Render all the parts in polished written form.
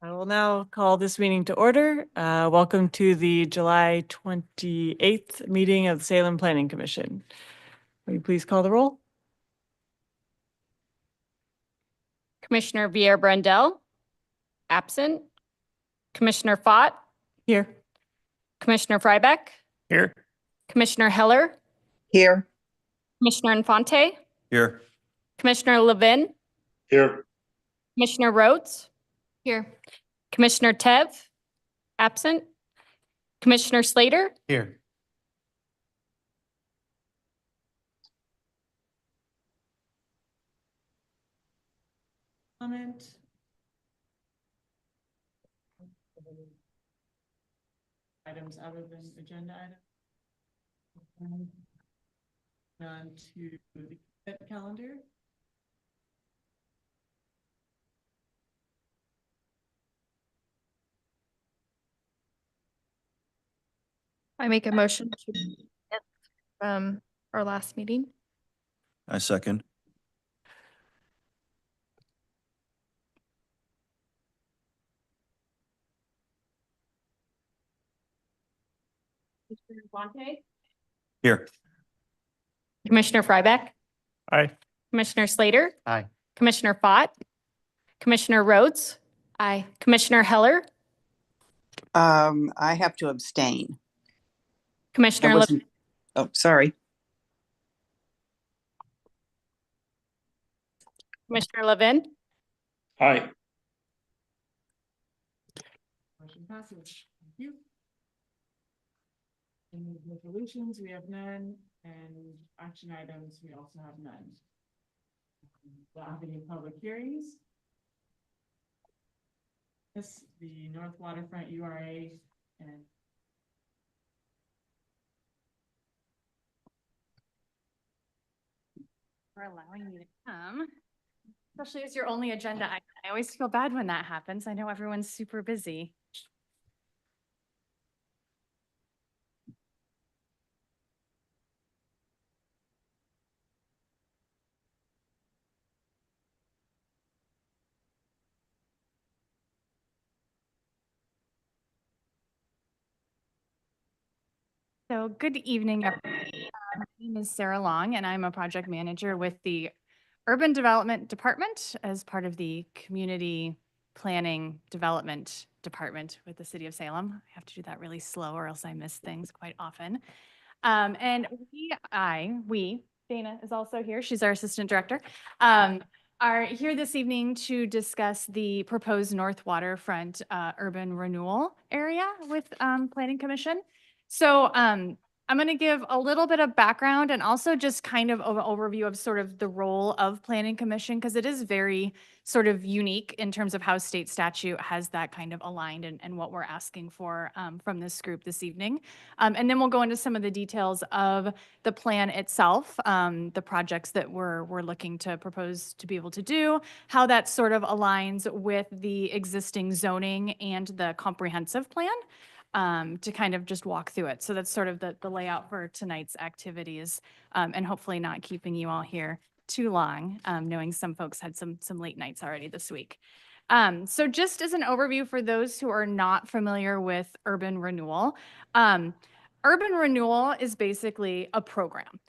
I will now call this meeting to order. Welcome to the July 28th meeting of the Salem Planning Commission. Will you please call the roll? Commissioner Vieira-Brandel, absent. Commissioner Fott, Here. Commissioner Freibeck, Here. Commissioner Heller, Here. Commissioner Infante, Here. Commissioner Levin, Here. Commissioner Rhodes, here. Commissioner Tev, absent. Commissioner Slater, Here. Comment. Items other than agenda items. On to the consent calendar. I make a motion to our last meeting. I second. Commissioner Infante, Here. Commissioner Freibeck, Aye. Commissioner Slater, Aye. Commissioner Fott, Commissioner Rhodes, aye. Commissioner Heller, I have to abstain. I Commissioner Levin, wasn't, oh, sorry. Commissioner Levin, Aye. Motion passes. Thank you. And resolutions, we have none, and action items, we also have none. Don't have any public hearings. This, the North Waterfront URA and For allowing me to come, especially as your only agenda. I always feel bad when that happens. I know everyone's super busy. So good evening, everyone. My name is Sarah Long, and I'm a project manager with the Urban Development Department as part of the Community Planning Development Department with the City of Salem. I have to do that really slow or else I miss things quite often. And we, Dana is also here. She's our assistant director. Are here this evening to discuss the proposed North Waterfront urban renewal area with Planning Commission. So I'm going to give a little bit of background and also just kind of an overview of sort of the role of Planning Commission, because it is very sort of unique in terms of how state statute has that kind of aligned and what we're asking for from this group this evening. And then we'll go into some of the details of the plan itself, the projects that we're looking to propose to be able to do, how that sort of aligns with the existing zoning and the comprehensive plan. To kind of just walk through it. So that's sort of the layout for tonight's activities, and hopefully not keeping you all here too long, knowing some folks had some late nights already this week. So just as an overview for those who are not familiar with urban renewal, urban renewal is basically a program.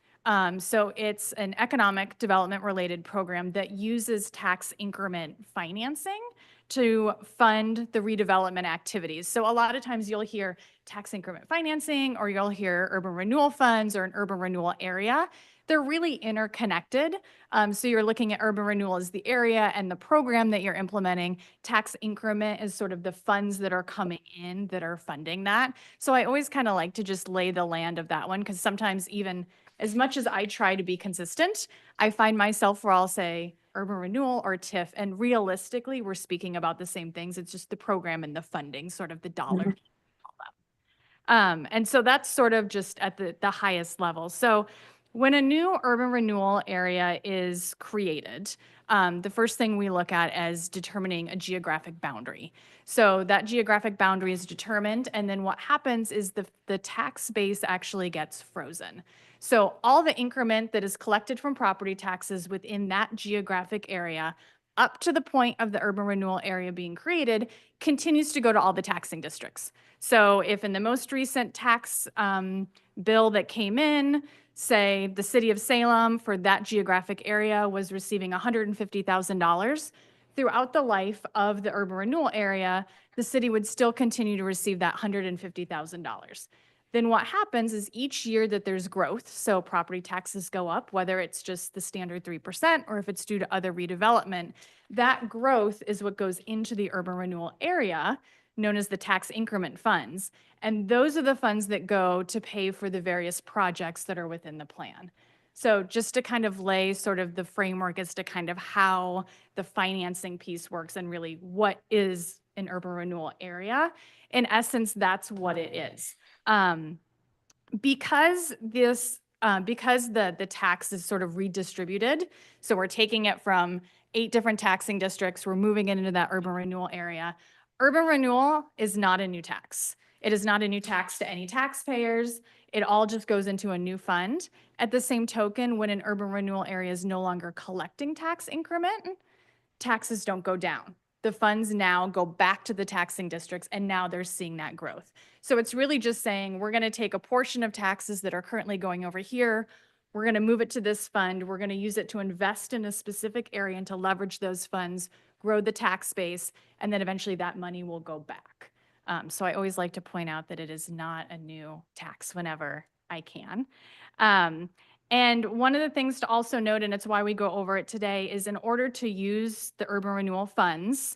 So it's an economic development related program that uses tax increment financing to fund the redevelopment activities. So a lot of times you'll hear tax increment financing, or you'll hear urban renewal funds or an urban renewal area. They're really interconnected. So you're looking at urban renewal as the area and the program that you're implementing. Tax increment is sort of the funds that are coming in that are funding that. So I always kind of like to just lay the land of that one, because sometimes even as much as I try to be consistent, I find myself where I'll say urban renewal or TIF, and realistically, we're speaking about the same things. It's just the program and the funding, sort of the dollar. And so that's sort of just at the highest level. So when a new urban renewal area is created, the first thing we look at is determining a geographic boundary. So that geographic boundary is determined, and then what happens is the tax base actually gets frozen. So all the increment that is collected from property taxes within that geographic area up to the point of the urban renewal area being created continues to go to all the taxing districts. So if in the most recent tax bill that came in, say the city of Salem for that geographic area was receiving $150,000, throughout the life of the urban renewal area, the city would still continue to receive that $150,000. Then what happens is each year that there's growth, so property taxes go up, whether it's just the standard 3% or if it's due to other redevelopment, that growth is what goes into the urban renewal area, known as the tax increment funds. And those are the funds that go to pay for the various projects that are within the plan. So just to kind of lay sort of the framework as to kind of how the financing piece works and really what is an urban renewal area, in essence, that's what it is. Because the tax is sort of redistributed, so we're taking it from 8 different taxing districts, we're moving it into that urban renewal area. Urban renewal is not a new tax. It is not a new tax to any taxpayers. It all just goes into a new fund. At the same token, when an urban renewal area is no longer collecting tax increment, taxes don't go down. The funds now go back to the taxing districts, and now they're seeing that growth. So it's really just saying, we're going to take a portion of taxes that are currently going over here, we're going to move it to this fund, we're going to use it to invest in a specific area and to leverage those funds, grow the tax base, and then eventually that money will go back. So I always like to point out that it is not a new tax whenever I can. And one of the things to also note, and it's why we go over it today, is in order to use the urban renewal funds,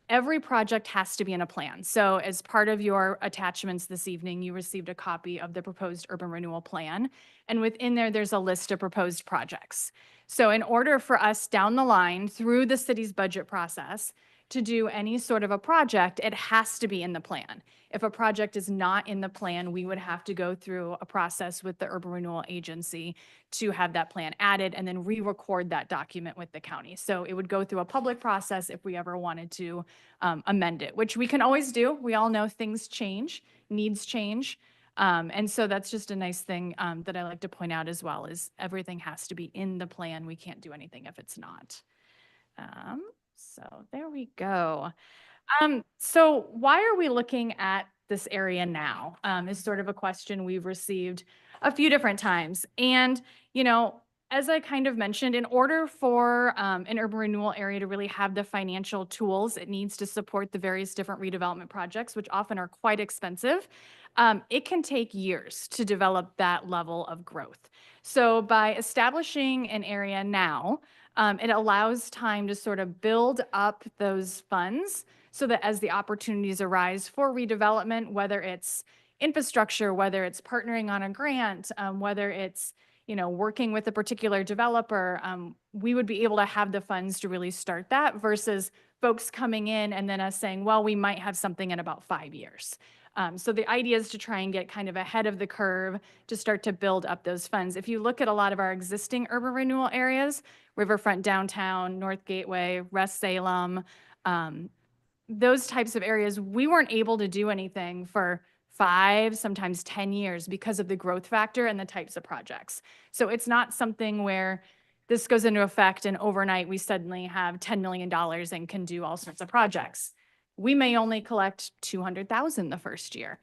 every project has to be in a plan. So as part of your attachments this evening, you received a copy of the proposed urban renewal plan. And within there, there's a list of proposed projects. So in order for us down the line through the city's budget process to do any sort of a project, it has to be in the plan. If a project is not in the plan, we would have to go through a process with the urban renewal agency to have that plan added and then re-record that document with the county. So it would go through a public process if we ever wanted to amend it, which we can always do. We all know things change, needs change. And so that's just a nice thing that I like to point out as well, is everything has to be in the plan. We can't do anything if it's not. So there we go. So why are we looking at this area now? Is sort of a question we've received a few different times. And, you know, as I kind of mentioned, in order for an urban renewal area to really have the financial tools it needs to support the various different redevelopment projects, which often are quite expensive, it can take years to develop that level of growth. So by establishing an area now, it allows time to sort of build up those funds so that as the opportunities arise for redevelopment, whether it's infrastructure, whether it's partnering on a grant, whether it's, you know, working with a particular developer, we would be able to have the funds to really start that versus folks coming in and then us saying, well, we might have something in about 5 years. So the idea is to try and get kind of ahead of the curve to start to build up those funds. If you look at a lot of our existing urban renewal areas, Riverfront Downtown, North Gateway, West Salem, those types of areas, we weren't able to do anything for 5, sometimes 10 years because of the growth factor and the types of projects. So it's not something where this goes into effect and overnight we suddenly have $10 million and can do all sorts of projects. We may only collect 200,000 the first year,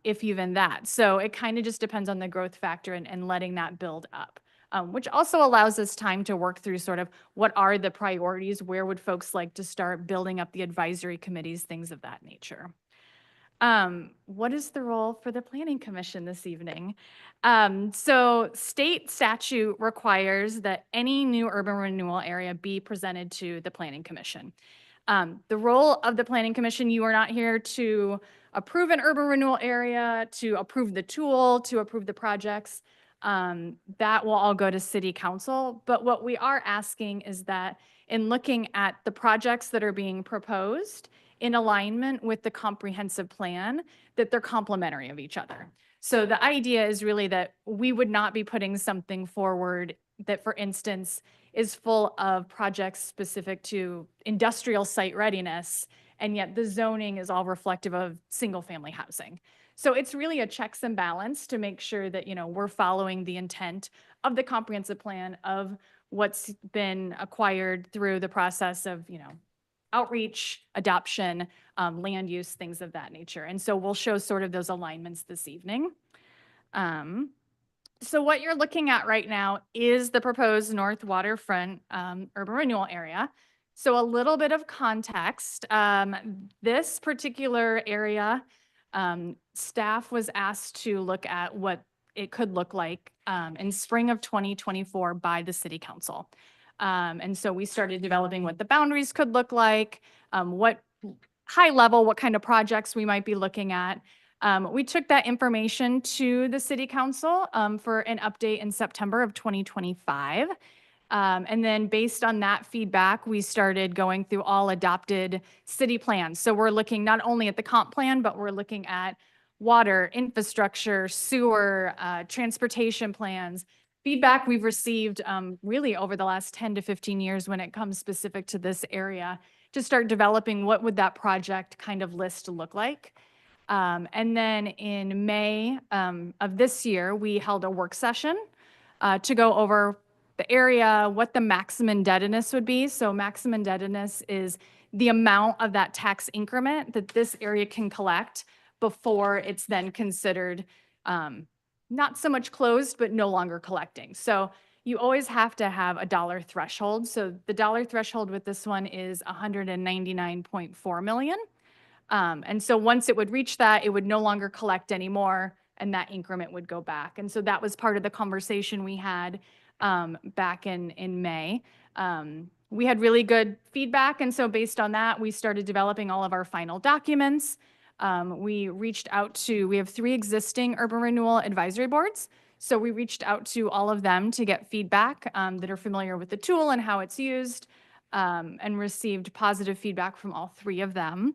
if even that. So it kind of just depends on the growth factor and letting that build up, which also allows us time to work through sort of what are the priorities, where would folks like to start building up the advisory committees, things of that nature. What is the role for the Planning Commission this evening? So state statute requires that any new urban renewal area be presented to the Planning Commission. The role of the Planning Commission, you are not here to approve an urban renewal area, to approve the tool, to approve the projects. That will all go to City Council. But what we are asking is that in looking at the projects that are being proposed in alignment with the comprehensive plan, that they're complementary of each other. So the idea is really that we would not be putting something forward that, for instance, is full of projects specific to industrial site readiness, and yet the zoning is all reflective of single family housing. So it's really a checks and balance to make sure that, you know, we're following the intent of the comprehensive plan, of what's been acquired through the process of, outreach, adoption, land use, things of that nature. And so we'll show sort of those alignments this evening. So what you're looking at right now is the proposed North Waterfront urban renewal area. So a little bit of context. This particular area, staff was asked to look at what it could look like in spring of 2024 by the city council. And so we started developing what the boundaries could look like, what high level, what kind of projects we might be looking at. We took that information to the city council for an update in September of 2025. And then based on that feedback, we started going through all adopted city plans. So we're looking not only at the comp plan, but we're looking at water, infrastructure, sewer, transportation plans. Feedback we've received really over the last 10 to 15 years when it comes specific to this area to start developing what would that project kind of list look like. And then in May of this year, we held a work session to go over the area, what the maximum indebtedness would be. So maximum indebtedness is the amount of that tax increment that this area can collect before it's then considered not so much closed, but no longer collecting. So you always have to have a dollar threshold. So the dollar threshold with this one is 199.4 million. And so once it would reach that, it would no longer collect anymore, and that increment would go back. And so that was part of the conversation we had back in May. We had really good feedback, and so based on that, we started developing all of our final documents. We have 3 existing urban renewal advisory boards. So we reached out to all of them to get feedback that are familiar with the tool and how it's used, and received positive feedback from all 3 of them.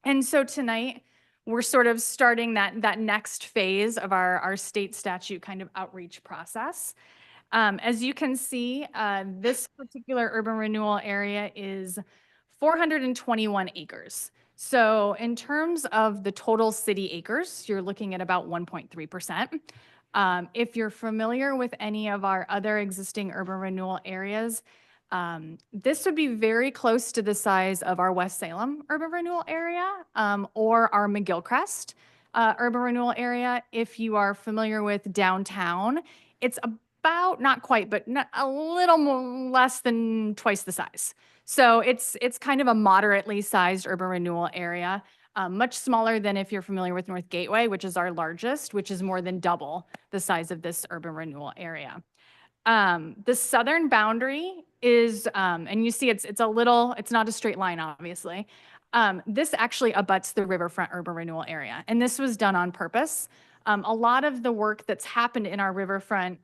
And so tonight, we're sort of starting that next phase of our state statute kind of outreach process. As you can see, this particular urban renewal area is 421 acres. So in terms of the total city acres, you're looking at about 1.3%. If you're familiar with any of our other existing urban renewal areas, this would be very close to the size of our West Salem urban renewal area or our McGillcrest urban renewal area. If you are familiar with downtown, it's about, not quite, but a little more, less than twice the size. So it's kind of a moderately sized urban renewal area, much smaller than if you're familiar with North Gateway, which is our largest, which is more than double the size of this urban renewal area. The southern boundary is, and you see it's not a straight line, obviously. This actually abuts the riverfront urban renewal area, and this was done on purpose. A lot of the work that's happened in our riverfront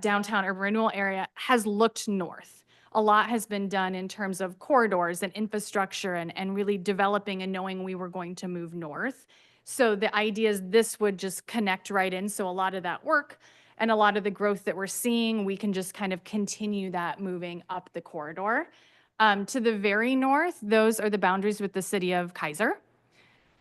downtown urban renewal area has looked north. A lot has been done in terms of corridors and infrastructure and really developing and knowing we were going to move north. So the idea is this would just connect right in. So a lot of that work and a lot of the growth that we're seeing, we can just kind of continue that moving up the corridor. To the very north, those are the boundaries with the city of Kaiser.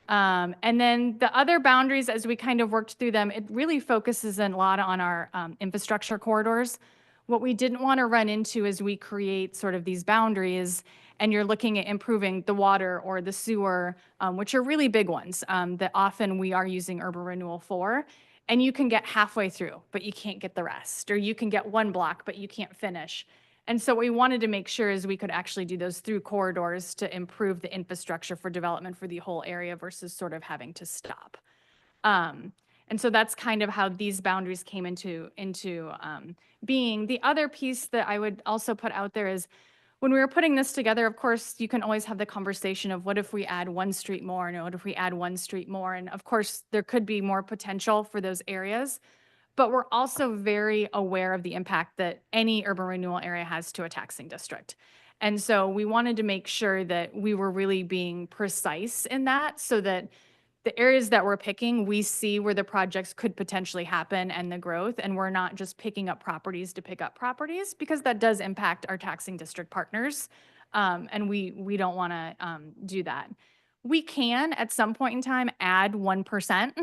And then the other boundaries, as we kind of worked through them, it really focuses a lot on our infrastructure corridors. What we didn't want to run into is we create sort of these boundaries and you're looking at improving the water or the sewer, which are really big ones that often we are using urban renewal for. And you can get halfway through, but you can't get the rest. Or you can get 1 block, but you can't finish. And so what we wanted to make sure is we could actually do those through corridors to improve the infrastructure for development for the whole area versus sort of having to stop. And so that's kind of how these boundaries came into being. The other piece that I would also put out there is when we were putting this together, of course, you can always have the conversation of what if we add 1 street more, and what if we add 1 street more? And of course, there could be more potential for those areas. But we're also very aware of the impact that any urban renewal area has to a taxing district. And so we wanted to make sure that we were really being precise in that so that the areas that we're picking, we see where the projects could potentially happen and the growth, and we're not just picking up properties to pick up properties because that does impact our taxing district partners. And we don't want to do that. We can at some point in time add 1%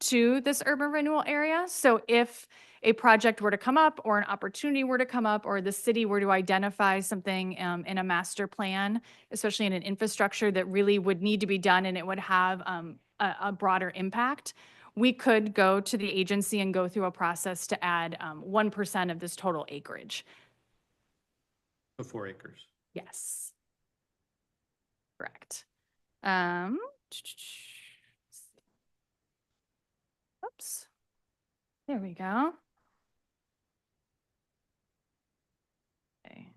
to this urban renewal area. So if a project were to come up or an opportunity were to come up or the city were to identify something in a master plan, especially in an infrastructure that really would need to be done and it would have a broader impact, we could go to the agency and go through a process to add 1% of this total acreage. So 4 acres. Yes. Correct. Oops. There we go. Okay.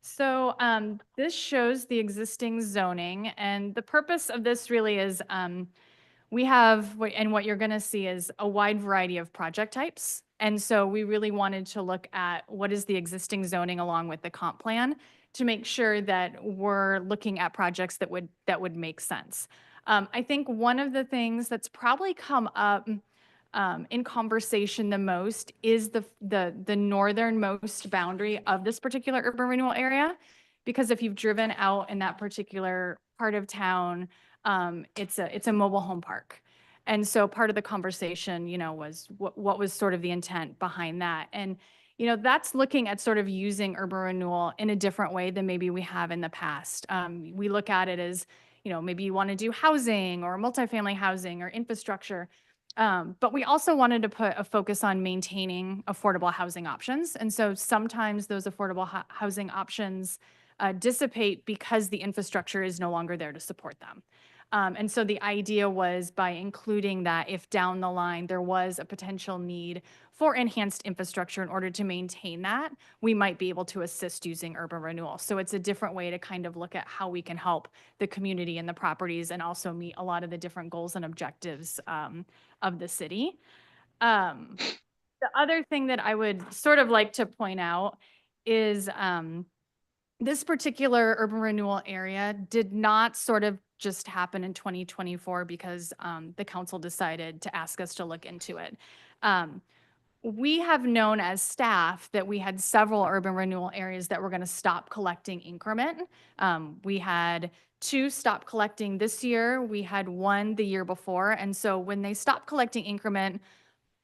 So this shows the existing zoning, and the purpose of this really is we have, and what you're going to see is a wide variety of project types. And so we really wanted to look at what is the existing zoning along with the comp plan to make sure that we're looking at projects that would make sense. I think one of the things that's probably come up in conversation the most is the northernmost boundary of this particular urban renewal area. Because if you've driven out in that particular part of town, it's a mobile home park. And so part of the conversation, was what was sort of the intent behind that. And, that's looking at sort of using urban renewal in a different way than maybe we have in the past. We look at it as, maybe you want to do housing or multifamily housing or infrastructure. But we also wanted to put a focus on maintaining affordable housing options. And so sometimes those affordable housing options dissipate because the infrastructure is no longer there to support them. And so the idea was by including that if down the line there was a potential need for enhanced infrastructure in order to maintain that, we might be able to assist using urban renewal. So it's a different way to kind of look at how we can help the community and the properties and also meet a lot of the different goals and objectives of the city. The other thing that I would sort of like to point out is this particular urban renewal area did not sort of just happen in 2024 because the council decided to ask us to look into it. We have known as staff that we had several urban renewal areas that were going to stop collecting increment. We had 2 stop collecting this year. We had 1 the year before. And so when they stopped collecting increment,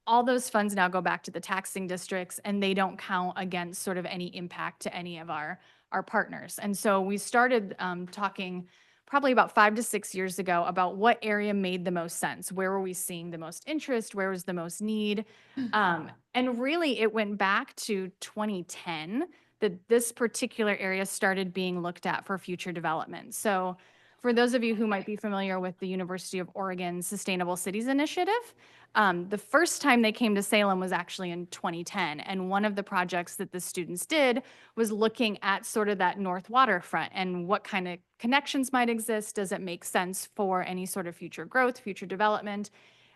all those funds now go back to the taxing districts and they don't count against sort of any impact to any of our partners. And so we started talking probably about 5 to 6 years ago about what area made the most sense. Where were we seeing the most interest? Where was the most need? And really it went back to 2010 that this particular area started being looked at for future development. So for those of you who might be familiar with the University of Oregon Sustainable Cities Initiative, the first time they came to Salem was actually in 2010. And one of the projects that the students did was looking at sort of that north waterfront and what kind of connections might exist. Does it make sense for any sort of future growth, future development?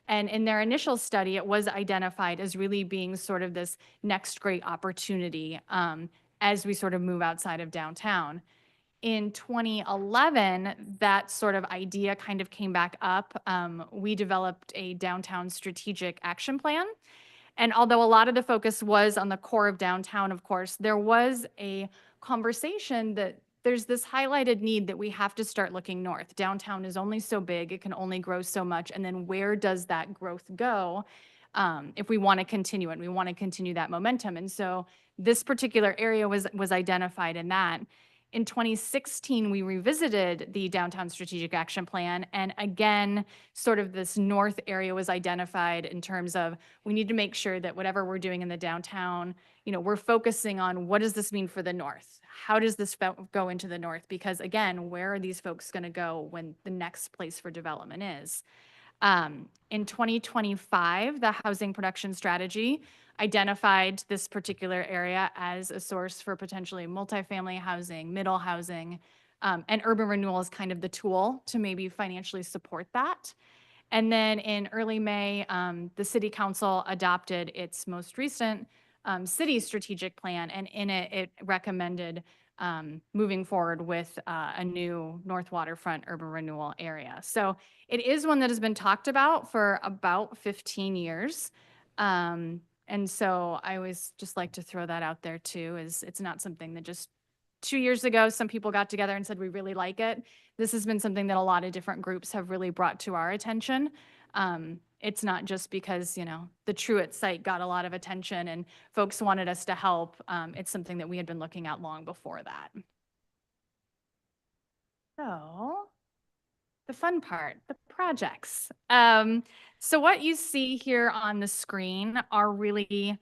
And in their initial study, it was identified as really being sort of this next great opportunity as we sort of move outside of downtown. In 2011, that sort of idea kind of came back up. We developed a downtown strategic action plan. And although a lot of the focus was on the core of downtown, of course, there was a conversation that there's this highlighted need that we have to start looking north. Downtown is only so big, it can only grow so much. And then where does that growth go if we want to continue it? We want to continue that momentum. And so this particular area was identified in that. In 2016, we revisited the Downtown Strategic Action Plan. And again, sort of this north area was identified in terms of we need to make sure that whatever we're doing in the downtown, we're focusing on what does this mean for the north? How does this go into the north? Because again, where are these folks going to go when the next place for development is? In 2025, the housing production strategy identified this particular area as a source for potentially multifamily housing, middle housing, and urban renewal is kind of the tool to maybe financially support that. And then in early May, the city council adopted its most recent city strategic plan, and in it, it recommended moving forward with a new North Waterfront urban renewal area. So it is one that has been talked about for about 15 years. And so I always just like to throw that out there too, is it's not something that just 2 years ago, some people got together and said, we really like it. This has been something that a lot of different groups have really brought to our attention. It's not just because, you know, the Truett site got a lot of attention and folks wanted us to help. It's something that we had been looking at long before that. So the fun part, the projects. So what you see here on the screen are really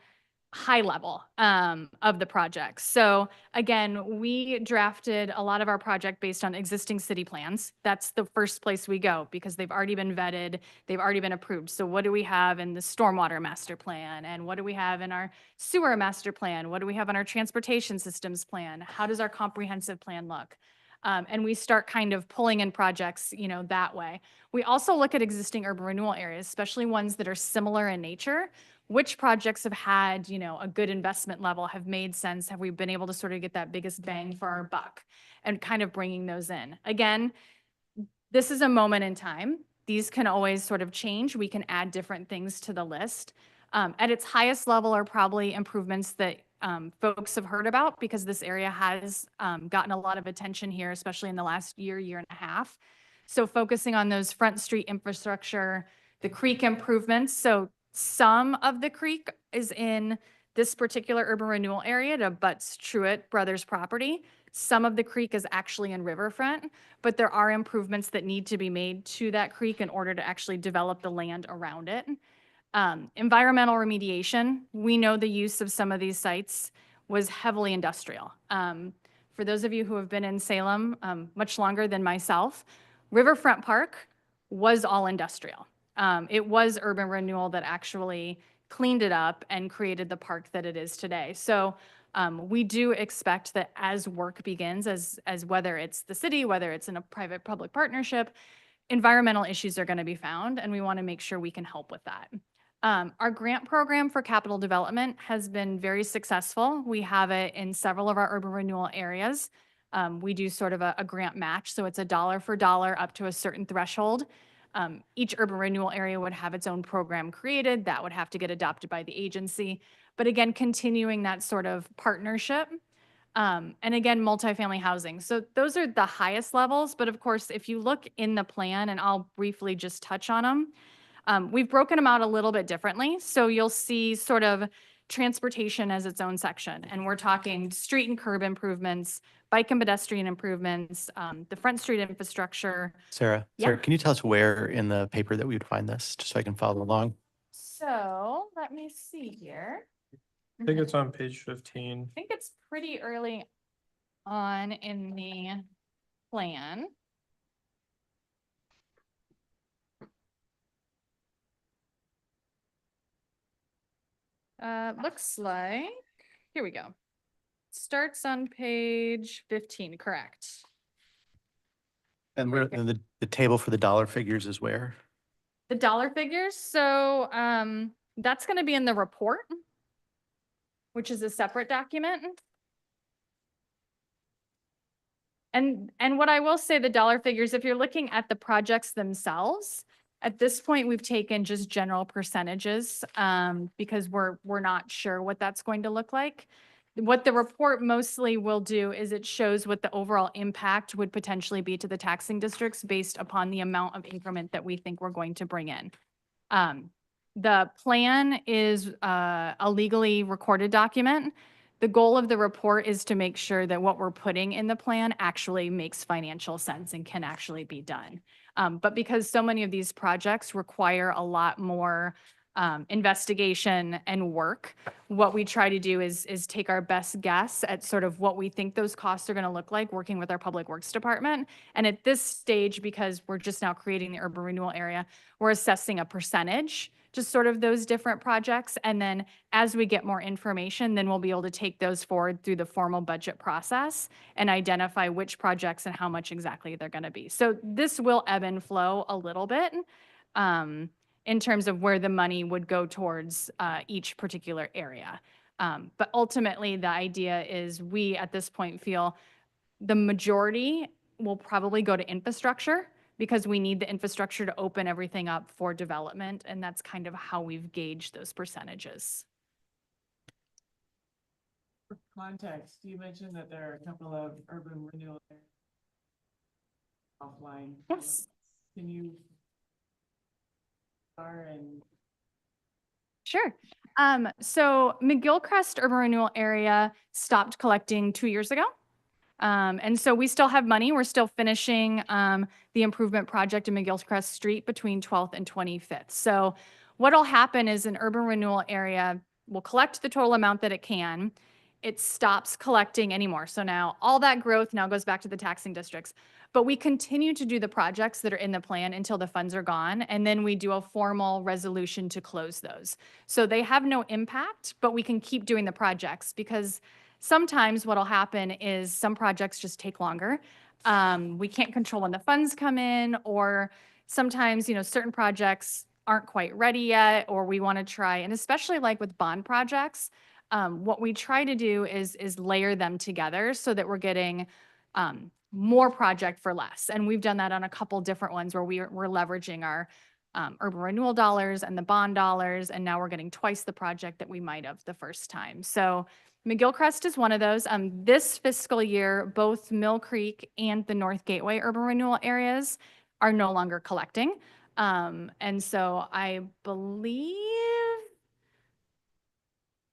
high level of the projects. So again, we drafted a lot of our project based on existing city plans. That's the first place we go because they've already been vetted, they've already been approved. So what do we have in the stormwater master plan? And what do we have in our sewer master plan? What do we have in our transportation systems plan? How does our comprehensive plan look? And we start kind of pulling in projects, you know, that way. We also look at existing urban renewal areas, especially ones that are similar in nature. Which projects have had, you know, a good investment level, have made sense? Have we been able to sort of get that biggest bang for our buck and kind of bringing those in? Again, this is a moment in time. These can always sort of change. We can add different things to the list. At its highest level are probably improvements that folks have heard about because this area has gotten a lot of attention here, especially in the last year, year and a half. So focusing on those front street infrastructure, the creek improvements. So some of the creek is in this particular urban renewal area that abuts Truett Brothers property. Some of the creek is actually in Riverfront, but there are improvements that need to be made to that creek in order to actually develop the land around it. Environmental remediation, we know the use of some of these sites was heavily industrial. For those of you who have been in Salem much longer than myself, Riverfront Park was all industrial. It was urban renewal that actually cleaned it up and created the park that it is today. So we do expect that as work begins, as whether it's the city, whether it's in a private-public partnership, environmental issues are going to be found, and we want to make sure we can help with that. Our grant program for capital development has been very successful. We have it in several of our urban renewal areas. We do sort of a grant match, so it's $1 for $1 up to a certain threshold. Each urban renewal area would have its own program created that would have to get adopted by the agency. But again, continuing that sort of partnership. And again, multifamily housing. So those are the highest levels. But of course, if you look in the plan, and I'll briefly just touch on them, we've broken them out a little bit differently. So you'll see sort of transportation as its own section. And we're talking street and curb improvements, bike and pedestrian improvements, the front street infrastructure. Sarah, Yeah. can you tell us where in the paper that we would find this, just so I can follow along? So let me see here. I think it's on page 15. I think it's pretty early on in the plan. Looks like, here we go. Starts on page 15, correct? And where, and the table for the dollar figures is where? The dollar figures, so that's gonna be in the report, which is a separate document. And what I will say, the dollar figures, if you're looking at the projects themselves, at this point, we've taken just general percentages because we're not sure what that's going to look like. What the report mostly will do is it shows what the overall impact would potentially be to the taxing districts based upon the amount of increment that we think we're going to bring in. The plan is a legally recorded document. The goal of the report is to make sure that what we're putting in the plan actually makes financial sense and can actually be done. But because so many of these projects require a lot more investigation and work, what we try to do is take our best guess at sort of what we think those costs are going to look like working with our public works department. And at this stage, because we're just now creating the urban renewal area, we're assessing a percentage, just sort of those different projects. And then as we get more information, then we'll be able to take those forward through the formal budget process and identify which projects and how much exactly they're going to be. So this will ebb and flow a little bit in terms of where the money would go towards each particular area. But ultimately, the idea is we, at this point, feel the majority will probably go to infrastructure because we need the infrastructure to open everything up for development. And that's kind of how we've gauged those percentages. For context, you mentioned that there are a couple of urban renewal areas offline. Yes. Can you are and Sure. So McGillcrest Urban Renewal Area stopped collecting 2 years ago. And so we still have money. We're still finishing the improvement project in McGillcrest Street between 12th and 25th. So what'll happen is an urban renewal area will collect the total amount that it can. It stops collecting anymore. So now all that growth now goes back to the taxing districts. But we continue to do the projects that are in the plan until the funds are gone. And then we do a formal resolution to close those. So they have no impact, but we can keep doing the projects because sometimes what'll happen is some projects just take longer. We can't control when the funds come in, or sometimes, certain projects aren't quite ready yet, or we want to try, and especially like with bond projects, what we try to do is layer them together so that we're getting more project for less. And we've done that on a couple different ones where we're leveraging our urban renewal dollars and the bond dollars, and now we're getting twice the project that we might have the first time. So McGillcrest is one of those. This fiscal year, both Mill Creek and the North Gateway urban renewal areas are no longer collecting. And so I believe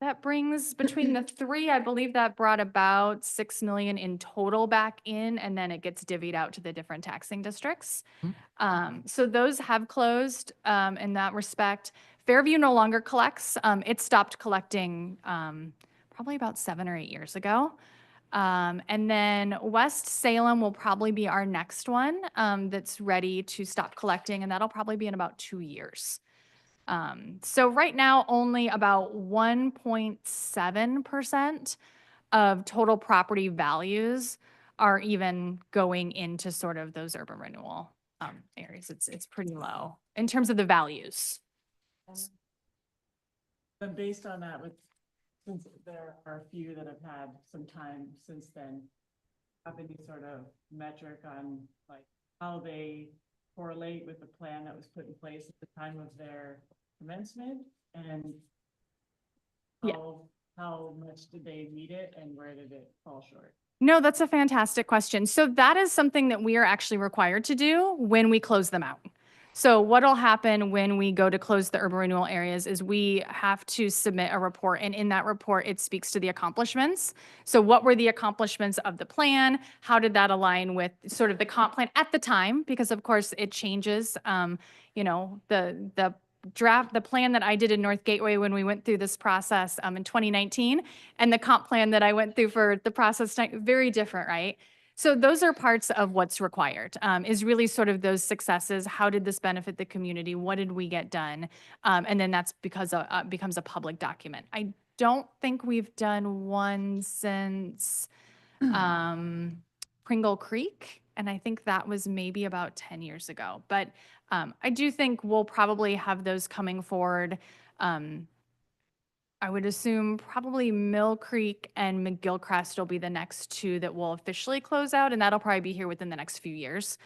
that brings between the three, I believe that brought about 6 million in total back in, and then it gets divvied out to the different taxing districts. So those have closed in that respect. Fairview no longer collects. It stopped collecting probably about 7 or 8 years ago. And then West Salem will probably be our next one that's ready to stop collecting, and that'll probably be in about 2 years. So right now, only about 1.7% of total property values are even going into sort of those urban renewal areas. It's pretty low in terms of the values. then based on that, since there are a few that have had some time since then, have any sort of metric on like how they correlate with the plan that was put in place at the time of their commencement, and Yeah. how much did they meet it and where did it fall short? No, that's a fantastic question. So that is something that we are actually required to do when we close them out. So what'll happen when we go to close the urban renewal areas is we have to submit a report, and in that report, it speaks to the accomplishments. So what were the accomplishments of the plan? How did that align with sort of the comp plan at the time? Because of course it changes. The plan that I did in North Gateway when we went through this process in 2019, and the comp plan that I went through for the process, very different, right? So those are parts of what's required, is really sort of those successes. How did this benefit the community? What did we get done? And then that's because becomes a public document. I don't think we've done one since Pringle Creek, and I think that was maybe about 10 years ago. But I do think we'll probably have those coming forward. I would assume probably Mill Creek and McGillcrest will be the next two that will officially close out, and that'll probably be here within the next few years.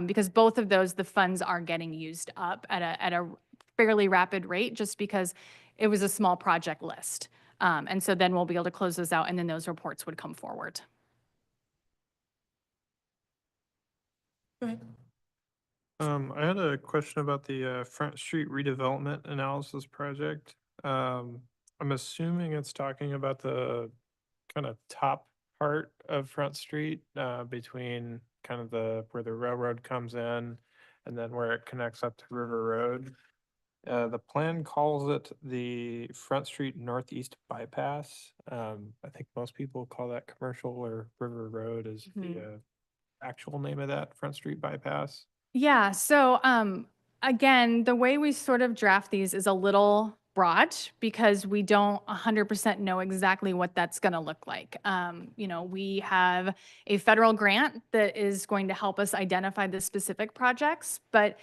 Because both of those, the funds are getting used up at a fairly rapid rate, just because it was a small project list. And so then we'll be able to close those out, and then those reports would come forward. Go ahead. I had a question about the Front Street redevelopment analysis project. I'm assuming it's talking about the kind of top part of Front Street, between kind of where the railroad comes in and then where it connects up to River Road. The plan calls it the Front Street Northeast Bypass. I think most people call that commercial, or River Road is the actual name of that Front Street Bypass. Yeah, so again, the way we sort of draft these is a little broad because we don't 100% know exactly what that's going to look like. We have a federal grant that is going to help us identify the specific projects, but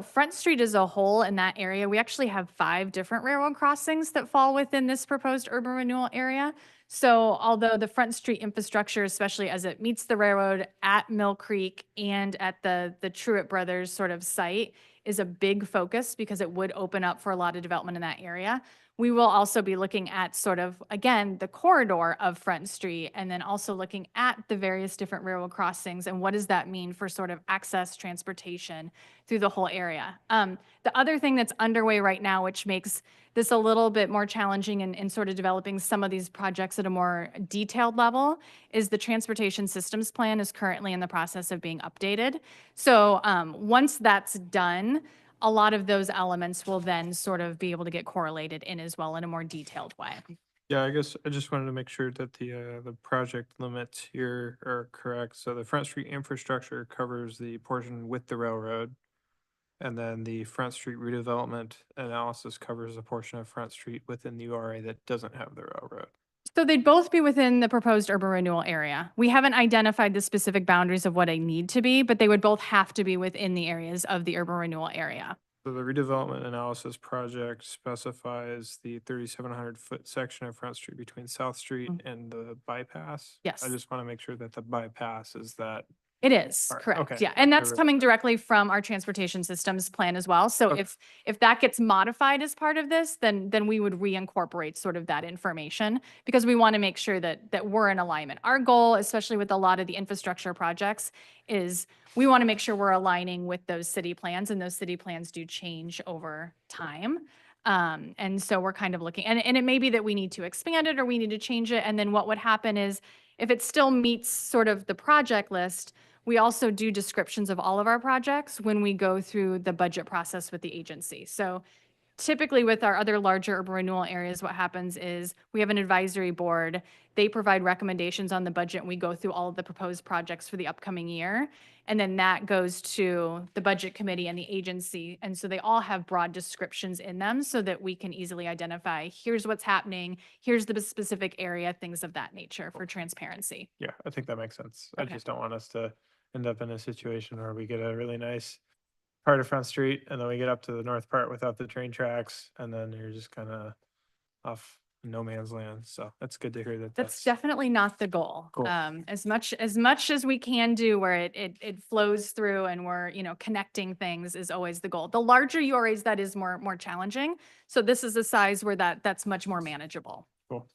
Front Street as a whole in that area, we actually have 5 different railroad crossings that fall within this proposed urban renewal area. So although the Front Street infrastructure, especially as it meets the railroad at Mill Creek and at the Truett Brothers sort of site, is a big focus because it would open up for a lot of development in that area. We will also be looking at sort of, again, the corridor of Front Street, and then also looking at the various different railroad crossings and what does that mean for sort of access, transportation through the whole area. The other thing that's underway right now, which makes this a little bit more challenging in sort of developing some of these projects at a more detailed level, is the transportation systems plan is currently in the process of being updated. So once that's done, a lot of those elements will then sort of be able to get correlated in as well in a more detailed way. Yeah, I guess I just wanted to make sure that the project limits here are correct. So the Front Street infrastructure covers the portion with the railroad. And then the Front Street redevelopment analysis covers a portion of Front Street within the URA that doesn't have the railroad. So they'd both be within the proposed urban renewal area. We haven't identified the specific boundaries of what they need to be, but they would both have to be within the areas of the urban renewal area. So the redevelopment analysis project specifies the 3,700-foot section of Front Street between South Street and the bypass. Yes. I just want to make sure that the bypass is that. It is, All right, correct, okay. yeah, and that's Very- coming directly from our transportation systems plan as well. So Okay. if that gets modified as part of this, then we would reincorporate sort of that information because we want to make sure that we're in alignment. Our goal, especially with a lot of the infrastructure projects, is we want to make sure we're aligning with those city plans, and those city plans do change over time. And so we're kind of looking, and it may be that we need to expand it or we need to change it. And then what would happen is if it still meets sort of the project list, we also do descriptions of all of our projects when we go through the budget process with the agency. So typically with our other larger urban renewal areas, what happens is we have an advisory board. They provide recommendations on the budget and we go through all of the proposed projects for the upcoming year. And then that goes to the budget committee and the agency. And so they all have broad descriptions in them so that we can easily identify, here's what's happening, here's the specific area, things of that nature for transparency. Yeah, I think that makes sense. I Okay. just don't want us to end up in a situation where we get a really nice part of Front Street and then we get up to the north part without the train tracks and then you're just kind of off no man's land. So that's good to hear that. That's definitely not the goal. Cool. As much as we can do where it flows through and we're, you know, connecting things is always the goal. The larger URAs, that is more challenging. So this is a size where that's much more manageable. Cool.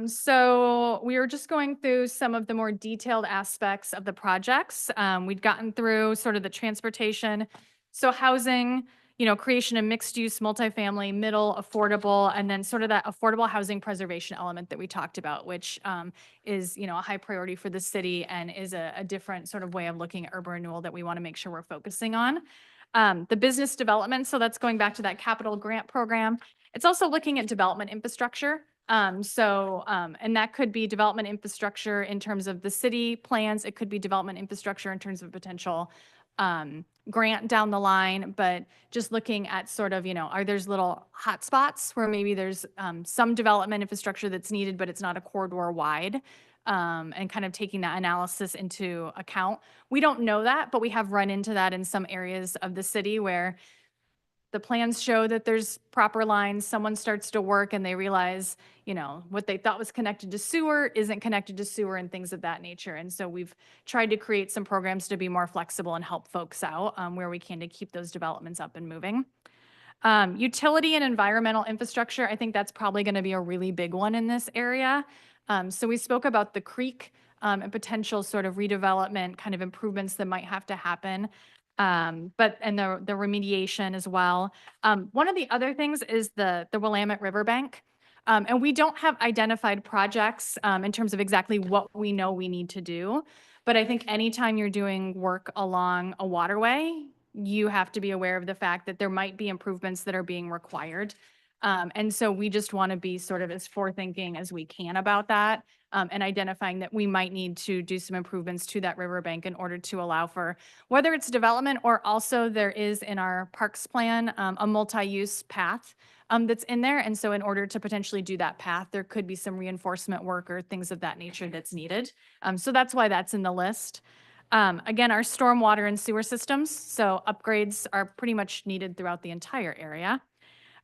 So we were just going through some of the more detailed aspects of the projects. We'd gotten through sort of the transportation. So housing, you know, creation of mixed use, multifamily, middle, affordable, and then sort of that affordable housing preservation element that we talked about, which is, you know, a high priority for the city and is a different sort of way of looking at urban renewal that we want to make sure we're focusing on. The business development, so that's going back to that capital grant program. It's also looking at development infrastructure. And that could be development infrastructure in terms of the city plans. It could be development infrastructure in terms of potential grant down the line, but just looking at sort of, you know, are there's little hot spots where maybe there's some development infrastructure that's needed, but it's not a corridor wide, and kind of taking that analysis into account. We don't know that, but we have run into that in some areas of the city where the plans show that there's proper lines, someone starts to work and they realize, you know, what they thought was connected to sewer isn't connected to sewer and things of that nature. And so we've tried to create some programs to be more flexible and help folks out where we can to keep those developments up and moving. Utility and environmental infrastructure, I think that's probably going to be a really big one in this area. So we spoke about the creek and potential sort of redevelopment kind of improvements that might have to happen. And the remediation as well. One of the other things is the Willamette Riverbank. And we don't have identified projects in terms of exactly what we know we need to do. But I think anytime you're doing work along a waterway, you have to be aware of the fact that there might be improvements that are being required. And so we just want to be sort of as forethinking as we can about that. And identifying that we might need to do some improvements to that riverbank in order to allow for whether it's development or also there is in our parks plan a multi-use path that's in there. And so in order to potentially do that path, there could be some reinforcement work or things of that nature that's needed. So that's why that's in the list. Again, our stormwater and sewer systems. So upgrades are pretty much needed throughout the entire area.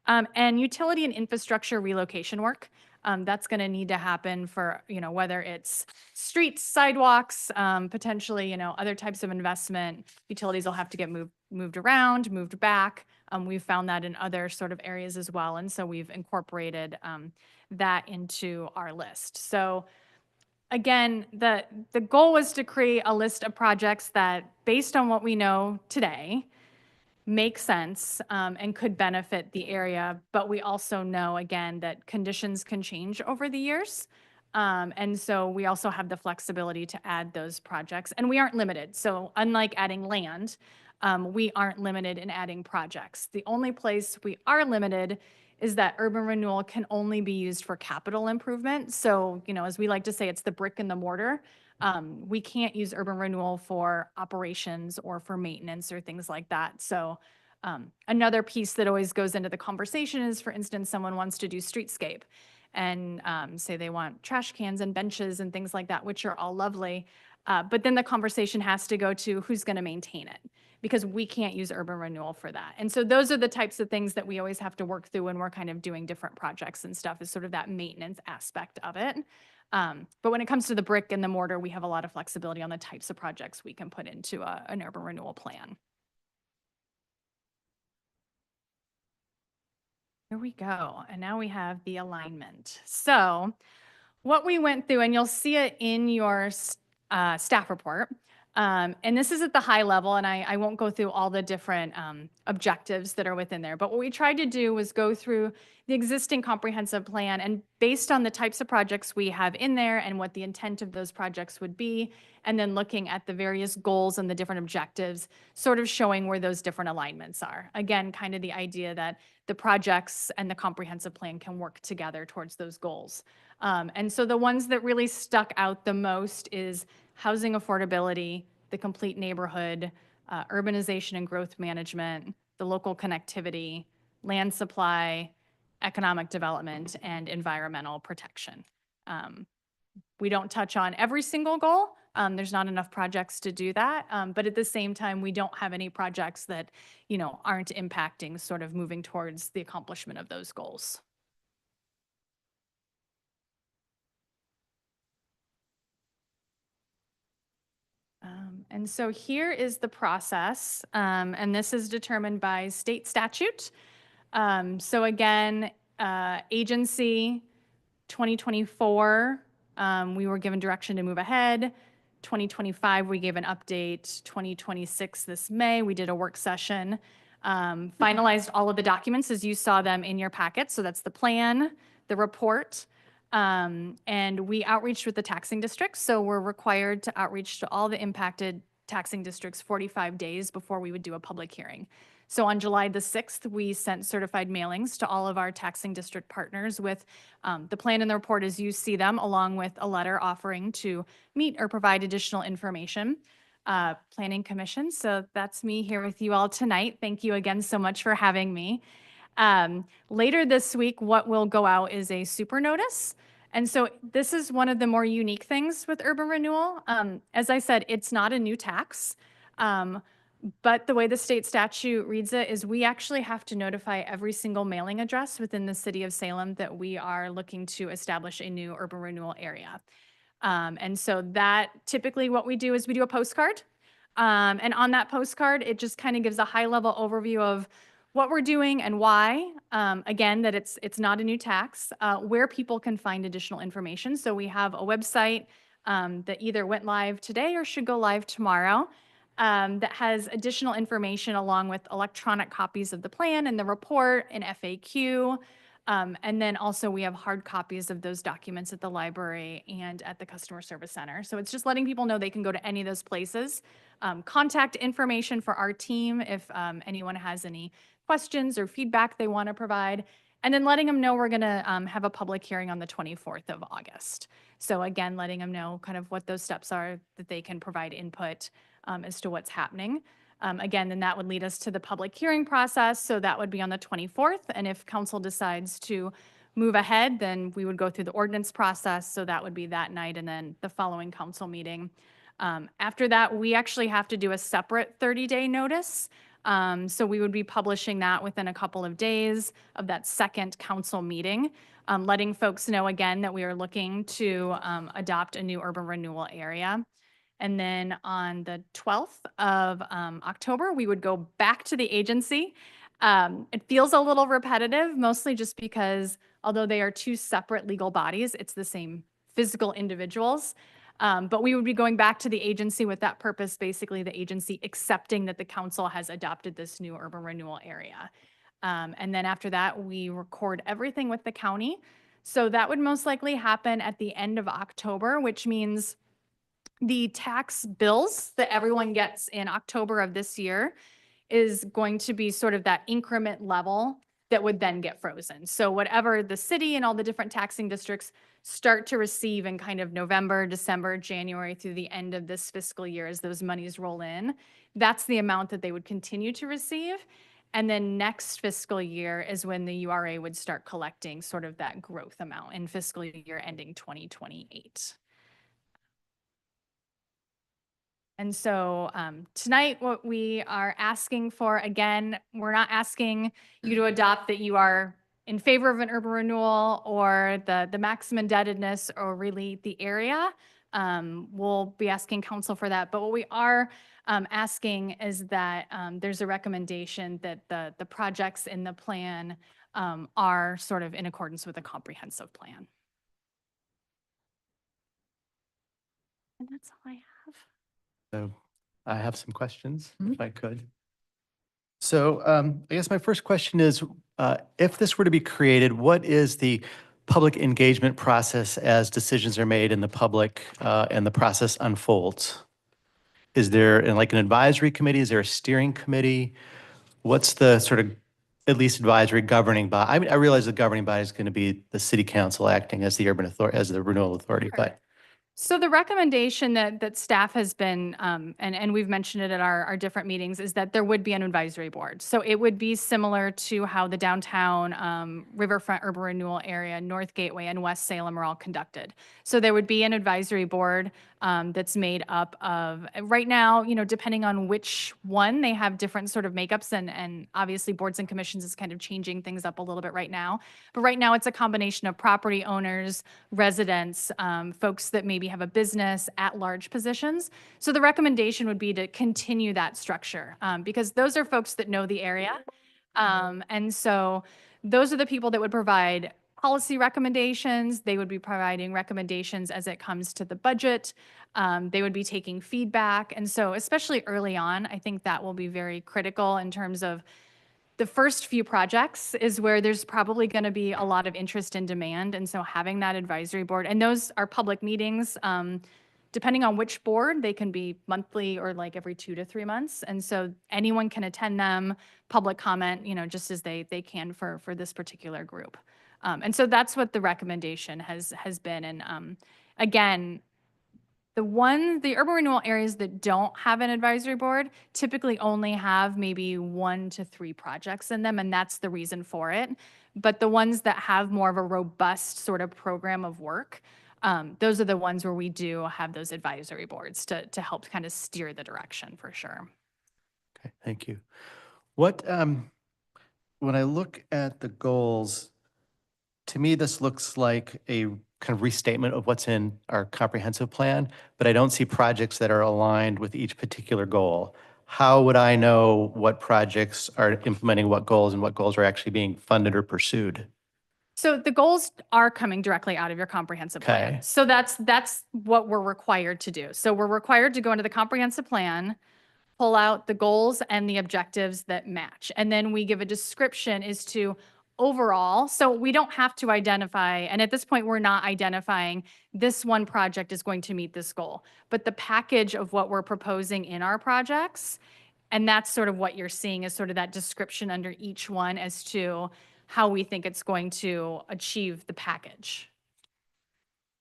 And utility and infrastructure relocation work. That's going to need to happen for, whether it's streets, sidewalks, potentially, other types of investment. Utilities will have to get moved around, moved back. We've found that in other sort of areas as well. And so we've incorporated that into our list. So again, the goal was to create a list of projects that, based on what we know today, make sense and could benefit the area. But we also know, again, that conditions can change over the years. And so we also have the flexibility to add those projects. And we aren't limited. So unlike adding land, we aren't limited in adding projects. The only place we are limited is that urban renewal can only be used for capital improvement. So, as we like to say, it's the brick and the mortar. We can't use urban renewal for operations or for maintenance or things like that. So another piece that always goes into the conversation is, for instance, someone wants to do streetscape and say they want trash cans and benches and things like that, which are all lovely. But then the conversation has to go to who's going to maintain it, because we can't use urban renewal for that. And so those are the types of things that we always have to work through when we're kind of doing different projects and stuff, is sort of that maintenance aspect of it. But when it comes to the brick and the mortar, we have a lot of flexibility on the types of projects we can put into an urban renewal plan. Here we go. And now we have the alignment. So what we went through, and you'll see it in your staff report, and this is at the high level, and I won't go through all the different objectives that are within there. But what we tried to do was go through the existing comprehensive plan, and based on the types of projects we have in there and what the intent of those projects would be, and then looking at the various goals and the different objectives, sort of showing where those different alignments are. Again, kind of the idea that the projects and the comprehensive plan can work together towards those goals. And so the ones that really stuck out the most is housing affordability, the complete neighborhood, urbanization and growth management, the local connectivity, land supply, economic development, and environmental protection. We don't touch on every single goal. There's not enough projects to do that. But at the same time, we don't have any projects that, aren't impacting sort of moving towards the accomplishment of those goals. And so here is the process, and this is determined by state statute. So again, agency 2024, we were given direction to move ahead. 2025, we gave an update. 2026, this May, we did a work session, finalized all of the documents as you saw them in your packet. So that's the plan, the report, and we outreached with the taxing districts. So we're required to outreach to all the impacted taxing districts 45 days before we would do a public hearing. So on July the 6th, we sent certified mailings to all of our taxing district partners with the plan and the report as you see them, along with a letter offering to meet or provide additional information. Planning Commission, so that's me here with you all tonight. Thank you again so much for having me. Later this week, what will go out is a super notice. And so this is one of the more unique things with urban renewal. As I said, it's not a new tax. But the way the state statute reads it is we actually have to notify every single mailing address within the city of Salem that we are looking to establish a new urban renewal area. And so that typically what we do is we do a postcard. And on that postcard, it just kind of gives a high level overview of what we're doing and why. Again, that it's not a new tax, where people can find additional information. So we have a website that either went live today or should go live tomorrow. That has additional information along with electronic copies of the plan and the report and FAQ. And then also we have hard copies of those documents at the library and at the customer service center. So it's just letting people know they can go to any of those places. Contact information for our team if anyone has any questions or feedback they want to provide. And then letting them know we're going to have a public hearing on the 24th of August. So again, letting them know kind of what those steps are that they can provide input as to what's happening. Again, then that would lead us to the public hearing process. So that would be on the 24th. And if council decides to move ahead, then we would go through the ordinance process. So that would be that night and then the following council meeting. After that, we actually have to do a separate 30-day notice So we would be publishing that within a couple of days of that second council meeting, letting folks know again that we are looking to adopt a new urban renewal area. And then on the 12th of October, we would go back to the agency. It feels a little repetitive, mostly just because although they are two separate legal bodies, it's the same physical individuals. But we would be going back to the agency with that purpose, basically the agency accepting that the council has adopted this new urban renewal area. And then after that, we record everything with the county. So that would most likely happen at the end of October, which means the tax bills that everyone gets in October of this year is going to be sort of that increment level that would then get frozen. So whatever the city and all the different taxing districts start to receive in kind of November, December, January through the end of this fiscal year as those monies roll in, that's the amount that they would continue to receive. And then next fiscal year is when the URA would start collecting sort of that growth amount in fiscal year ending 2028. And so tonight, what we are asking for, again, we're not asking you to adopt that you are in favor of an urban renewal or the maximum indebtedness or really the area. We'll be asking council for that. But what we are asking is that there's a recommendation that the projects in the plan are sort of in accordance with a comprehensive plan. And that's all I have. So I have some questions, Mhm. if I could. So I guess my first question is, if this were to be created, what is the public engagement process as decisions are made in the public and the process unfolds? Is there like an advisory committee? Is there a steering committee? What's the sort of at least advisory governing body? I mean, I realize the governing body is going to be the city council acting as the urban authority, as the renewal authority, but So the recommendation that staff has been, and we've mentioned it at our different meetings, is that there would be an advisory board. So it would be similar to how the downtown riverfront urban renewal area, North Gateway, and West Salem are all conducted. So there would be an advisory board that's made up of, right now, depending on which one, they have different sort of makeups, and obviously boards and commissions is kind of changing things up a little bit right now. But right now, it's a combination of property owners, residents, folks that maybe have a business, at-large positions. So the recommendation would be to continue that structure because those are folks that know the area. And so those are the people that would provide policy recommendations. They would be providing recommendations as it comes to the budget. They would be taking feedback. And so especially early on, I think that will be very critical in terms of the first few projects is where there's probably going to be a lot of interest and demand. And so having that advisory board, and those are public meetings, depending on which board, they can be monthly or like every 2 to 3 months. And so anyone can attend them, public comment, just as they can for this particular group. And so that's what the recommendation has been. And again, the urban renewal areas that don't have an advisory board typically only have maybe 1 to 3 projects in them, and that's the reason for it. But the ones that have more of a robust sort of program of work, those are the ones where we do have those advisory boards to help kind of steer the direction for sure. okay, thank you. What, when I look at the goals, to me, this looks like a kind of restatement of what's in our comprehensive plan, but I don't see projects that are aligned with each particular goal. How would I know what projects are implementing what goals and what goals are actually being funded or pursued? So the goals are coming directly out of your comprehensive plan. Okay. So that's what we're required to do. So we're required to go into the comprehensive plan, pull out the goals and the objectives that match. And then we give a description as to overall. So we don't have to identify, and at this point, we're not identifying this one project is going to meet this goal, but the package of what we're proposing in our projects. And that's sort of what you're seeing is sort of that description under each one as to how we think it's going to achieve the package.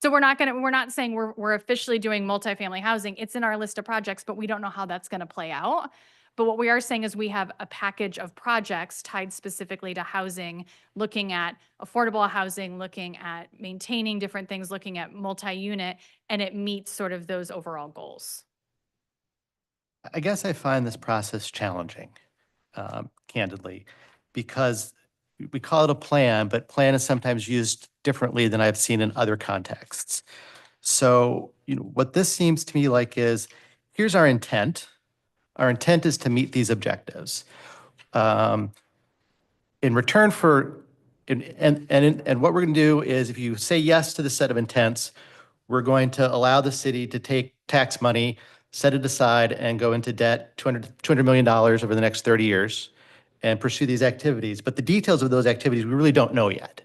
So we're not saying we're officially doing multifamily housing. It's in our list of projects, but we don't know how that's going to play out. But what we are saying is we have a package of projects tied specifically to housing, looking at affordable housing, looking at maintaining different things, looking at multi-unit, and it meets sort of those overall goals. I guess I find this process challenging. candidly, because we call it a plan, but plan is sometimes used differently than I've seen in other contexts. So, what this seems to me like is, here's our intent. Our intent is to meet these objectives. In return for, and what we're going to do is, if you say yes to the set of intents, we're going to allow the city to take tax money, set it aside, and go into debt, $200 million over the next 30 years, and pursue these activities. But the details of those activities, we really don't know yet.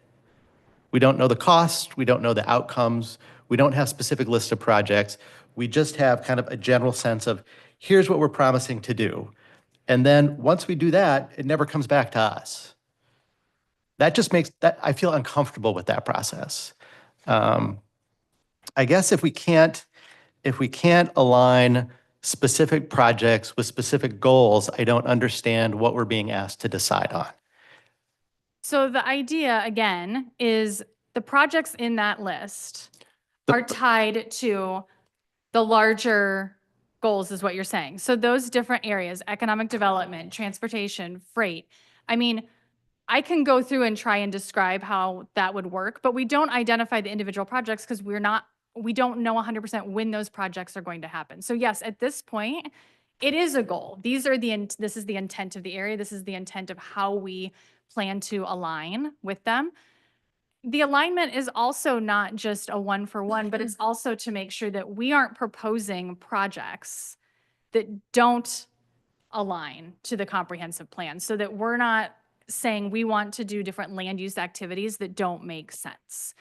We don't know the cost, we don't know the outcomes, we don't have specific lists of projects. We just have kind of a general sense of, here's what we're promising to do. And then once we do that, it never comes back to us. That just makes that, I feel uncomfortable with that process. I guess if we can't align specific projects with specific goals, I don't understand what we're being asked to decide on. So the idea, again, is the projects in that list The- are tied to the larger goals, is what you're saying. So those different areas, economic development, transportation, freight. I mean, I can go through and try and describe how that would work, but we don't identify the individual projects because we don't know 100% when those projects are going to happen. So yes, at this point, it is a goal. This is the intent of the area. This is the intent of how we plan to align with them. The alignment is also not just a one for one, but it's also to make sure that we aren't proposing projects that don't align to the comprehensive plan, so that we're not saying we want to do different land use activities that don't make sense.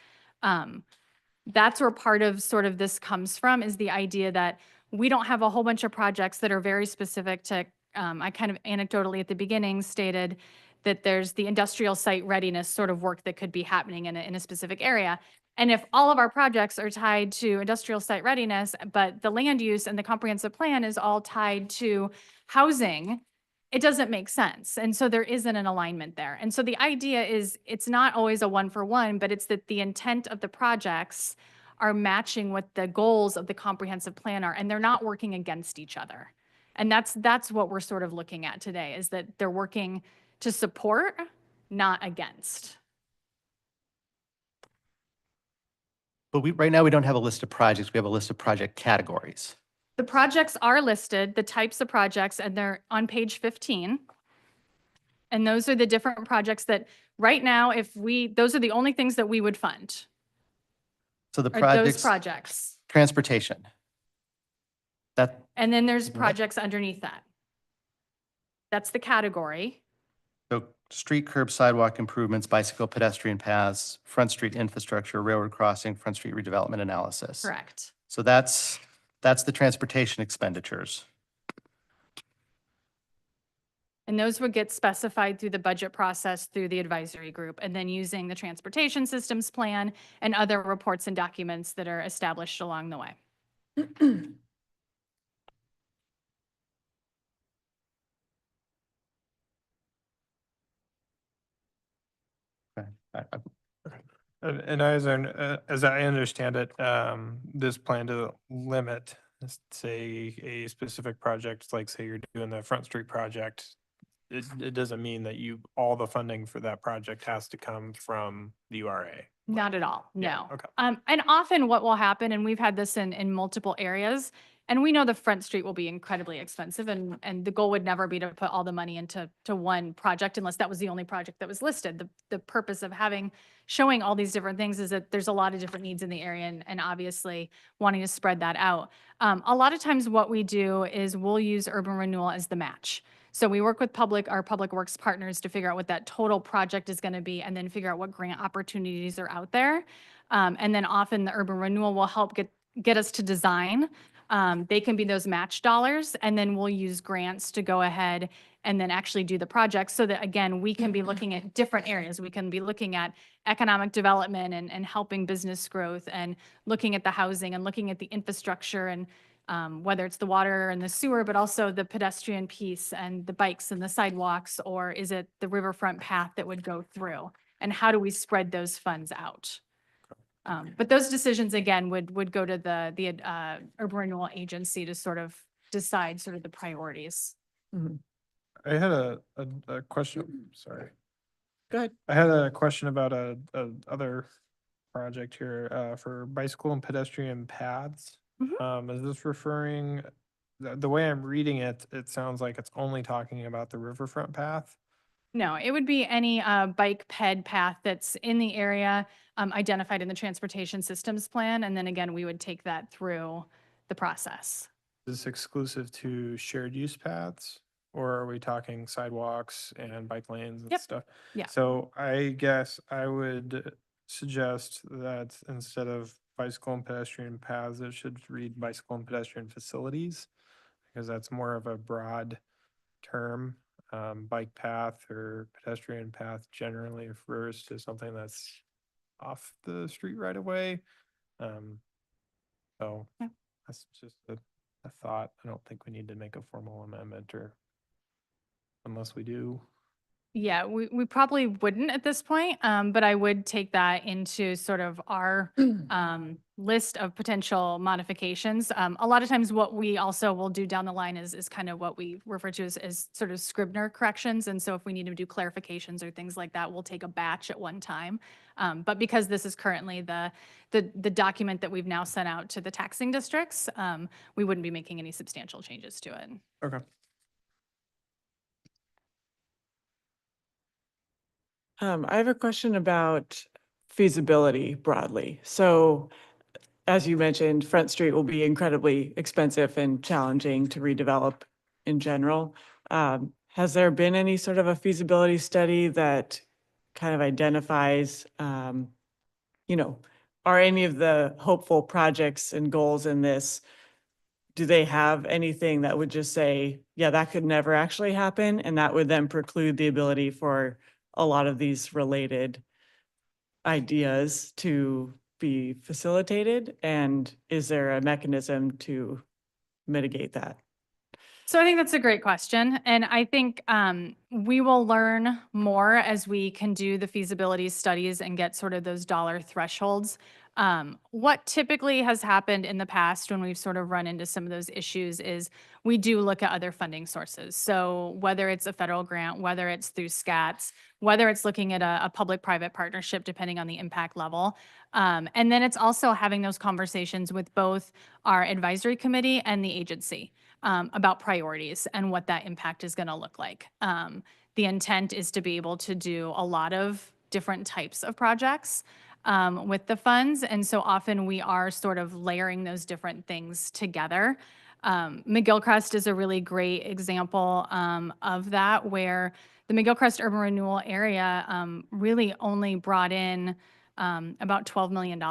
That's where part of sort of this comes from, is the idea that we don't have a whole bunch of projects that are very specific to, I kind of anecdotally at the beginning stated that there's the industrial site readiness sort of work that could be happening in a specific area. And if all of our projects are tied to industrial site readiness, but the land use and the comprehensive plan is all tied to housing, it doesn't make sense. And so there isn't an alignment there. And so the idea is, it's not always a one for one, but it's that the intent of the projects are matching what the goals of the comprehensive plan are, and they're not working against each other. And that's what we're sort of looking at today, is that they're working to support, not against. But right now we don't have a list of projects, we have a list of project categories. The projects are listed, the types of projects, and they're on page 15. And those are the different projects that right now, those are the only things that we would fund, So the are those projects, projects. transportation. That, And then there's What? projects underneath that. That's the category. so street curb sidewalk improvements, bicycle pedestrian paths, front street infrastructure, railroad crossing, front street redevelopment analysis. Correct. So that's the transportation expenditures. And those would get specified through the budget process, through the advisory group, and then using the transportation systems plan and other reports and documents that are established along the way. Okay. And as I understand it, this plan to limit, say, a specific project, like say you're doing the Front Street project, it doesn't mean that all the funding for that project has to come from the URA. Not at all, Yeah, no. okay. And often what will happen, and we've had this in multiple areas, and we know the Front Street will be incredibly expensive, and the goal would never be to put all the money into one project unless that was the only project that was listed. The purpose of showing all these different things is that there's a lot of different needs in the area, and obviously wanting to spread that out. A lot of times what we do is we'll use urban renewal as the match. So we work with our public works partners to figure out what that total project is going to be, and then figure out what grant opportunities are out there. And then often the urban renewal will help get us to design. They can be those match dollars, and then we'll use grants to go ahead and then actually do the project, so that, again, we can be looking at different areas. We can be looking at economic development and helping business growth, and looking at the housing, and looking at the infrastructure, and whether it's the water and the sewer, but also the pedestrian piece and the bikes and the sidewalks, or is it the riverfront path that would go through? And how do we spread those funds out? But those decisions, again, would go to the urban renewal agency to sort of decide sort of the priorities. I had a question, sorry. Go ahead. I had a question about a other project here, for bicycle and pedestrian paths. Is this referring, the way I'm reading it, it sounds like it's only talking about the riverfront path? No, it would be any bike ped path that's in the area identified in the transportation systems plan. And then again, we would take that through the process. Is this exclusive to shared use paths? Or are we talking sidewalks and bike lanes and Yep. stuff? Yeah. So I guess I would suggest that instead of bicycle and pedestrian paths, it should read bicycle and pedestrian facilities, because that's more of a broad term. Bike path or pedestrian path generally refers to something that's off the street right away. So Yeah. that's just a thought. I don't think we need to make a formal amendment, or unless we do. Yeah, we probably wouldn't at this point, but I would take that into sort of our list of potential modifications. A lot of times what we also will do down the line is kind of what we refer to as sort of Scribner corrections. And so if we need to do clarifications or things like that, we'll take a batch at one time. But because this is currently the document that we've now sent out to the taxing districts, we wouldn't be making any substantial changes to it. Okay. I have a question about feasibility broadly. So as you mentioned, Front Street will be incredibly expensive and challenging to redevelop in general. Has there been any sort of a feasibility study that kind of identifies, are any of the hopeful projects and goals in this, do they have anything that would just say, yeah, that could never actually happen? And that would then preclude the ability for a lot of these related ideas to be facilitated? And is there a mechanism to mitigate that? So I think that's a great question. And I think we will learn more as we can do the feasibility studies and get sort of those dollar thresholds. What typically has happened in the past when we've sort of run into some of those issues is we do look at other funding sources. So whether it's a federal grant, whether it's through SCATs, whether it's looking at a public-private partnership, depending on the impact level. And then it's also having those conversations with both our advisory committee and the agency about priorities and what that impact is going to look like. The intent is to be able to do a lot of different types of projects with the funds. And so often we are sort of layering those different things together. McGillcrest is a really great example of that, where the McGillcrest Urban Renewal Area really only brought in about $12 million.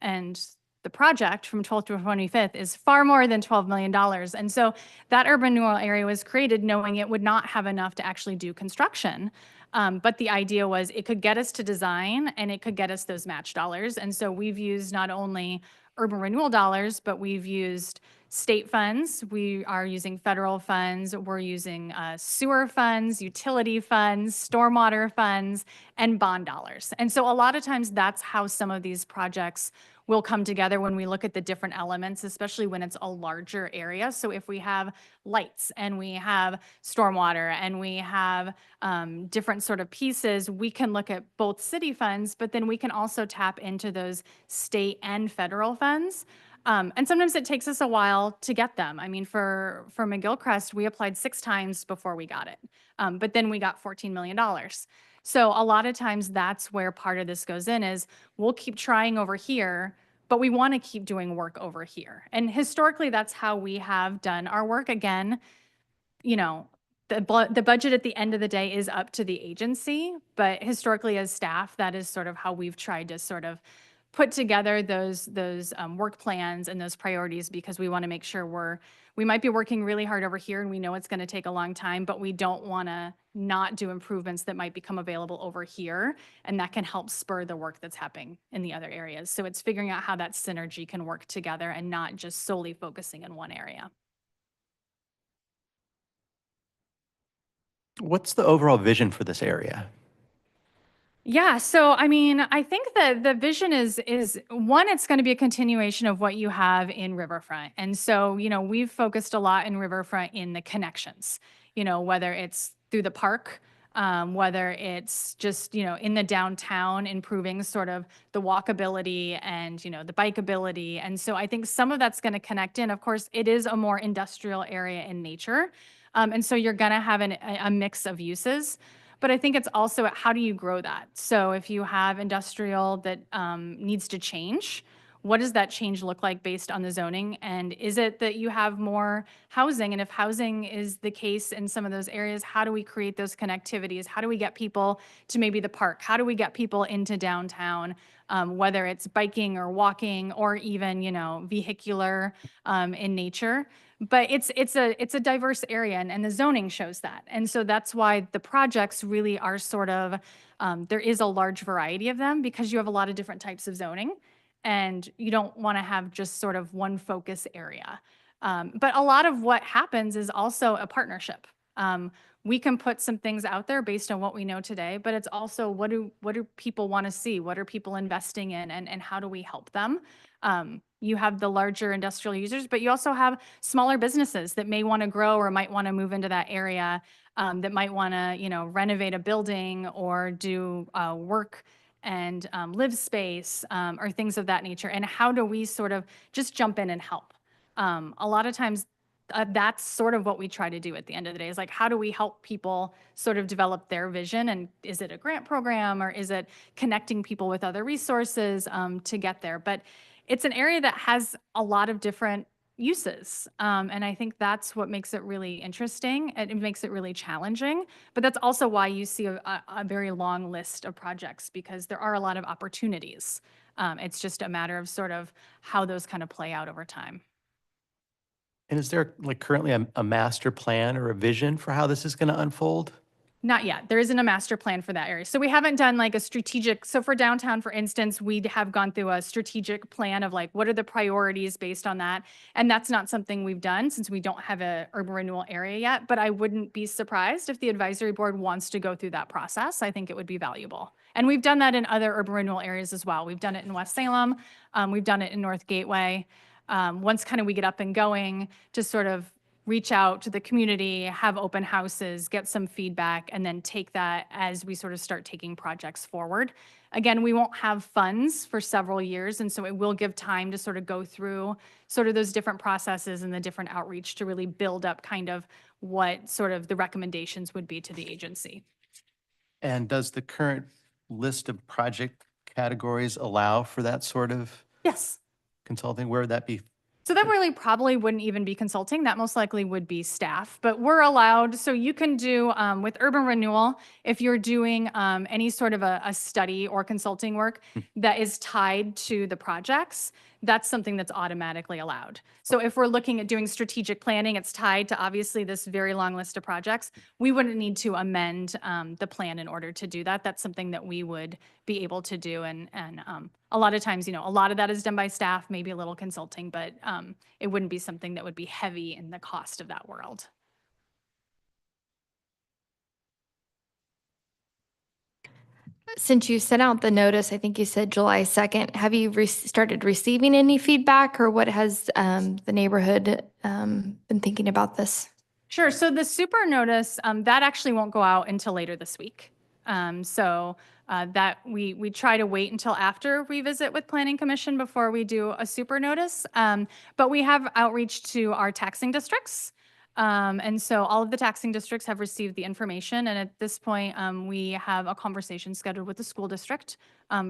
And the project from 12th to 25th is far more than $12 million. And so that urban renewal area was created knowing it would not have enough to actually do construction. But the idea was it could get us to design and it could get us those match dollars. And so we've used not only urban renewal dollars, but we've used state funds. We are using federal funds. We're using sewer funds, utility funds, stormwater funds, and bond dollars. And so a lot of times that's how some of these projects will come together when we look at the different elements, especially when it's a larger area. So if we have lights and we have stormwater and we have different sort of pieces, we can look at both city funds, but then we can also tap into those state and federal funds. And sometimes it takes us a while to get them. I mean, for McGillcrest, we applied 6 times before we got it, but then we got $14 million. So a lot of times that's where part of this goes in is we'll keep trying over here, but we want to keep doing work over here. And historically, that's how we have done our work. Again, the budget at the end of the day is up to the agency, but historically as staff, that is sort of how we've tried to sort of put together those work plans and those priorities, because we want to make sure we might be working really hard over here and we know it's going to take a long time, but we don't want to not do improvements that might become available over here, and that can help spur the work that's happening in the other areas. So it's figuring out how that synergy can work together and not just solely focusing in one area. What's the overall vision for this area? Yeah, so I mean, I think that the vision is one, it's going to be a continuation of what you have in Riverfront. And so, we've focused a lot in Riverfront in the connections. whether it's through the park, whether it's just, in the downtown, improving sort of the walkability and, the bikeability. And so I think some of that's going to connect in. Of course, it is a more industrial area in nature. And so you're going to have a mix of uses. But I think it's also how do you grow that? So if you have industrial that needs to change, what does that change look like based on the zoning? And is it that you have more housing? And if housing is the case in some of those areas, how do we create those connectivities? How do we get people to maybe the park? How do we get people into downtown, whether it's biking or walking or even, vehicular in nature? But it's a diverse area, and the zoning shows that. And so that's why the projects really are sort of, there is a large variety of them because you have a lot of different types of zoning. And you don't want to have just sort of one focus area. But a lot of what happens is also a partnership. We can put some things out there based on what we know today, but it's also what do people want to see? What are people investing in, and how do we help them? You have the larger industrial users, but you also have smaller businesses that may want to grow or might want to move into that area, that might want to, renovate a building or do work and live space, or things of that nature. And how do we sort of just jump in and help? A lot of times that's sort of what we try to do at the end of the day, is like, how do we help people sort of develop their vision? And is it a grant program, or is it connecting people with other resources to get there? But it's an area that has a lot of different uses. And I think that's what makes it really interesting, and it makes it really challenging. But that's also why you see a very long list of projects, because there are a lot of opportunities. It's just a matter of sort of how those kind of play out over time. And is there like currently a master plan or a vision for how this is going to unfold? Not yet. There isn't a master plan for that area. So we haven't done like a strategic, so for downtown, for instance, we have gone through a strategic plan of like, what are the priorities based on that? And that's not something we've done since we don't have a urban renewal area yet, but I wouldn't be surprised if the advisory board wants to go through that process. I think it would be valuable. And we've done that in other urban renewal areas as well. We've done it in West Salem. We've done it in North Gateway. Once kind of we get up and going, to sort of reach out to the community, have open houses, get some feedback, and then take that as we sort of start taking projects forward. Again, we won't have funds for several years, and so it will give time to sort of go through sort of those different processes and the different outreach to really build up kind of what sort of the recommendations would be to the agency. And does the current list of project categories allow for that sort of Yes. consulting? Where would that be? So that really probably wouldn't even be consulting. That most likely would be staff, but we're allowed. So you can do with urban renewal, if you're doing any sort of a study or consulting work that is tied to the projects, that's something that's automatically allowed. So if we're looking at doing strategic planning, it's tied to obviously this very long list of projects. We wouldn't need to amend the plan in order to do that. That's something that we would be able to do. And a lot of times, a lot of that is done by staff, maybe a little consulting, but it wouldn't be something that would be heavy in the cost of that world. Since you sent out the notice, I think you said July 2nd, have you started receiving any feedback, or what has the neighborhood been thinking about this? Sure. So the super notice, that actually won't go out until later this week. That we try to wait until after we visit with Planning Commission before we do a super notice. But we have outreach to our taxing districts. And so all of the taxing districts have received the information. And at this point, we have a conversation scheduled with the school district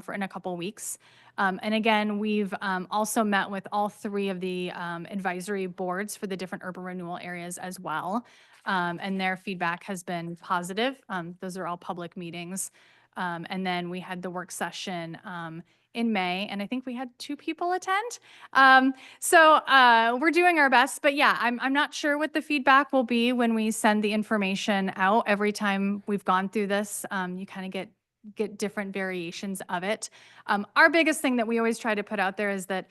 for in a couple of weeks. And again, we've also met with all three of the advisory boards for the different urban renewal areas as well. And their feedback has been positive. Those are all public meetings. And then we had the work session in May, and I think we had 2 people attend. So we're doing our best, but yeah, I'm not sure what the feedback will be when we send the information out. Every time we've gone through this, you kind of get different variations of it. Our biggest thing that we always try to put out there is that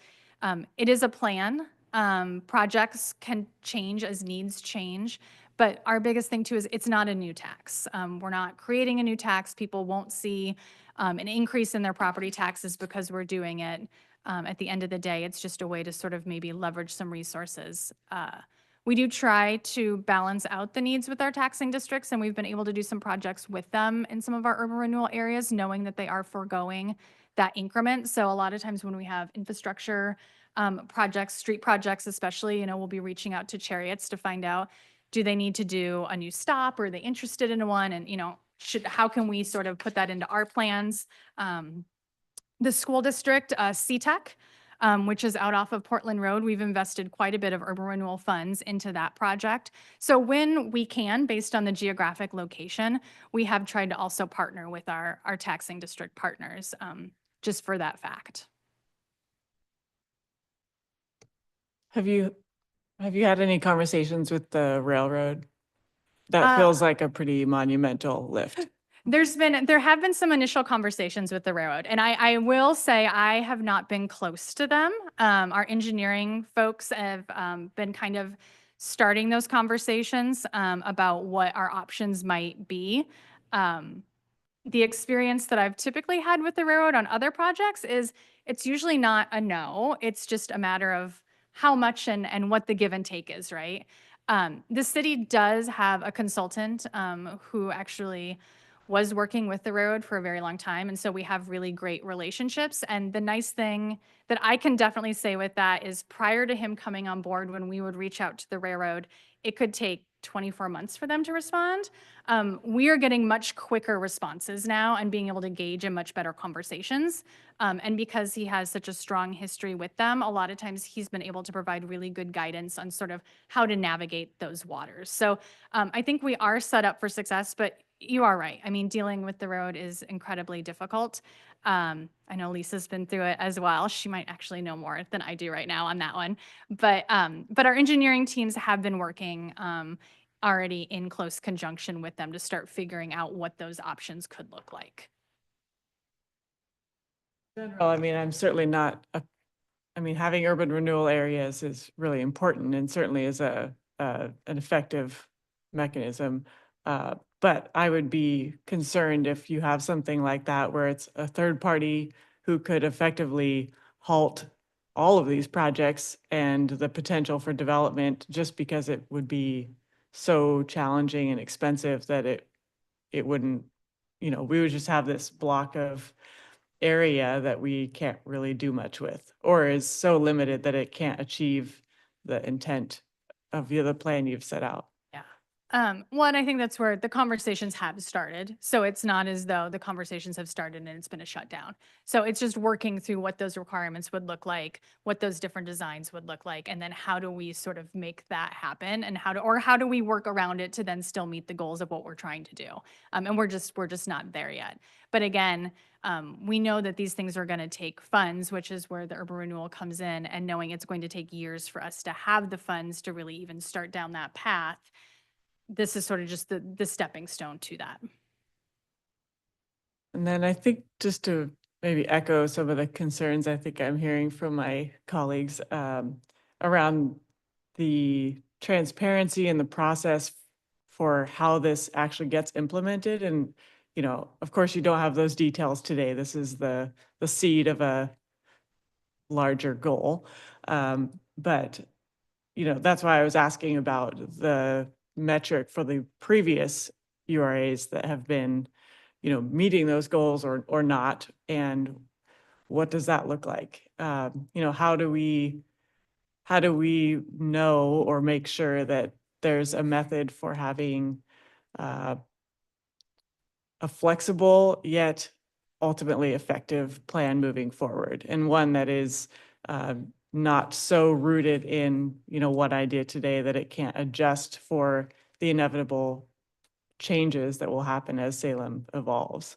it is a plan. Projects can change as needs change. But our biggest thing too is it's not a new tax. We're not creating a new tax. People won't see an increase in their property taxes because we're doing it. At the end of the day, it's just a way to sort of maybe leverage some resources We do try to balance out the needs with our taxing districts, and we've been able to do some projects with them in some of our urban renewal areas, knowing that they are foregoing that increment. So a lot of times when we have infrastructure projects, street projects especially, we'll be reaching out to Chariots to find out, do they need to do a new stop, or are they interested in one? And, how can we sort of put that into our plans? The school district, CTEC, which is out off of Portland Road, we've invested quite a bit of urban renewal funds into that project. So when we can, based on the geographic location, we have tried to also partner with our taxing district partners, just for that fact. Have you had any conversations with the railroad? That feels like a pretty monumental lift. There have been some initial conversations with the railroad, and I will say I have not been close to them. Our engineering folks have been kind of starting those conversations about what our options might be. The experience that I've typically had with the railroad on other projects is it's usually not a no. It's just a matter of how much and what the give and take is, right? The city does have a consultant who actually was working with the railroad for a very long time. And so we have really great relationships. And the nice thing that I can definitely say with that is prior to him coming on board, when we would reach out to the railroad, it could take 24 months for them to respond. We are getting much quicker responses now and being able to gauge in much better conversations. And because he has such a strong history with them, a lot of times he's been able to provide really good guidance on sort of how to navigate those waters. So I think we are set up for success, but you are right. I mean, dealing with the road is incredibly difficult. I know Lisa's been through it as well. She might actually know more than I do right now on that one. But our engineering teams have been working already in close conjunction with them to start figuring out what those options could look like. Well, I mean, I'm certainly not, having urban renewal areas is really important and certainly is an effective mechanism. But I would be concerned if you have something like that where it's a third party who could effectively halt all of these projects and the potential for development just because it would be so challenging and expensive that it wouldn't, we would just have this block of area that we can't really do much with, or is so limited that it can't achieve the intent of the plan you've set out. Well, and I think that's where the conversations have started. So it's not as though the conversations have started and it's been a shutdown. So it's just working through what those requirements would look like, what those different designs would look like, and then how do we sort of make that happen, and how do we work around it to then still meet the goals of what we're trying to do. And we're just not there yet. But again, we know that these things are going to take funds, which is where the urban renewal comes in, and knowing it's going to take years for us to have the funds to really even start down that path. This is sort of just the stepping stone to that. And then I think just to maybe echo some of the concerns I think I'm hearing from my colleagues around the transparency and the process for how this actually gets implemented. And, of course, you don't have those details today. This is the seed of a larger goal. But, that's why I was asking about the metric for the previous URAs that have been, meeting those goals or not, and what does that look like? How do we know or make sure that there's a method for having a flexible yet ultimately effective plan moving forward, and one that is not so rooted in, what I did today that it can't adjust for the inevitable changes that will happen as Salem evolves.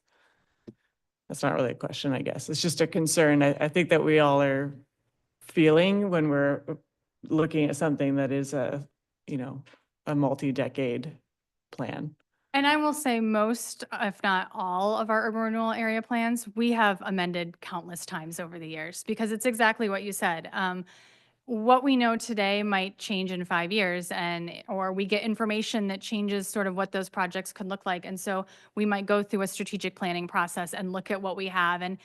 That's not really a question, I guess. It's just a concern. I think that we all are feeling when we're looking at something that is a multi-decade plan. And I will say most, if not all, of our urban renewal area plans, we have amended countless times over the years, because it's exactly what you said. what we know today might change in 5 years, or we get information that changes sort of what those projects could look like. And so we might go through a strategic planning process and look at what we have. And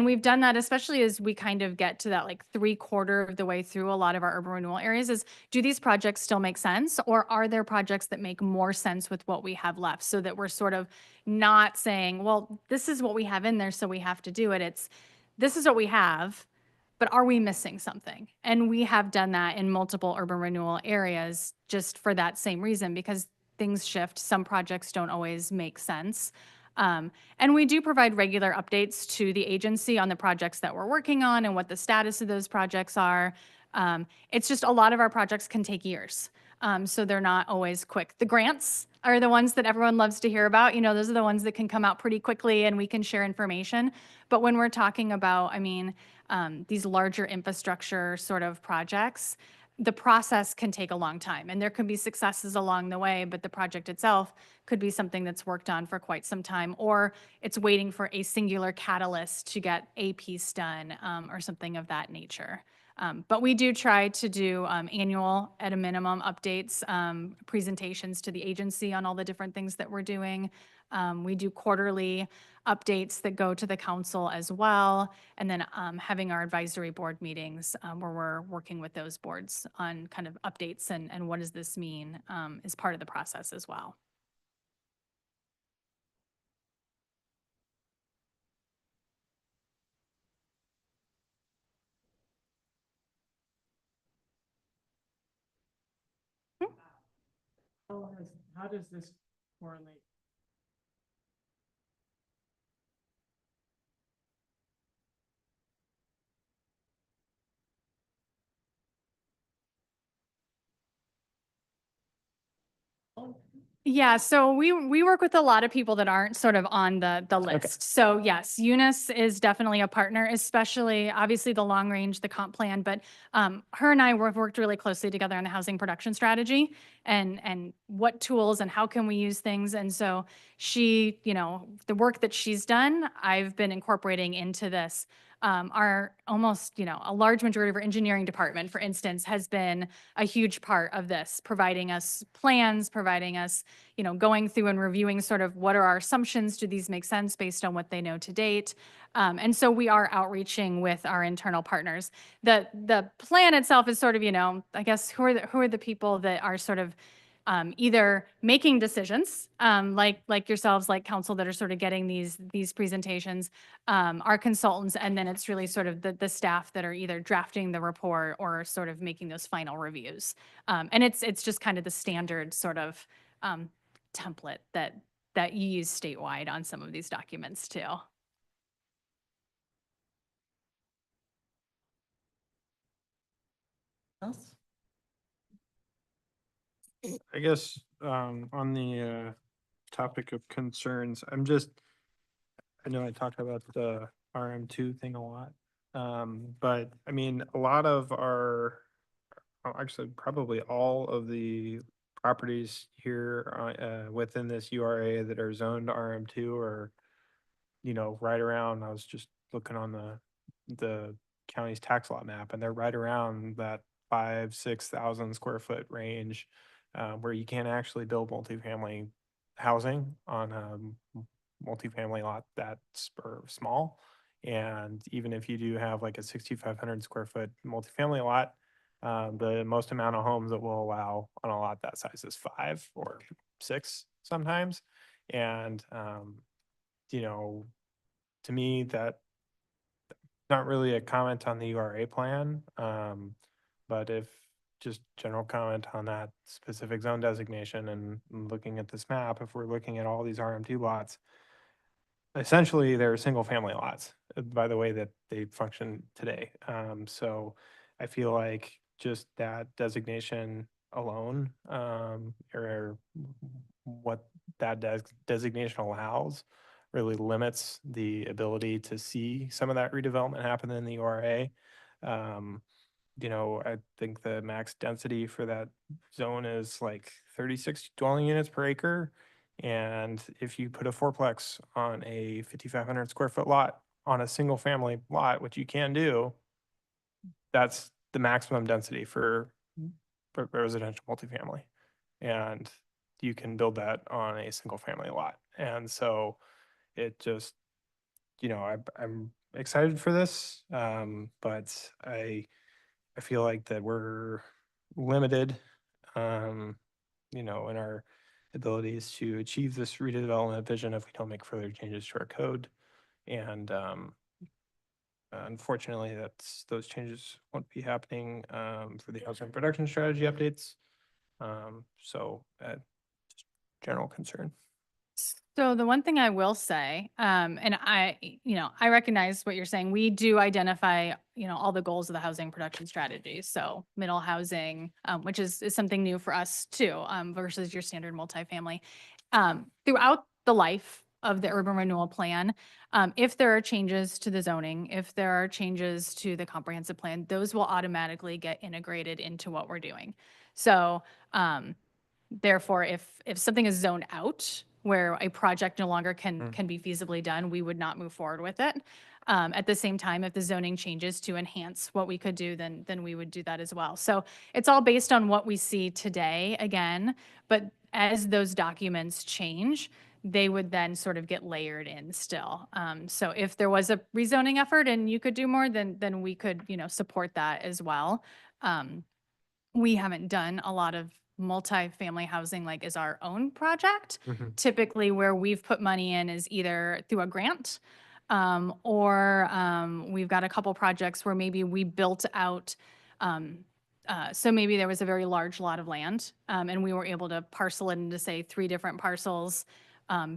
we've done that, especially as we kind of get to that like 3/4 of the way through a lot of our urban renewal areas, is do these projects still make sense, or are there projects that make more sense with what we have left, so that we're sort of not saying, well, this is what we have in there, so we have to do it. It's, this is what we have, but are we missing something? And we have done that in multiple urban renewal areas just for that same reason, because things shift. Some projects don't always make sense. And we do provide regular updates to the agency on the projects that we're working on and what the status of those projects are. It's just a lot of our projects can take years. So they're not always quick. The grants are the ones that everyone loves to hear about. You know, those are the ones that can come out pretty quickly and we can share information. But when we're talking about, I mean, these larger infrastructure sort of projects, the process can take a long time, and there can be successes along the way, but the project itself could be something that's worked on for quite some time, or it's waiting for a singular catalyst to get a piece done, or something of that nature. But we do try to do annual, at a minimum, updates, presentations to the agency on all the different things that we're doing. We do quarterly updates that go to the council as well, and then having our advisory board meetings where we're working with those boards on kind of updates and what does this mean is part of the process as well. How does this correlate? Yeah, so we work with a lot of people that aren't sort of on the list. So yes, Eunice is definitely a partner, especially obviously the long range, the comp plan, but her and I have worked really closely together on the housing production strategy and what tools and how can we use things. And so she, you know, the work that she's done, I've been incorporating into this. Our almost, you know, a large majority of our engineering department, for instance, has been a huge part of this, providing us plans, providing us, you know, going through and reviewing sort of what are our assumptions, do these make sense based on what they know to date. And so we are outreaching with our internal partners. The plan itself is sort of, you know, I guess who are the people that are sort of either making decisions, like yourselves, like council, that are sort of getting these presentations, our consultants, and then it's really sort of the staff that are either drafting the report or sort of making those final reviews. And it's just kind of the standard sort of template that you use statewide on some of these documents too. Else? I guess on the topic of concerns, I know I talked about the RM2 thing a lot. But I mean, a lot of actually probably all of the properties here within this URA that are zoned RM2 are, you know, right around, I was just looking on the county's tax lot map, and they're right around that 5,000-6,000 square foot range, where you can't actually build multifamily housing on a multifamily lot that's small. And even if you do have like a 6,500 square foot multifamily lot, the most amount of homes that will allow on a lot that size is 5 or 6 sometimes. And, you know, to me, that not really a comment on the URA plan, but if just general comment on that specific zone designation and looking at this map, if we're looking at all these RM2 lots, essentially they're single family lots by the way that they function today. So I feel like just that designation alone, or what that designation allows, really limits the ability to see some of that redevelopment happen in the URA. You know, I think the max density for that zone is like 36 dwelling units per acre. And if you put a fourplex on a 5,500 square foot lot on a single family lot, which you can do, that's the maximum density for residential multifamily. And you can build that on a single family lot. And so it just, I'm excited for this, but I feel like that we're limited, in our abilities to achieve this redevelopment vision if we don't make further changes to our code. And unfortunately, those changes won't be happening for the housing production strategy updates. So just general concern. So the one thing I will say, and I recognize what you're saying. We do identify, all the goals of the housing production strategy. So middle housing, which is something new for us too, versus your standard multifamily. Throughout the life of the urban renewal plan, if there are changes to the zoning, if there are changes to the comprehensive plan, those will automatically get integrated into what we're doing. So, therefore, if something is zoned out where a project no longer can be feasibly done, we would not move forward with it. At the same time, if the zoning changes to enhance what we could do, then we would do that as well. So it's all based on what we see today again, but as those documents change, they would then sort of get layered in still. So if there was a rezoning effort and you could do more, then we could, support that as well. We haven't done a lot of multifamily housing like as our own project. Typically where we've put money in is either through a grant, or we've got a couple projects where maybe we built out, so maybe there was a very large lot of land, and we were able to parcel it into, say, 3 different parcels,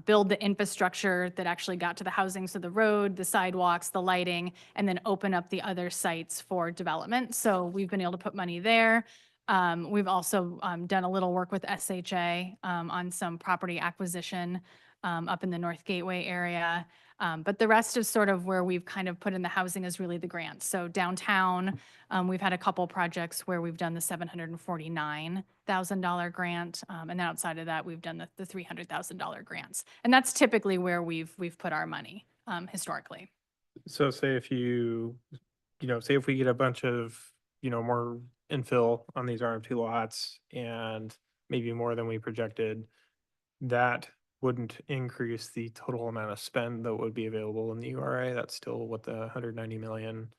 build the infrastructure that actually got to the housing, so the road, the sidewalks, the lighting, and then open up the other sites for development. So we've been able to put money there. We've also done a little work with SHA on some property acquisition up in the North Gateway area. But the rest is sort of where we've kind of put in the housing is really the grants. So downtown, we've had a couple projects where we've done the $749,000 grant. And then outside of that, we've done the $300,000 grants. And that's typically where we've put our money historically. So say if say if we get a bunch of, more infill on these RM2 lots and maybe more than we projected, that wouldn't increase the total amount of spend that would be available in the URA. That's still what the 190 million,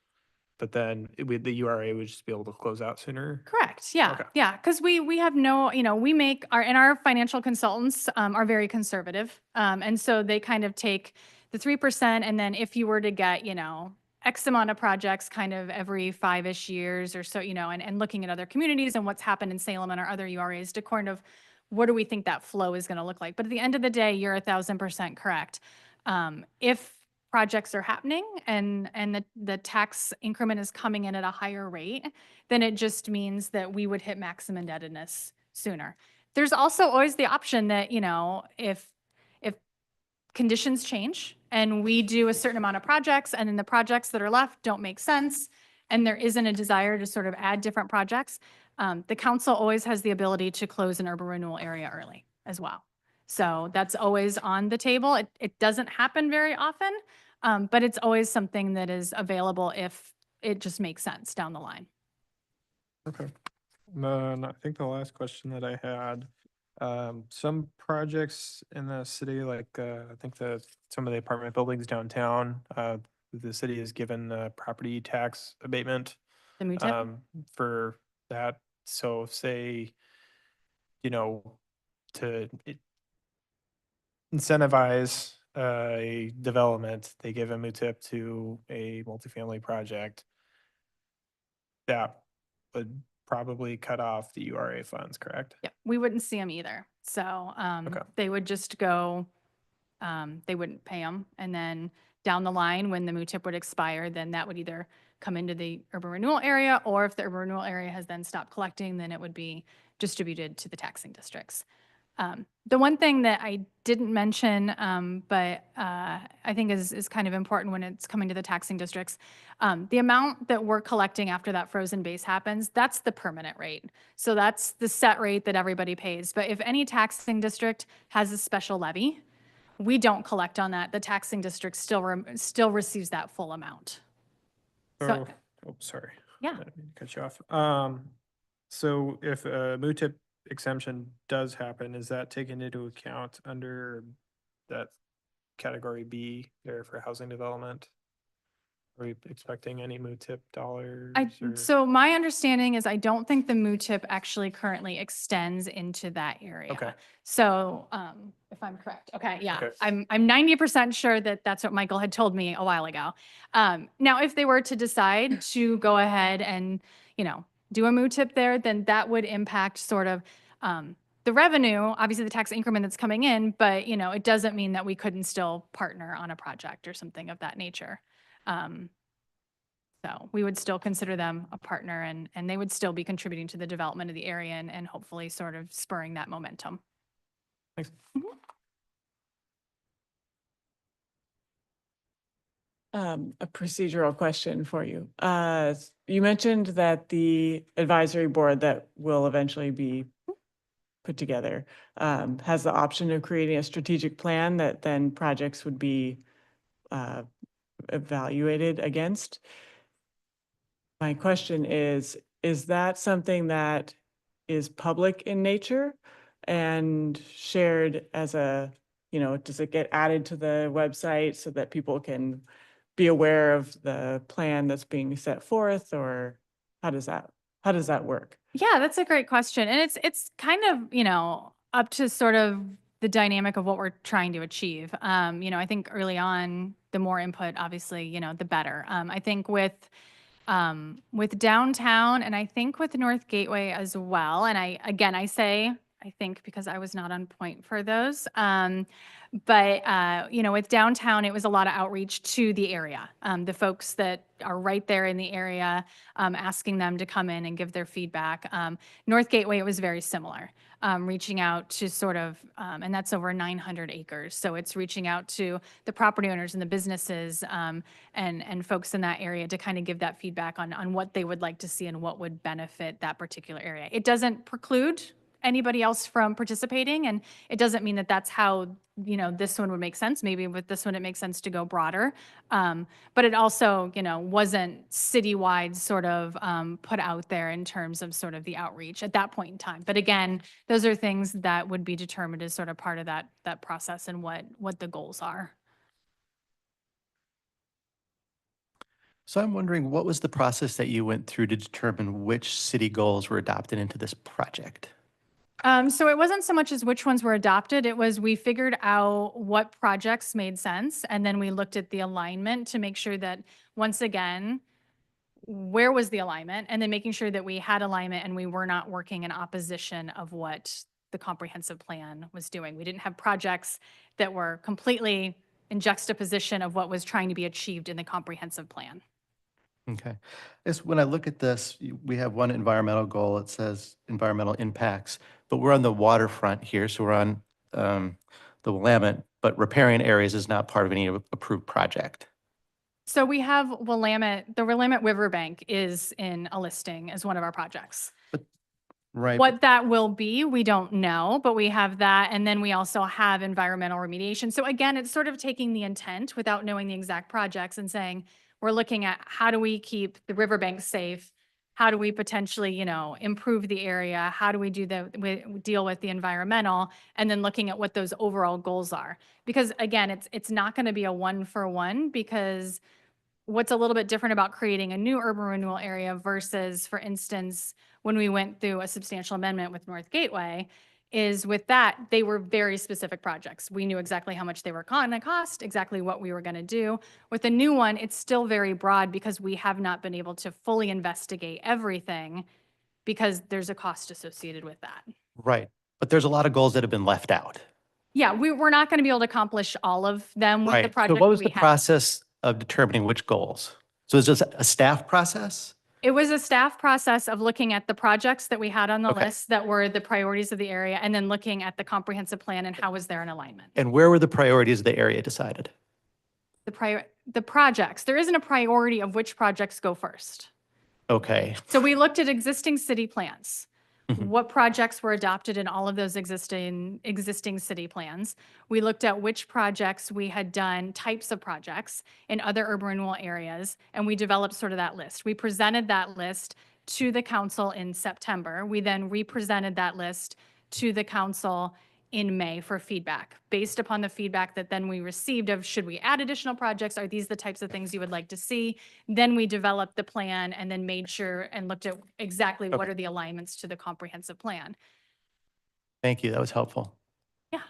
but then the URA would just be able to close out sooner. Correct. Yeah. Okay. Yeah. Because we have no, we make our financial consultants are very conservative. And so they kind of take the 3%. And then if you were to get, X amount of projects kind of every 5-ish years or so, and looking at other communities and what's happened in Salem and our other URAs to kind of what do we think that flow is going to look like? But at the end of the day, you're 1,000% correct. If projects are happening and the tax increment is coming in at a higher rate, then it just means that we would hit maximum indebtedness sooner. There's also always the option that, if conditions change and we do a certain amount of projects and then the projects that are left don't make sense and there isn't a desire to sort of add different projects, the council always has the ability to close an urban renewal area early as well. So that's always on the table. It doesn't happen very often, but it's always something that is available if it just makes sense down the line. Okay. And I think the last question that I had, some projects in the city, like I think some of the apartment buildings downtown, the city has given property tax abatement The MUTIP? for that. So say, to incentivize a development, they give a MUTIP to a multifamily project. That would probably cut off the URA funds, correct? Yeah, we wouldn't see them either. So Okay. they would just go, they wouldn't pay them. And then down the line, when the MUTIP would expire, then that would either come into the urban renewal area, or if the urban renewal area has then stopped collecting, then it would be distributed to the taxing districts. The one thing that I didn't mention, but I think is kind of important when it's coming to the taxing districts, the amount that we're collecting after that frozen base happens, that's the permanent rate. So that's the set rate that everybody pays. But if any taxing district has a special levy, we don't collect on that. The taxing district still receives that full amount. So Oh, sorry. Yeah. I didn't mean to cut you off. So if a MUTIP exemption does happen, is that taken into account under that category B there for housing development? Are we expecting any MUTIP dollars or? So my understanding is I don't think the MUTIP actually currently extends into that area. Okay. So, if I'm correct, okay, yeah, Okay. I'm 90% sure that that's what Michael had told me a while ago. Now, if they were to decide to go ahead and, do a MUTIP there, then that would impact sort of, the revenue, obviously the tax increment that's coming in, but, it doesn't mean that we couldn't still partner on a project or something of that nature. So we would still consider them a partner and they would still be contributing to the development of the area and hopefully sort of spurring that momentum. Thanks. A procedural question for you. You mentioned that the advisory board that will eventually be put together has the option of creating a strategic plan that then projects would be evaluated against. My question is that something that is public in nature and shared as a, does it get added to the website so that people can be aware of the plan that's being set forth, or how does that work? Yeah, that's a great question. And it's kind of, up to sort of the dynamic of what we're trying to achieve. I think early on, the more input, obviously, the better. I think with downtown and I think with North Gateway as well. And I say, I think because I was not on point for those. But with downtown, it was a lot of outreach to the area. The folks that are right there in the area, asking them to come in and give their feedback. North Gateway, it was very similar. Reaching out to sort of, and that's over 900 acres. So it's reaching out to the property owners and the businesses and folks in that area to kind of give that feedback on what they would like to see and what would benefit that particular area. It doesn't preclude anybody else from participating, and it doesn't mean that that's how this one would make sense. Maybe with this one it makes sense to go broader, but it also wasn't citywide sort of put out there in terms of sort of the outreach at that point in time. But again, those are things that would be determined as sort of part of that process and what the goals are. So I'm wondering, what was the process that you went through to determine which city goals were adopted into this project? So it wasn't so much as which ones were adopted, it was we figured out what projects made sense, and then we looked at the alignment to make sure that, once again, where was the alignment, and then making sure that we had alignment and we were not working in opposition of what the comprehensive plan was doing. We didn't have projects that were completely in juxtaposition of what was trying to be achieved in the comprehensive plan. Okay. When I look at this, we have one environmental goal. It says environmental impacts, but we're on the waterfront here, so we're on the Willamette, but repairing areas is not part of any approved project. So we have Willamette, the Willamette Riverbank is in a listing as one of our projects. Right. What that will be, we don't know, but we have that. And then we also have environmental remediation. So again, it's sort of taking the intent without knowing the exact projects and saying, we're looking at how do we keep the riverbank safe? How do we potentially, improve the area? How do we deal with the environmental? And then looking at what those overall goals are. Because again, it's not going to be a 1-for-1, because what's a little bit different about creating a new urban renewal area versus, for instance, when we went through a substantial amendment with North Gateway, is with that, they were very specific projects. We knew exactly how much they were going to cost, exactly what we were going to do. With the new one, it's still very broad because we have not been able to fully investigate everything because there's a cost associated with that. Right. But there's a lot of goals that have been left out. Yeah, we're not going to be able to accomplish all of them with the Right. project So what was we the have. process of determining which goals? So is this a staff process? It was a staff process of looking at the projects that we had on the Okay. list that were the priorities of the area, and then looking at the comprehensive plan and how was there an alignment. And where were the priorities of the area decided? The projects, there isn't a priority of which projects go first. Okay. So we looked at existing city plans. what projects were adopted in all of those existing city plans. We looked at which projects we had done, types of projects in other urban renewal areas, and we developed sort of that list. We presented that list to the council in September. We then represented that list to the council in May for feedback. Based upon the feedback that then we received of should we add additional projects? Are these the types of things you would like to see? Then we developed the plan and then made sure and looked at exactly what Okay. are the alignments to the comprehensive plan. Thank you. That was helpful. Yeah.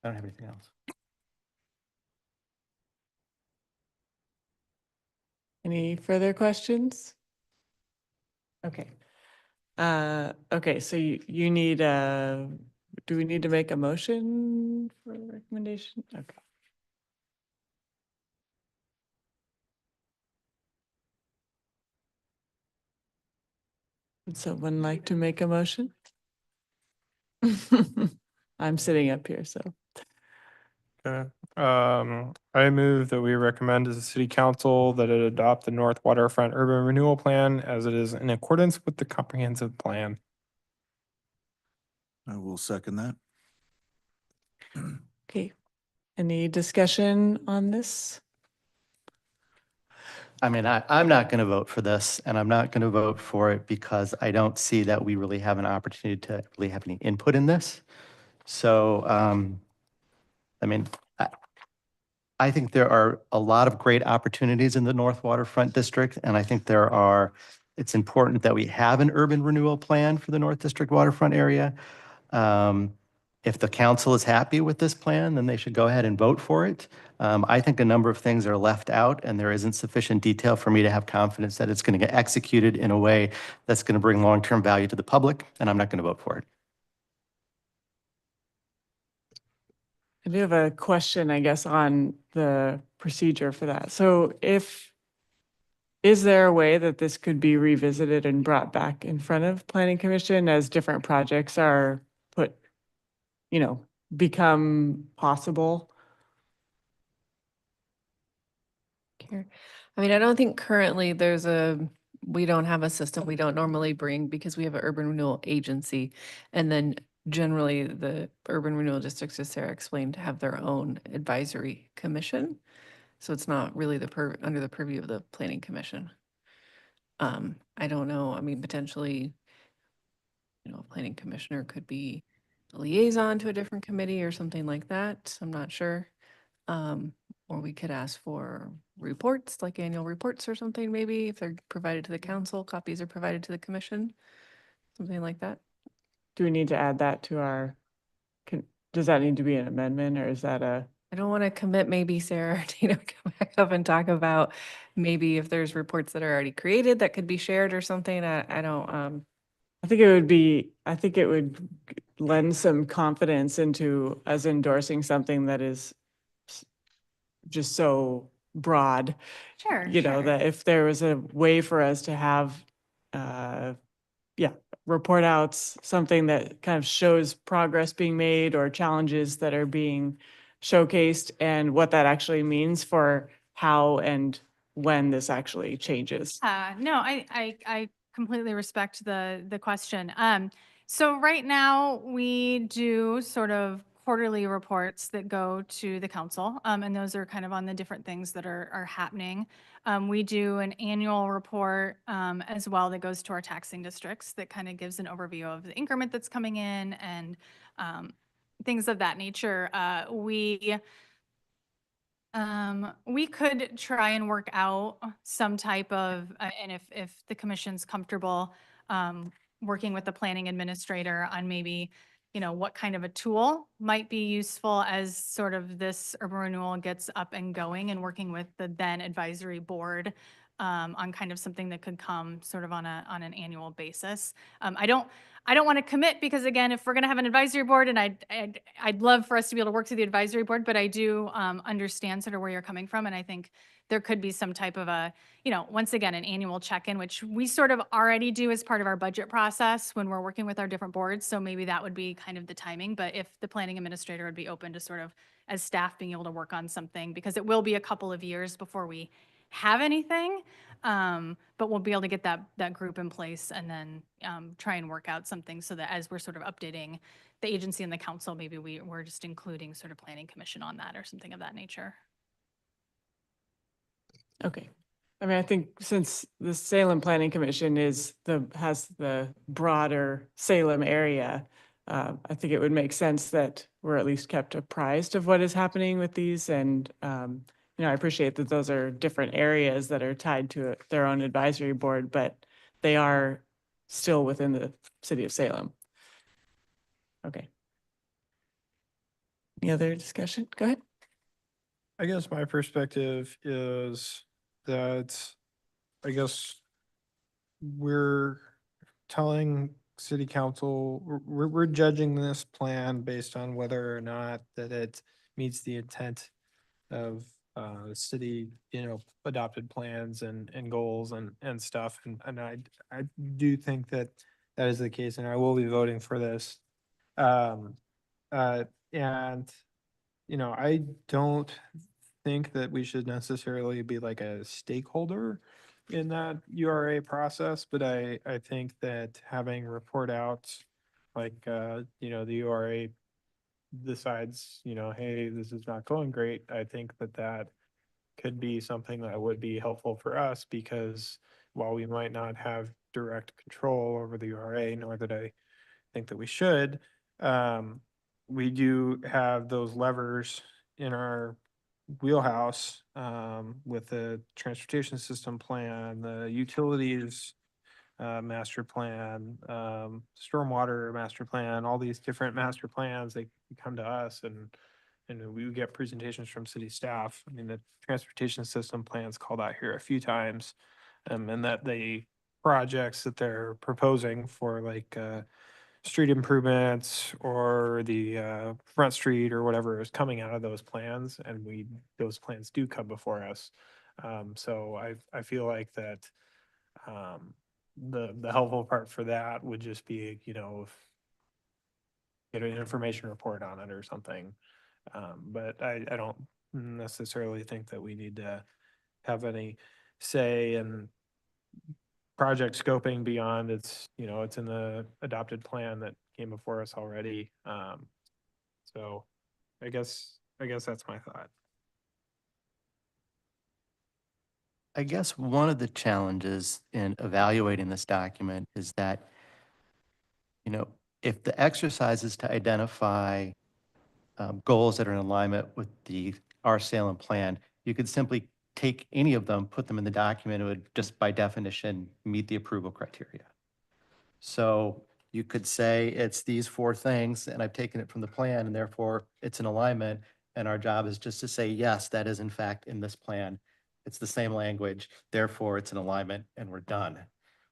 I don't have anything else. Any further questions? Okay. Okay, so you need do we need to make a motion for the recommendation? Okay. Would someone like to make a motion? I'm sitting up here, so. Okay. I move that we recommend as a city council that it adopt the North Waterfront Urban Renewal Plan as it is in accordance with the comprehensive plan. I will second that. Okay. Any discussion on this? I mean, I'm not going to vote for this, and I'm not going to vote for it because I don't see that we really have an opportunity to really have any input in this. So, I mean, I think there are a lot of great opportunities in the North Waterfront District, and I think it's important that we have an urban renewal plan for the North District waterfront area. If the council is happy with this plan, then they should go ahead and vote for it. I think a number of things are left out and there isn't sufficient detail for me to have confidence that it's going to get executed in a way that's going to bring long-term value to the public, and I'm not going to vote for it. I do have a question, I guess, on the procedure for that. So is there a way that this could be revisited and brought back in front of Planning Commission as different projects are become possible? Here. I mean, I don't think currently we don't have a system we don't normally bring because we have an urban renewal agency. And then generally the urban renewal districts, as Sarah explained, have their own advisory commission. So it's not really under the purview of the planning commission. I don't know. I mean, potentially, a planning commissioner could be a liaison to a different committee or something like that. I'm not sure. Or we could ask for reports, like annual reports or something, maybe if they're provided to the council, copies are provided to the commission, something like that. Do we need to add that to does that need to be an amendment or is that I don't want to commit maybe Sarah to come back up and talk about maybe if there's reports that are already created that could be shared or something. I don't. I think it would lend some confidence into us endorsing something that is just so broad. Sure. That if there was a way for us to have, report outs, something that kind of shows progress being made or challenges that are being showcased and what that actually means for how and when this actually changes. No, I completely respect the question. So right now we do sort of quarterly reports that go to the council, and those are kind of on the different things that are happening. We do an annual report as well that goes to our taxing districts that kind of gives an overview of the increment that's coming in and things of that nature. We could try and work out some type of, and if the commission's comfortable, working with the planning administrator on maybe, what kind of a tool might be useful as sort of this urban renewal gets up and going and working with the then advisory board on kind of something that could come sort of on an annual basis. I don't want to commit because again, if we're going to have an advisory board and I'd love for us to be able to work through the advisory board, but I do understand sort of where you're coming from. And I think there could be some type of once again, an annual check-in, which we sort of already do as part of our budget process when we're working with our different boards. So maybe that would be kind of the timing, but if the planning administrator would be open to sort of as staff being able to work on something, because it will be a couple of years before we have anything. But we'll be able to get that group in place and then try and work out something so that as we're sort of updating the agency and the council, maybe we're just including sort of planning commission on that or something of that nature. Okay. I mean, I think since the Salem Planning Commission has the broader Salem area, I think it would make sense that we're at least kept apprised of what is happening with these. And, I appreciate that those are different areas that are tied to their own advisory board, but they are still within the city of Salem. Okay. Any other discussion? Go ahead. I guess my perspective is that I guess we're telling city council, we're judging this plan based on whether or not that it meets the intent of city, adopted plans and goals and stuff. And I do think that that is the case, and I will be voting for this. Um, and I don't think that we should necessarily be like a stakeholder in that URA process, but I think that having report outs like, the URA decides, hey, this is not going great. I think that could be something that would be helpful for us, because while we might not have direct control over the URA, nor that I think that we should, we do have those levers in our wheelhouse, with the transportation system plan, the utilities master plan, stormwater master plan, all these different master plans, they come to us and we get presentations from city staff. I mean, the transportation system plan's called out here a few times, and that the projects that they're proposing for like, street improvements or the Front Street or whatever is coming out of those plans, and those plans do come before us. So I feel like that the helpful part for that would just be, get an information report on it or something. But I don't necessarily think that we need to have any say in project scoping beyond it's in the adopted plan that came before us already. So I guess that's my thought. I guess one of the challenges in evaluating this document is that, if the exercise is to identify goals that are in alignment with our Salem plan, you could simply take any of them, put them in the document, it would just by definition meet the approval criteria. So you could say it's these 4 things, and I've taken it from the plan, and therefore it's in alignment. And our job is just to say, yes, that is in fact in this plan. It's the same language, therefore it's in alignment, and we're done.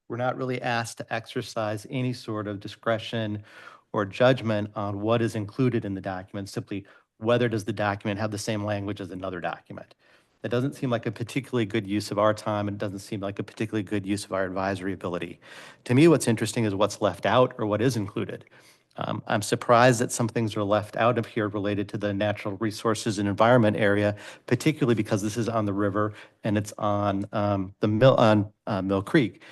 We're not really asked to exercise any sort of discretion or judgment on what is included in the document, simply whether does the document have the same language as another document. That doesn't seem like a particularly good use of our time, and it doesn't seem like a particularly good use of our advisory ability. To me, what's interesting is what's left out or what is included. I'm surprised that some things are left out of here related to the natural resources and environment area, particularly because this is on the river and it's on Mill Creek.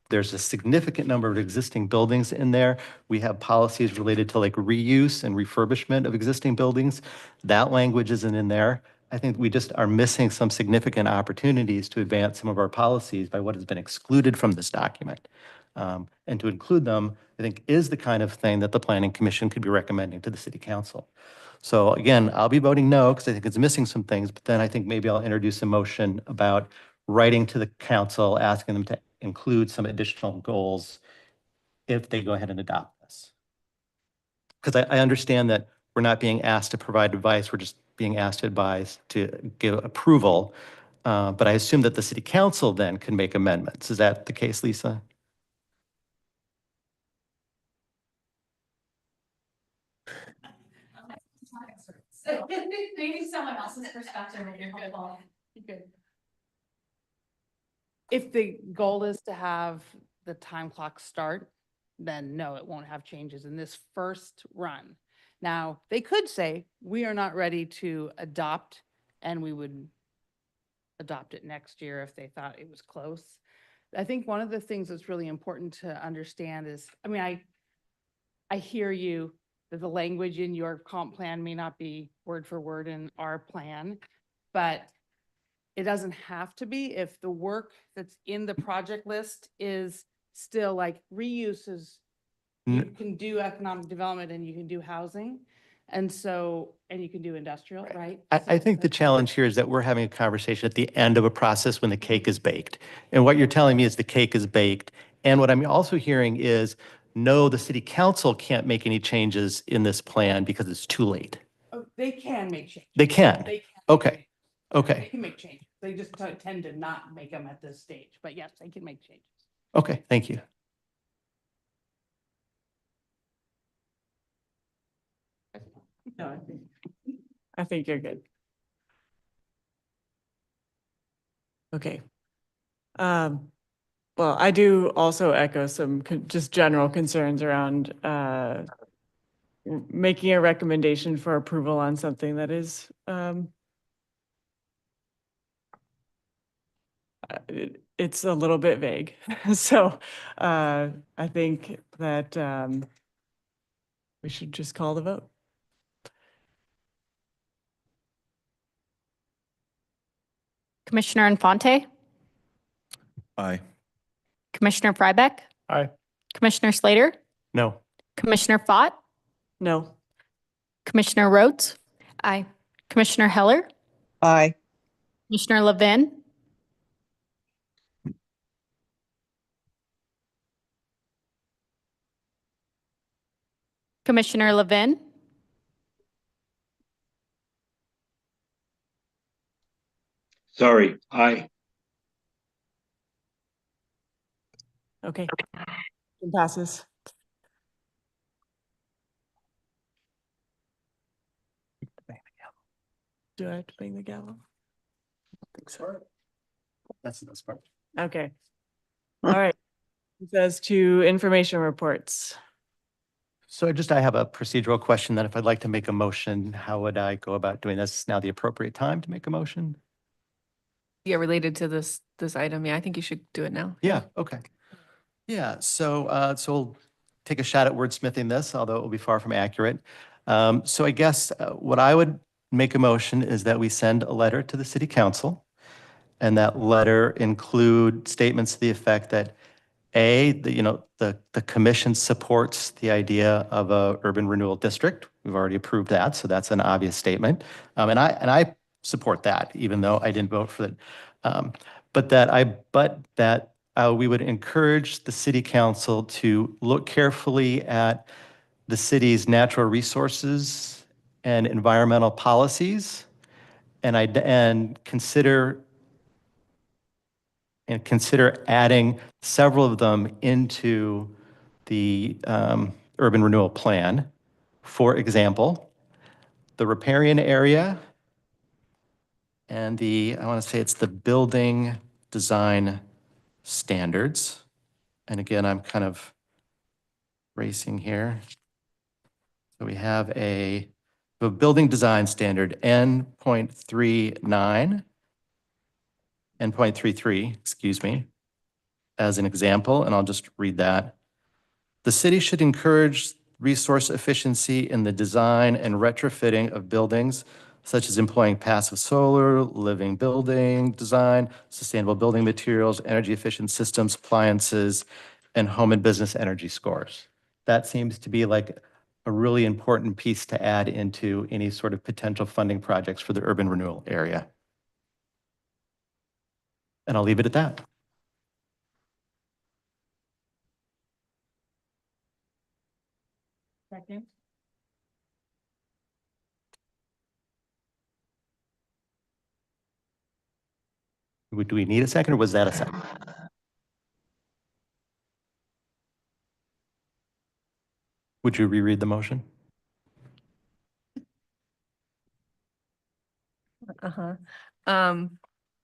There's a significant number of existing buildings in there. We have policies related to like reuse and refurbishment of existing buildings. That language isn't in there. I think we just are missing some significant opportunities to advance some of our policies by what has been excluded from this document. And to include them, I think is the kind of thing that the Planning Commission could be recommending to the City Council. So again, I'll be voting no because I think it's missing some things, but then I think maybe I'll introduce a motion about writing to the council, asking them to include some additional goals if they go ahead and adopt this. Because I understand that we're not being asked to provide advice, we're just being asked to advise, to give approval. But I assume that the City Council then can make amendments. Is that the case, Lisa? Maybe someone else's perspective would be helpful. If the goal is to have the time clock start, then no, it won't have changes in this first run. Now, they could say, we are not ready to adopt, and we would adopt it next year if they thought it was close. I think one of the things that's really important to understand is, I mean, I hear you that the language in your comp plan may not be word for word in our plan, but it doesn't have to be if the work that's in the project list is still like reuses. You can do economic development and you can do housing. And so, and you can do industrial, right? I So think the that's- challenge here is that we're having a conversation at the end of a process when the cake is baked. And what you're telling me is the cake is baked. And what I'm also hearing is, no, the city council can't make any changes in this plan because it's too late. Oh, they can make changes. They can. They can. Okay. make changes. They Okay. can make changes. They just tend to not make them at this stage, but yes, they can make changes. Okay. Thank you. No, I think you're good. Okay. Well, I do also echo some just general concerns around making a recommendation for approval on something that is it's a little bit vague. So I think that we should just call the vote. Commissioner Infante, Aye. Commissioner Frybeck, Aye. Commissioner Slater, No. Commissioner Fott, No. Commissioner Rhodes. Aye. Commissioner Heller, Aye. Commissioner Levin, Commissioner Levin, Sorry, aye. Okay. It passes. Do I have to bang the gavel? That's the best part. Okay. All right. It says to information reports. So I have a procedural question that if I'd like to make a motion, how would I go about doing this? Is now the appropriate time to make a motion? Yeah, related to this item. Yeah, I think you should do it now. Yeah, okay. Yeah, so we'll take a shot at wordsmithing this, although it will be far from accurate. So I guess what I would make a motion is that we send a letter to the city council, and that letter include statements to the effect that the commission supports the idea of a urban renewal district. We've already approved that, so that's an obvious statement. And I support that, even though I didn't vote for it. But that we would encourage the city council to look carefully at the city's natural resources and environmental policies, and consider adding several of them into the urban renewal plan. For example, the riparian area and I want to say it's the building design standards. And again, I'm kind of racing here. So we have a building design standard N.39, N.33, excuse me, as an example, and I'll just read that. The city should encourage resource efficiency in the design and retrofitting of buildings, such as employing passive solar, living building design, sustainable building materials, energy efficient systems, appliances, and home and business energy scores. That seems to be like a really important piece to add into any sort of potential funding projects for the urban renewal area. And I'll leave it at that. second. Do we need a second, or was that a second? Would you reread the motion? Uh-huh.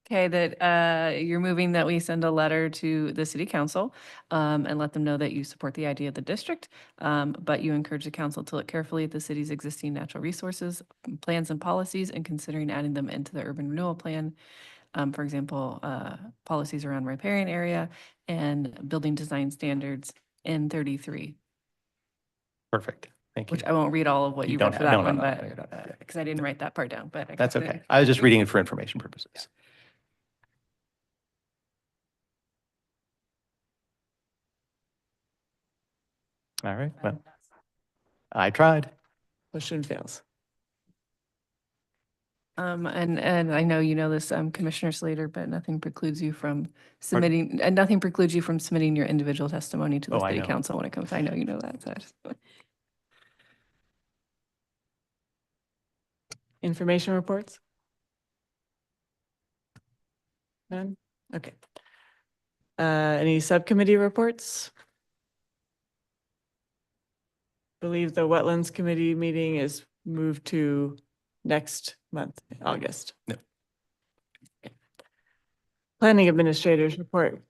Okay, that you're moving that we send a letter to the city council and let them know that you support the idea of the district, but you encourage the council to look carefully at the city's existing natural resources, plans and policies, and considering adding them into the urban renewal plan. for example, policies around riparian area and building design standards in 33, Perfect. Thank you. which I won't read all of what you don't read for have- that no, one, no, but, no. because I didn't write that part down, but. That's okay. I was just reading it for information purposes. All right. Well, I tried. Motion fails. And I know you know this, Commissioner Slater, but nothing precludes you from submitting, and nothing precludes you from submitting your individual testimony to the Oh, I city know. council when it comes, I know you know that, so. Information reports? None? Okay. Any subcommittee reports? Believe the Wetlands Committee meeting is moved to next month, August. No. Okay. Planning Administrators report.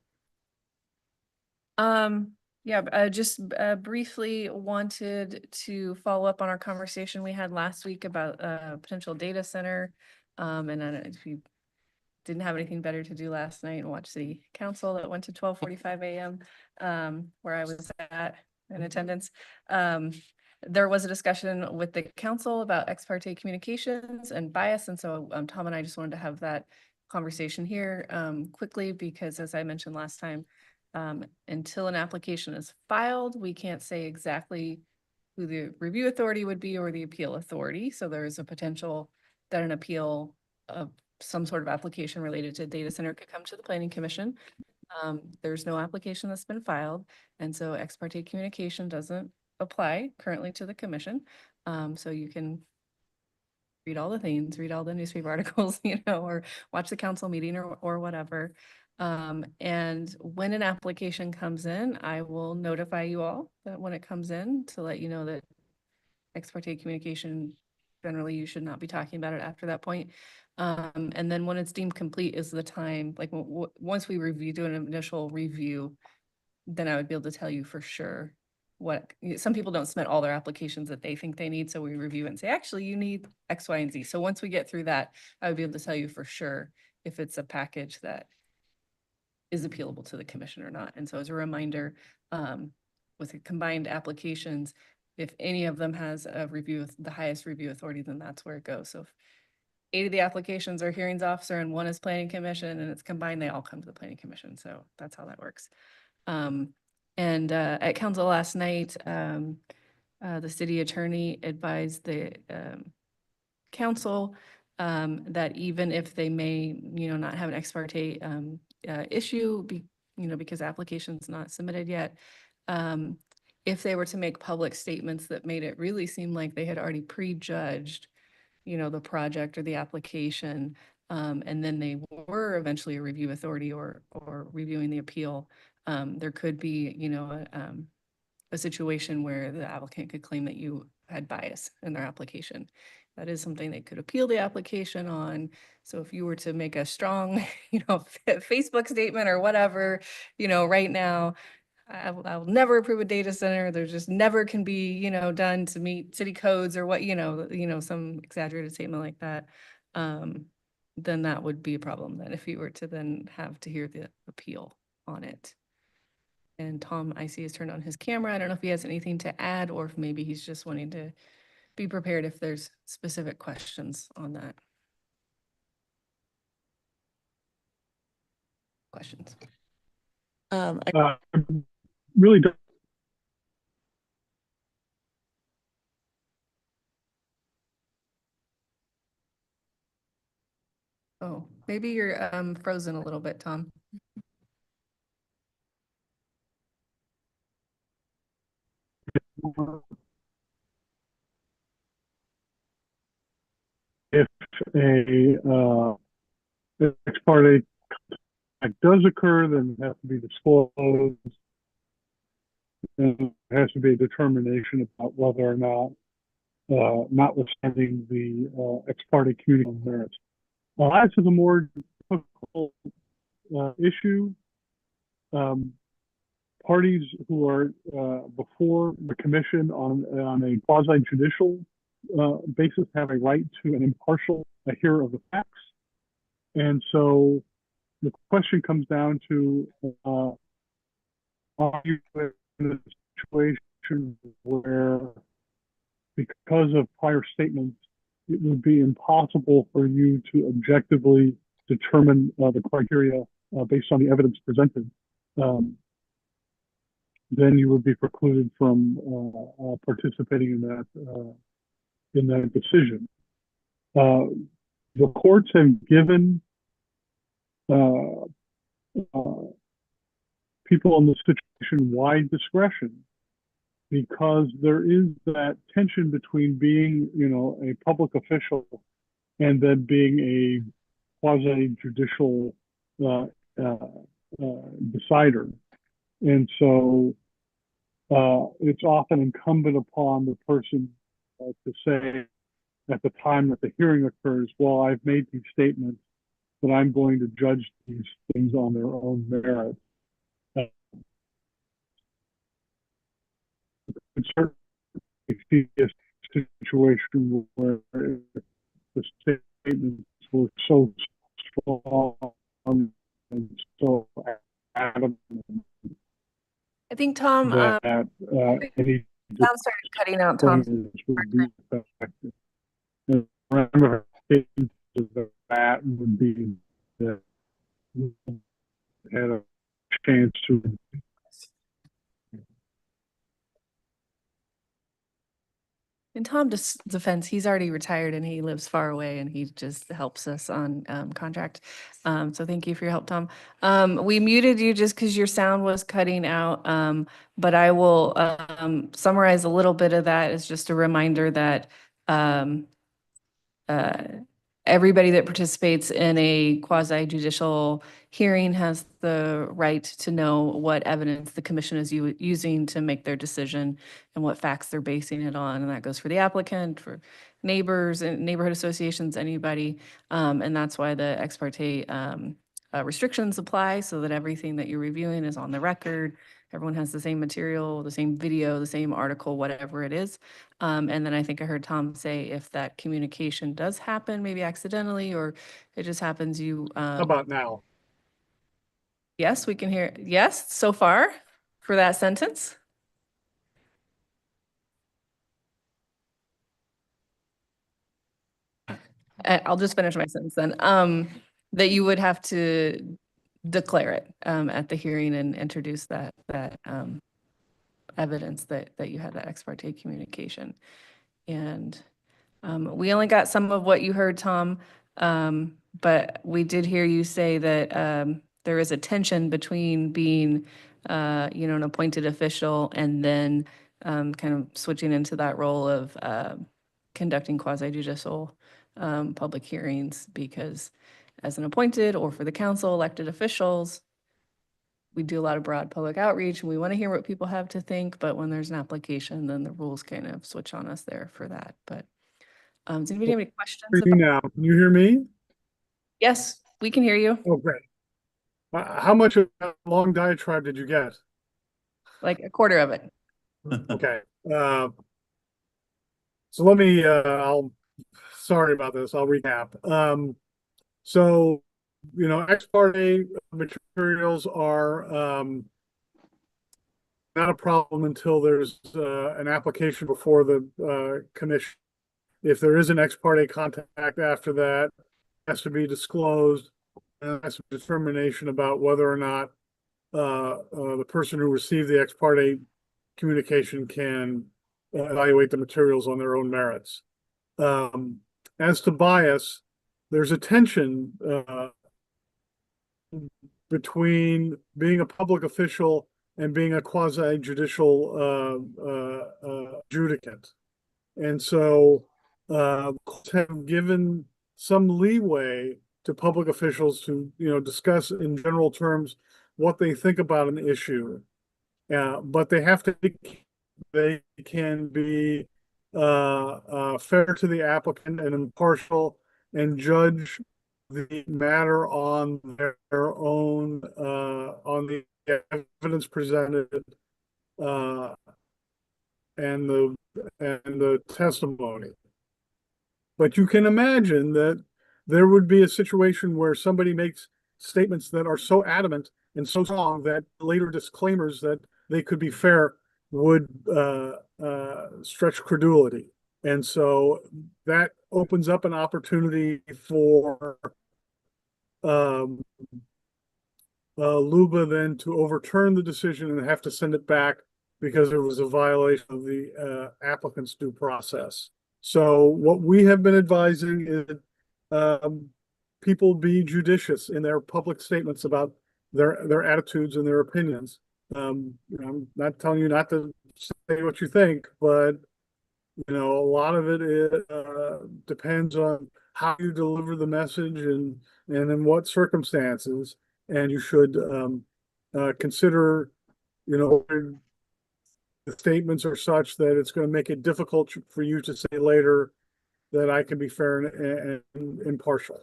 Yeah, just briefly wanted to follow up on our conversation we had last week about potential data center. And I don't know if you didn't have anything better to do last night and watch city council that went to 12:45 a.m. Where I was at in attendance. There was a discussion with the council about ex parte communications and bias. And so Tom and I just wanted to have that conversation here quickly, because as I mentioned last time, until an application is filed, we can't say exactly who the review authority would be or the appeal authority. So there is a potential that an appeal of some sort of application related to data center could come to the planning commission. There's no application that's been filed, and so ex parte communication doesn't apply currently to the commission. So you can read all the things, read all the newspaper articles, or watch the council meeting or whatever. And when an application comes in, I will notify you all that when it comes in to let you know that ex parte communication, generally you should not be talking about it after that point. And then when it's deemed complete is the time, like once we do an initial review, then I would be able to tell you for sure what, some people don't submit all their applications that they think they need. So we review it and say, actually, you need X, Y, and Z. So once we get through that, I would be able to tell you for sure if it's a package that is appealable to the commission or not. And so as a reminder, with the combined applications, if any of them has a review, the highest review authority, then that's where it goes. So if 8 of the applications are hearings officer and 1 is planning commission and it's combined, they all come to the planning commission. So that's how that works. And at council last night, the city attorney advised the council that even if they may, not have an ex parte issue, because application's not submitted yet, if they were to make public statements that made it really seem like they had already prejudged, the project or the application, and then they were eventually a review authority or reviewing the appeal, there could be, a situation where the applicant could claim that you had bias in their application. That is something they could appeal the application on. So if you were to make a strong, Facebook statement or whatever, right now, I will never approve a data center. There just never can be, done to meet city codes or what, some exaggerated statement like that. Then that would be a problem then if you were to then have to hear the appeal on it. And Tom, I see, has turned on his camera. I don't know if he has anything to add or if maybe he's just wanting to be prepared if there's specific questions on that. Questions? Really don't. Oh, maybe you're frozen a little bit, Tom. If ex parte does occur, then it has to be disclosed. And there has to be a determination about whether or not, notwithstanding the ex parte community merits. As is a more difficult issue, parties who are before the commission on a quasi judicial basis have a right to an impartial hearing of the facts. And so the question comes down to, are you in a situation where, because of prior statements, it would be impossible for you to objectively determine the criteria based on the evidence presented? Then you would be precluded from participating in that decision. The courts have given people in this situation wide discretion, because there is that tension between being, a public official and then being a quasi-judicial decider. And so it's often incumbent upon the person to say at the time that the hearing occurs, well, I've made these statements, but I'm going to judge these things on their own merit. It's certainly see a situation where the statements were so strong and so adamant I think, Tom, that any sound started cutting out, Tom. disclaimers would be effective. And remember, statements of that would be that we had a chance to. In Tom's defense, he's already retired and he lives far away and he just helps us on contract. So thank you for your help, Tom. We muted you just because your sound was cutting out, but I will summarize a little bit of that as just a reminder that everybody that participates in a quasi-judicial hearing has the right to know what evidence the commission is using to make their decision and what facts they're basing it on. And that goes for the applicant, for neighbors and neighborhood associations, anybody. And that's why the ex parte restrictions apply, so that everything that you're reviewing is on the record. Everyone has the same material, the same video, the same article, whatever it is. And then I think I heard Tom say if that communication does happen, maybe accidentally, or it just happens, you. How about now? Yes, we can hear. Yes, so far for that sentence. I'll just finish my sentence then. That you would have to declare it at the hearing and introduce that evidence that you had that ex parte communication. And we only got some of what you heard, Tom, but we did hear you say that there is a tension between being, an appointed official and then kind of switching into that role of conducting quasi-judicial public hearings, because as an appointed or for the council elected officials, we do a lot of broad public outreach and we want to hear what people have to think, but when there's an application, then the rules kind of switch on us there for that. But does anybody have any questions? Now, can you hear me? Yes, we can hear you. Oh, great. How much of a long diatribe did you get? Like a quarter of it. Okay. So let me, sorry about this. I'll recap. So, ex parte materials are not a problem until there's an application before the commission. If there is an ex parte contact after that, it has to be disclosed, and that's a determination about whether or not the person who received the ex parte communication can evaluate the materials on their own merits. As to bias, there's a tension between being a public official and being a quasi-judicial adjudicant. And so courts have given some leeway to public officials to, discuss in general terms what they think about an issue. But they have to, they can be fair to the applicant and impartial and judge the matter on their own, on the evidence presented and the testimony. But you can imagine that there would be a situation where somebody makes statements that are so adamant and so strong that later disclaimers that they could be fair would stretch credulity. And so that opens up an opportunity for Luba then to overturn the decision and have to send it back because there was a violation of the applicant's due process. So what we have been advising is people be judicious in their public statements about their attitudes and their opinions. I'm not telling you not to say what you think, but a lot of it depends on how you deliver the message and in what circumstances. And you should consider, the statements are such that it's going to make it difficult for you to say later that I can be fair and impartial.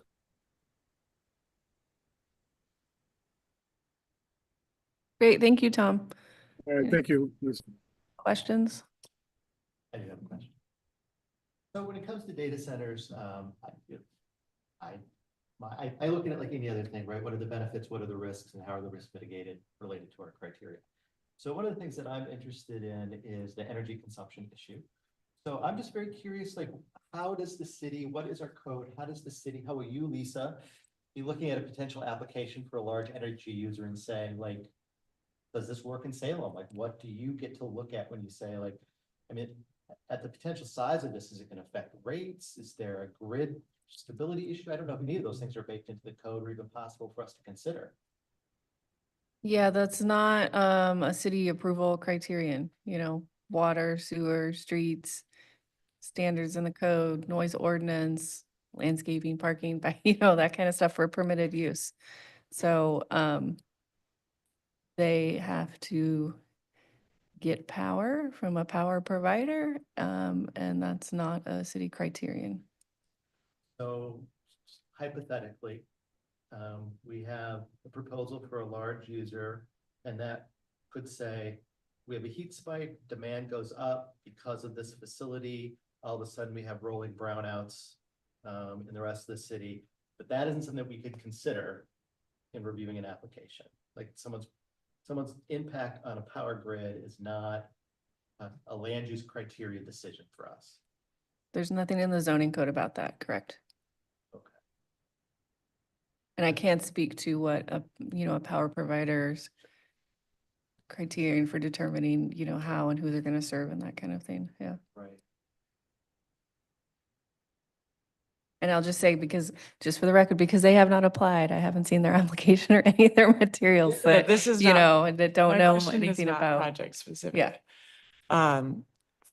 Great, thank you, Tom. All right, thank you, Ms. Questions? I do have a question. So when it comes to data centers, I look at it like any other thing, right? What are the benefits? What are the risks? And how are the risks mitigated related to our criteria? So one of the things that I'm interested in is the energy consumption issue. So I'm just very curious, like, how does the city, what is our code? How does the city, how will you, Lisa, be looking at a potential application for a large energy user and saying, like, does this work in Salem? Like, what do you get to look at when you say, like, I mean, at the potential size of this, is it going to affect rates? Is there a grid stability issue? I don't know if any of those things are baked into the code or even possible for us to consider. Yeah, that's not a city approval criterion, water, sewer, streets, standards in the code, noise ordinance, landscaping, parking, that kind of stuff for permitted use. So they have to get power from a power provider, and that's not a city criterion. So hypothetically, we have a proposal for a large user, and that could say, we have a heat spike, demand goes up because of this facility. All of a sudden we have rolling brownouts in the rest of the city. But that isn't something that we could consider in reviewing an application. Like someone's impact on a power grid is not a land use criteria decision for us. There's nothing in the zoning code about that, correct? Okay. And I can't speak to what a power provider's criterion for determining, how and who they're going to serve and that kind of thing. Yeah. Right. And I'll just say, just for the record, because they have not applied, I haven't seen their application or any of their materials Yeah, that, this is and that don't my know question is anything not about. project specific. Yeah.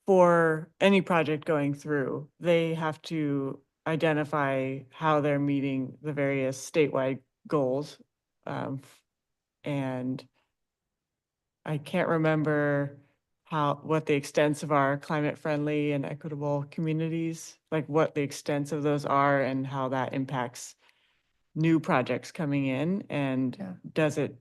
For any project going through, they have to identify how they're meeting the various statewide goals. And I can't remember what the extents of our climate friendly and equitable communities, like what the extents of those are and how that impacts new projects coming in. And Yeah. does it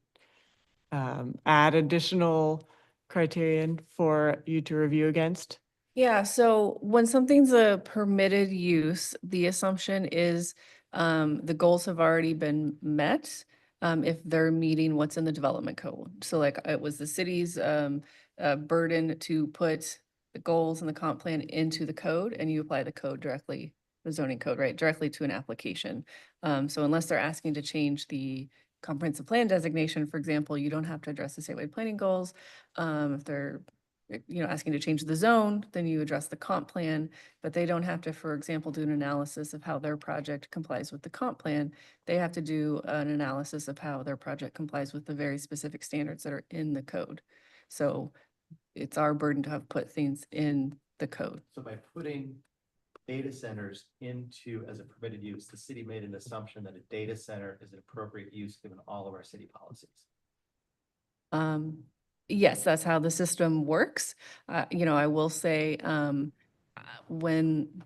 add additional criterion for you to review against? Yeah, so when something's a permitted use, the assumption is the goals have already been met if they're meeting what's in the development code. So like it was the city's burden to put the goals and the comp plan into the code, and you apply the code directly, the zoning code, right, directly to an application. So unless they're asking to change the comprehensive plan designation, for example, you don't have to address the statewide planning goals. If they're asking to change the zone, then you address the comp plan, but they don't have to, for example, do an analysis of how their project complies with the comp plan. They have to do an analysis of how their project complies with the very specific standards that are in the code. So it's our burden to have put things in the code. So by putting data centers into as a permitted use, the city made an assumption that a data center is an appropriate use given all of our city policies. Yes, that's how the system works. I will say, when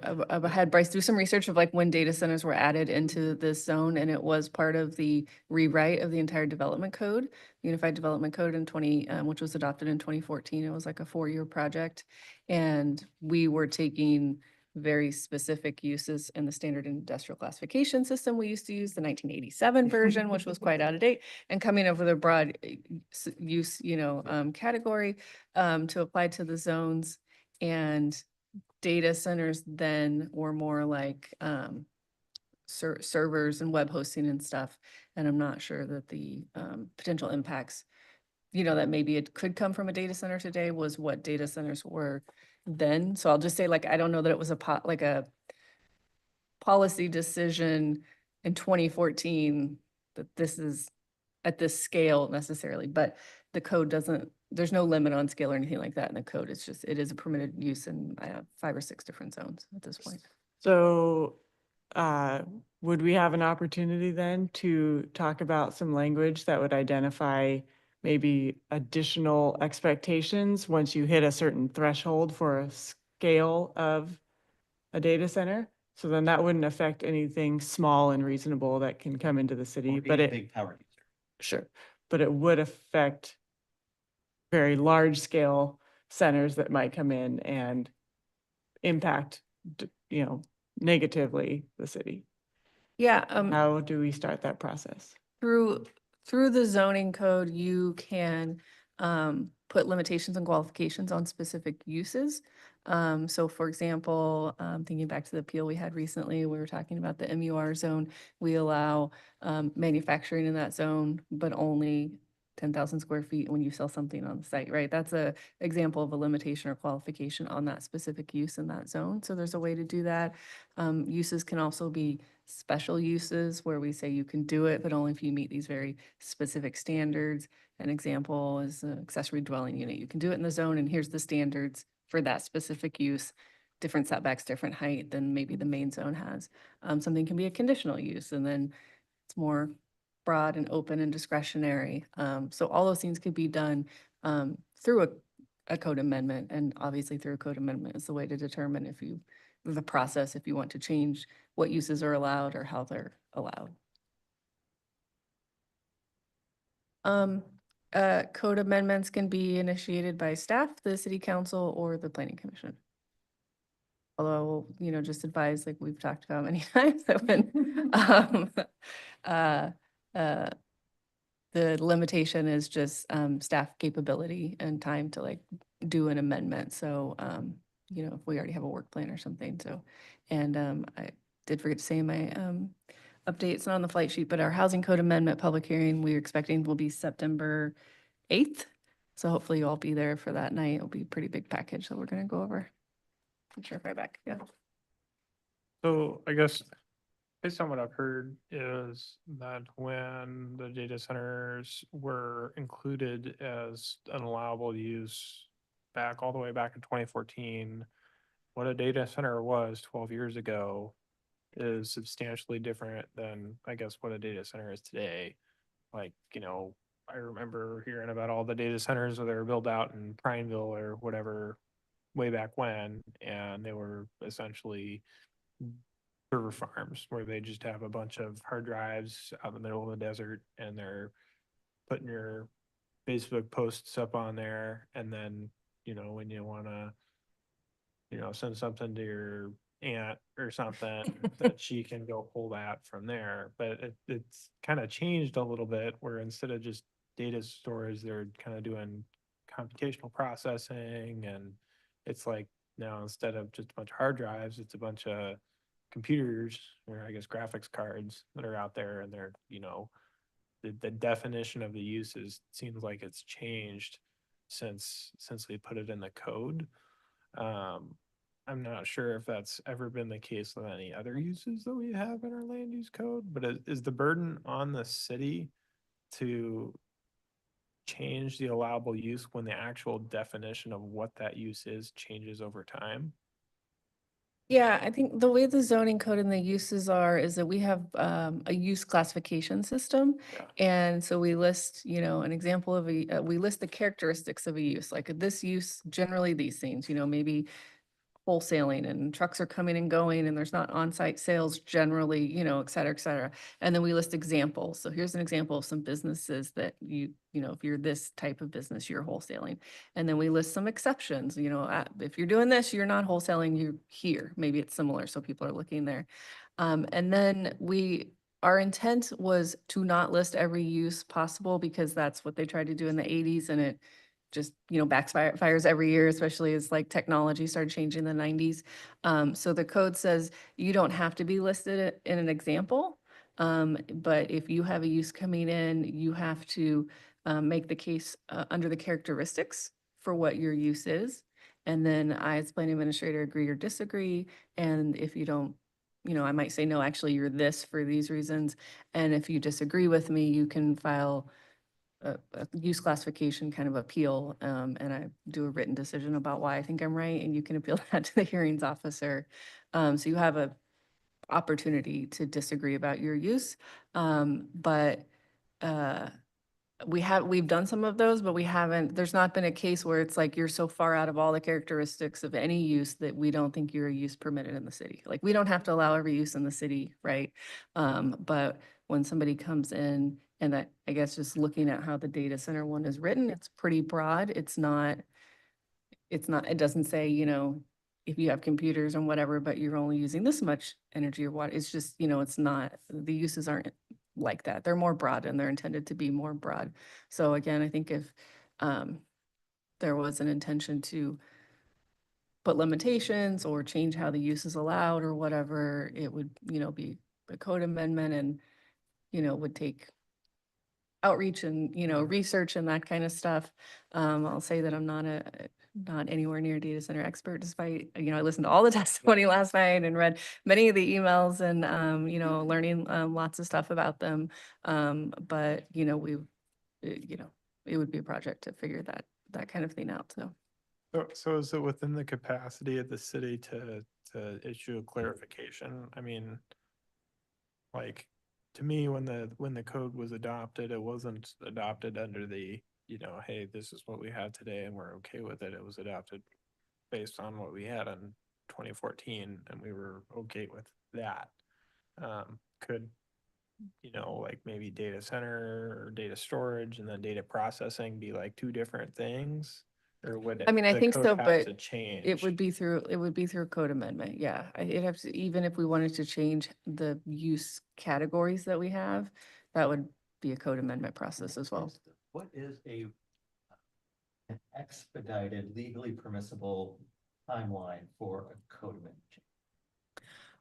I've had Bryce do some research of like when data centers were added into this zone, and it was part of the rewrite of the entire development code, Unified Development Code which was adopted in 2014. It was like a 4-year project. And we were taking very specific uses in the standard industrial classification system. We used to use the 1987 version, which was quite out of date, and coming up with a broad use, category to apply to the zones. And data centers then were more like servers and web hosting and stuff. And I'm not sure that the potential impacts, that maybe it could come from a data center today was what data centers were then. So I'll just say, like, I don't know that it was a policy decision in 2014 that this is at this scale necessarily, but the code doesn't, there's no limit on scale or anything like that in the code. It's just, it is a permitted use in 5 or 6 different zones at this point. So, would we have an opportunity then to talk about some language that would identify maybe additional expectations once you hit a certain threshold for a scale of a data center? So then that wouldn't affect anything small and reasonable that can come into the city, but it, Big power user. sure, but it would affect very large scale centers that might come in and impact, negatively the city. Yeah. How do we start that process? Through the zoning code, you can put limitations and qualifications on specific uses. So for example, thinking back to the appeal we had recently, we were talking about the MUR zone. We allow manufacturing in that zone, but only 10,000 square feet when you sell something on the site, right? That's a example of a limitation or qualification on that specific use in that zone. So there's a way to do that. Uses can also be special uses where we say you can do it, but only if you meet these very specific standards. An example is an accessory dwelling unit. You can do it in the zone, and here's the standards for that specific use, different setbacks, different height than maybe the main zone has. Something can be a conditional use, and then it's more broad and open and discretionary. So all those things could be done through a code amendment, and obviously through a code amendment is the way to determine the process, if you want to change what uses are allowed or how they're allowed. Code amendments can be initiated by staff, the city council, or the planning commission. Although I will, just advise, like we've talked about many times, that when the limitation is just staff capability and time to like do an amendment. So, if we already have a work plan or something. So, and I did forget to say in my update, it's not on the flight sheet, but our housing code amendment public hearing we're expecting will be September 8th. So hopefully you'll all be there for that night. It'll be a pretty big package that we're going to go over. I'm sure if I back, yeah. So I guess based on what I've heard is that when the data centers were included as an allowable use all the way back in 2014, what a data center was 12 years ago is substantially different than, I guess, what a data center is today. Like, I remember hearing about all the data centers that were built out in Prineville or whatever way back when, and they were essentially server farms where they just have a bunch of hard drives out in the middle of the desert, and they're putting your Facebook posts up on there, and then when you want to send something to your aunt or something that she can go pull that from there. But it's kind of changed a little bit where instead of just data storage, they're kind of doing computational processing, and it's like now instead of just a bunch of hard drives, it's a bunch of computers, or I guess graphics cards, that are out there, and they're the definition of the uses seems like it's changed since we put it in the code. I'm not sure if that's ever been the case with any other uses that we have in our land use code, but is the burden on the city to change the allowable use when the actual definition of what that use is changes over time? Yeah, I think the way the zoning code and the uses are is that we have a use classification system. Yeah. And so we list, an example of we list the characteristics of a use, like this use, generally these things, maybe wholesaling and trucks are coming and going and there's not on-site sales generally, you know, et cetera, et cetera. And then we list examples. So here's an example of some businesses that you know, if you're this type of business, you're wholesaling. And then we list some exceptions, you know, if you're doing this, you're not wholesaling, you're here. Maybe it's similar, so people are looking there. And then our intent was to not list every use possible because that's what they tried to do in the 80s and it just, you know, backfires every year, especially as like technology started changing in the 90s. So the code says you don't have to be listed in an example. But if you have a use coming in, you have to make the case under the characteristics for what your use is. And then I, as planning administrator, agree or disagree. And if you don't, you know, I might say, no, actually, you're this for these reasons. And if you disagree with me, you can file a use classification kind of appeal, and I do a written decision about why I think I'm right, and you can appeal that to the hearings officer. So you have a opportunity to disagree about your use. But we've done some of those, but there's not been a case where it's like you're so far out of all the characteristics of any use that we don't think you're a use permitted in the city. Like, we don't have to allow every use in the city, right? But when somebody comes in, and that, I guess, just looking at how the data center one is written, it's pretty broad. It doesn't say, you know, if you have computers and whatever, but you're only using this much energy or water. It's just, you know, the uses aren't like that. They're more broad and they're intended to be more broad. So again, I think if there was an intention to put limitations or change how the use is allowed or whatever, it would, you know, be a code amendment and, you know, would take outreach and, you know, research and that kind of stuff. I'll say that I'm not anywhere near a data center expert, despite, you know, I listened to all the testimony last night and read many of the emails and, you know, learning lots of stuff about them. But, you know, it would be a project to figure that kind of thing out, so. So is it within the capacity of the city to issue a clarification? I mean, like, to me, when the code was adopted, it wasn't adopted under the, you know, hey, this is what we have today and we're okay with it. It was adopted based on what we had in 2014 and we were okay with that. Could, you know, like maybe data center or data storage and then data processing be like two different things? Or would I mean, I the think code so, have but to change? it would be through a code amendment, yeah. It'd have to, even if we wanted to change the use categories that we have, that would be a code amendment process as well. What is an expedited, legally permissible timeline for a code amendment?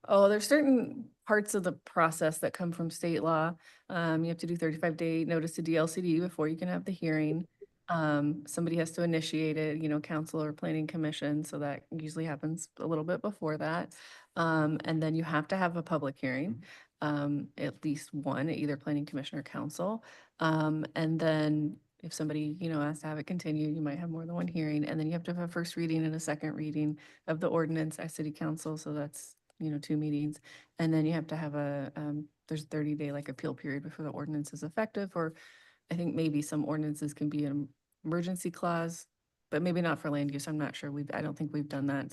Oh, there's certain parts of the process that come from state law. You have to do 35-day notice to DLCD before you can have the hearing. Somebody has to initiate it, you know, council or planning commission, so that usually happens a little bit before that. And then you have to have a public hearing, at least one, either planning commission or council. And then if somebody, you know, has to have it continued, you might have more than one hearing, and then you have to have a first reading and a second reading of the ordinance at city council, so that's, you know, 2 meetings. And then you have to have there's 30-day like appeal period before the ordinance is effective, or I think maybe some ordinances can be an emergency clause, but maybe not for land use. I'm not sure. I don't think we've done that.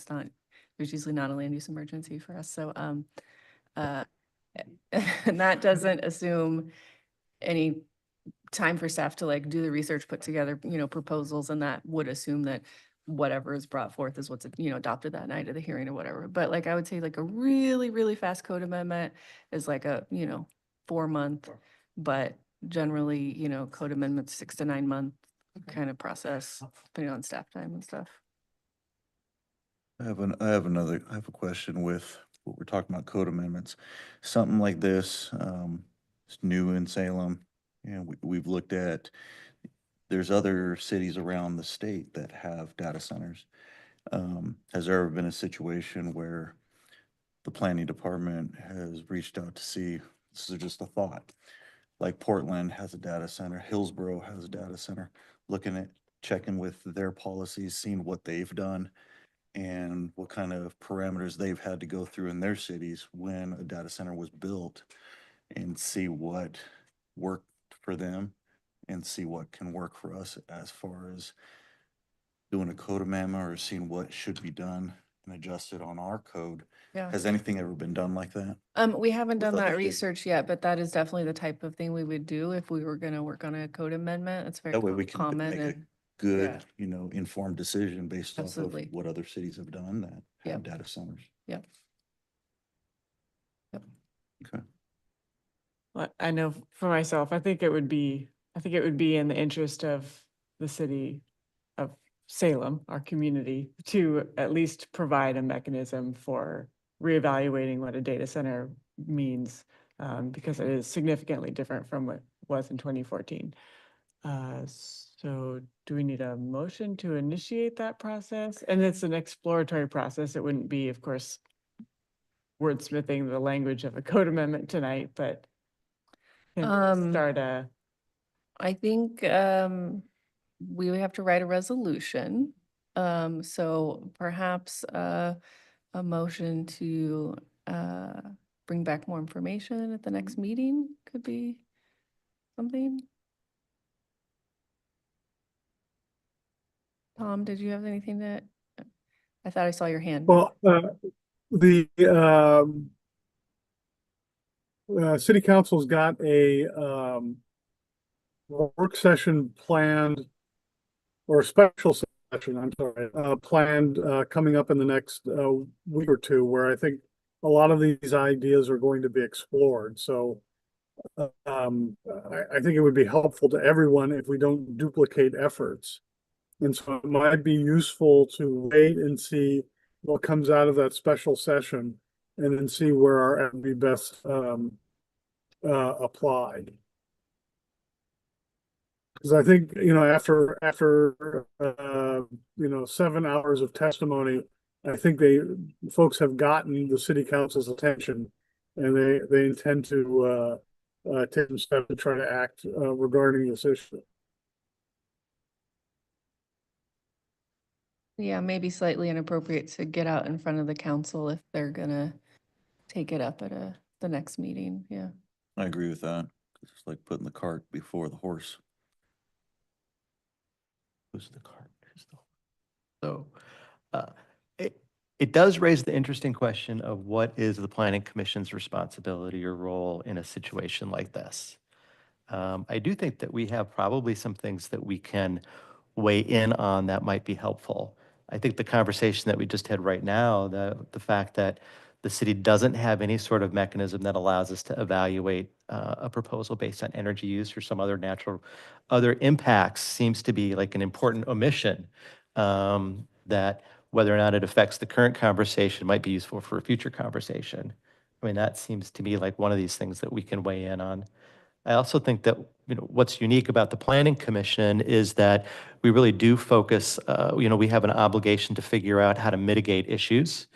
There's usually not a land use emergency for us. So, and that doesn't assume any time for staff to like do the research, put together, you know, proposals, and that would assume that whatever is brought forth is what's, you know, adopted that night of the hearing or whatever. But like, I would say like a really, really fast code amendment is like a, you know, 4-month, but generally, you know, code amendments, 6 to 9 month kind of process, depending on staff time and stuff. I have a question with what we're talking about, code amendments. Something like this, it's new in Salem. And we've looked at, there's other cities around the state that have data centers. Has there ever been a situation where the planning department has reached out to see, this is just a thought, like Portland has a data center, Hillsborough has a data center, checking with their policies, seeing what they've done and what kind of parameters they've had to go through in their cities when a data center was built, and see what worked for them and see what can work for us as far as doing a code amendment or seeing what should be done and adjust it on our code. Yeah. Has anything ever been done like that? We haven't with done other that cities? research yet, but that is definitely the type of thing we would do if we were gonna work on a code amendment. It's very That way we can common make a and, good, yeah. you know, informed decision based off of Absolutely. what other cities have done that have Yep. data centers. Yep. Yep. Okay. Well, I know for myself, I think it would be in the interest of the city of Salem, our community, to at least provide a mechanism for reevaluating what a data center means, because it is significantly different from what was in 2014. So do we need a motion to initiate that process? And it's an exploratory process. It wouldn't be, of course, wordsmithing the language of a code amendment tonight, but can we start a, I think we would have to write a resolution. So perhaps a motion to bring back more information at the next meeting could be something. Tom, did you have anything that, I thought I saw your hand. Well, the city council's got a work session planned, or a special session, I'm sorry, planned coming up in the next week or two, where I think a lot of these ideas are going to be explored. So I think it would be helpful to everyone if we don't duplicate efforts. And so it might be useful to wait and see what comes out of that special session, and then see where our would be best applied. Because I think, you know, after 7 hours of testimony, I think folks have gotten the city council's attention, and they intend to take some steps to try to act regarding this issue. Yeah, maybe slightly inappropriate to get out in front of the council if they're gonna take it up at the next meeting, yeah. I agree with that. It's like putting the cart before the horse. Who's the cart? Who's the So it does raise the interesting question of what is the planning commission's responsibility or role in a situation like this. I do think that we have probably some things that we can weigh in on that might be helpful. I think the conversation that we just had right now, the fact that the city doesn't have any sort of mechanism that allows us to evaluate a proposal based on energy use or some other impacts seems to be like an important omission, that whether or not it affects the current conversation might be useful for a future conversation. I mean, that seems to me like one of these things that we can weigh in on. I also think that, you know, what's unique about the Planning Commission is that we really do focus, we have an obligation to figure out how to mitigate issues.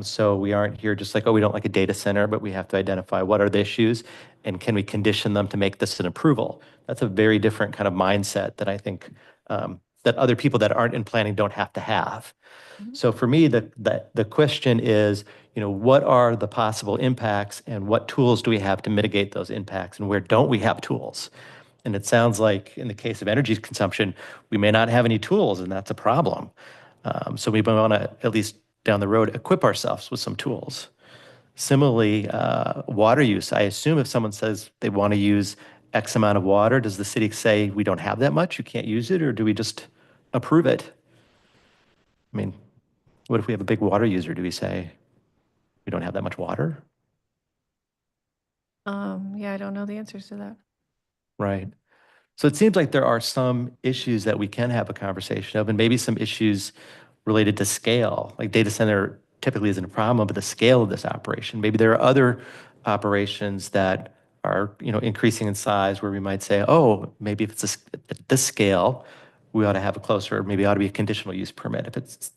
So we aren't here just like, oh, we don't like a data center, but we have to identify what are the issues and can we condition them to make this an approval? That's a very different kind of mindset that I think that other people that aren't in planning don't have to have. So for me, the question is, what are the possible impacts and what tools do we have to mitigate those impacts and where don't we have tools? And it sounds like in the case of energy consumption, we may not have any tools and that's a problem. So we want to, at least down the road, equip ourselves with some tools. Similarly, water use. I assume if someone says they want to use X amount of water, does the city say we don't have that much, you can't use it, or do we just approve it? I mean, what if we have a big water user? Do we say we don't have that much water? Yeah, I don't know the answers to that. Right. So it seems like there are some issues that we can have a conversation of, and maybe some issues related to scale. Like data center typically isn't a problem, but the scale of this operation. Maybe there are other operations that are, increasing in size where we might say, oh, maybe if it's at this scale, we ought to have a closer, maybe it ought to be a conditional use permit if it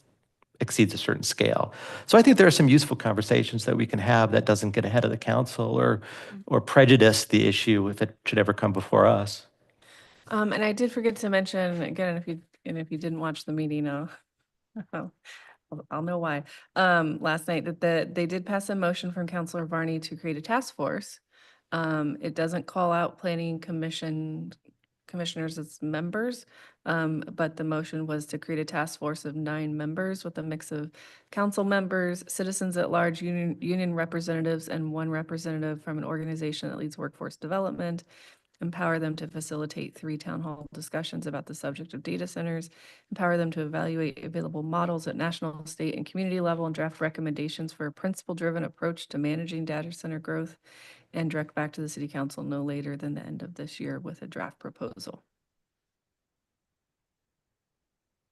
exceeds a certain scale. So I think there are some useful conversations that we can have that doesn't get ahead of the council or prejudice the issue if it should ever come before us. And I did forget to mention, again, if you didn't watch the meeting, I'll know why. Last night that they did pass a motion from Councilor Varney to create a task force. It doesn't call out planning commission commissioners as members. But the motion was to create a task force of 9 members with a mix of council members, citizens at large, union representatives, and 1 representative from an organization that leads workforce development. Empower them to facilitate 3 town hall discussions about the subject of data centers, empower them to evaluate available models at national, state, and community level, and draft recommendations for a principle-driven approach to managing data center growth, and direct back to the city council no later than the end of this year with a draft proposal.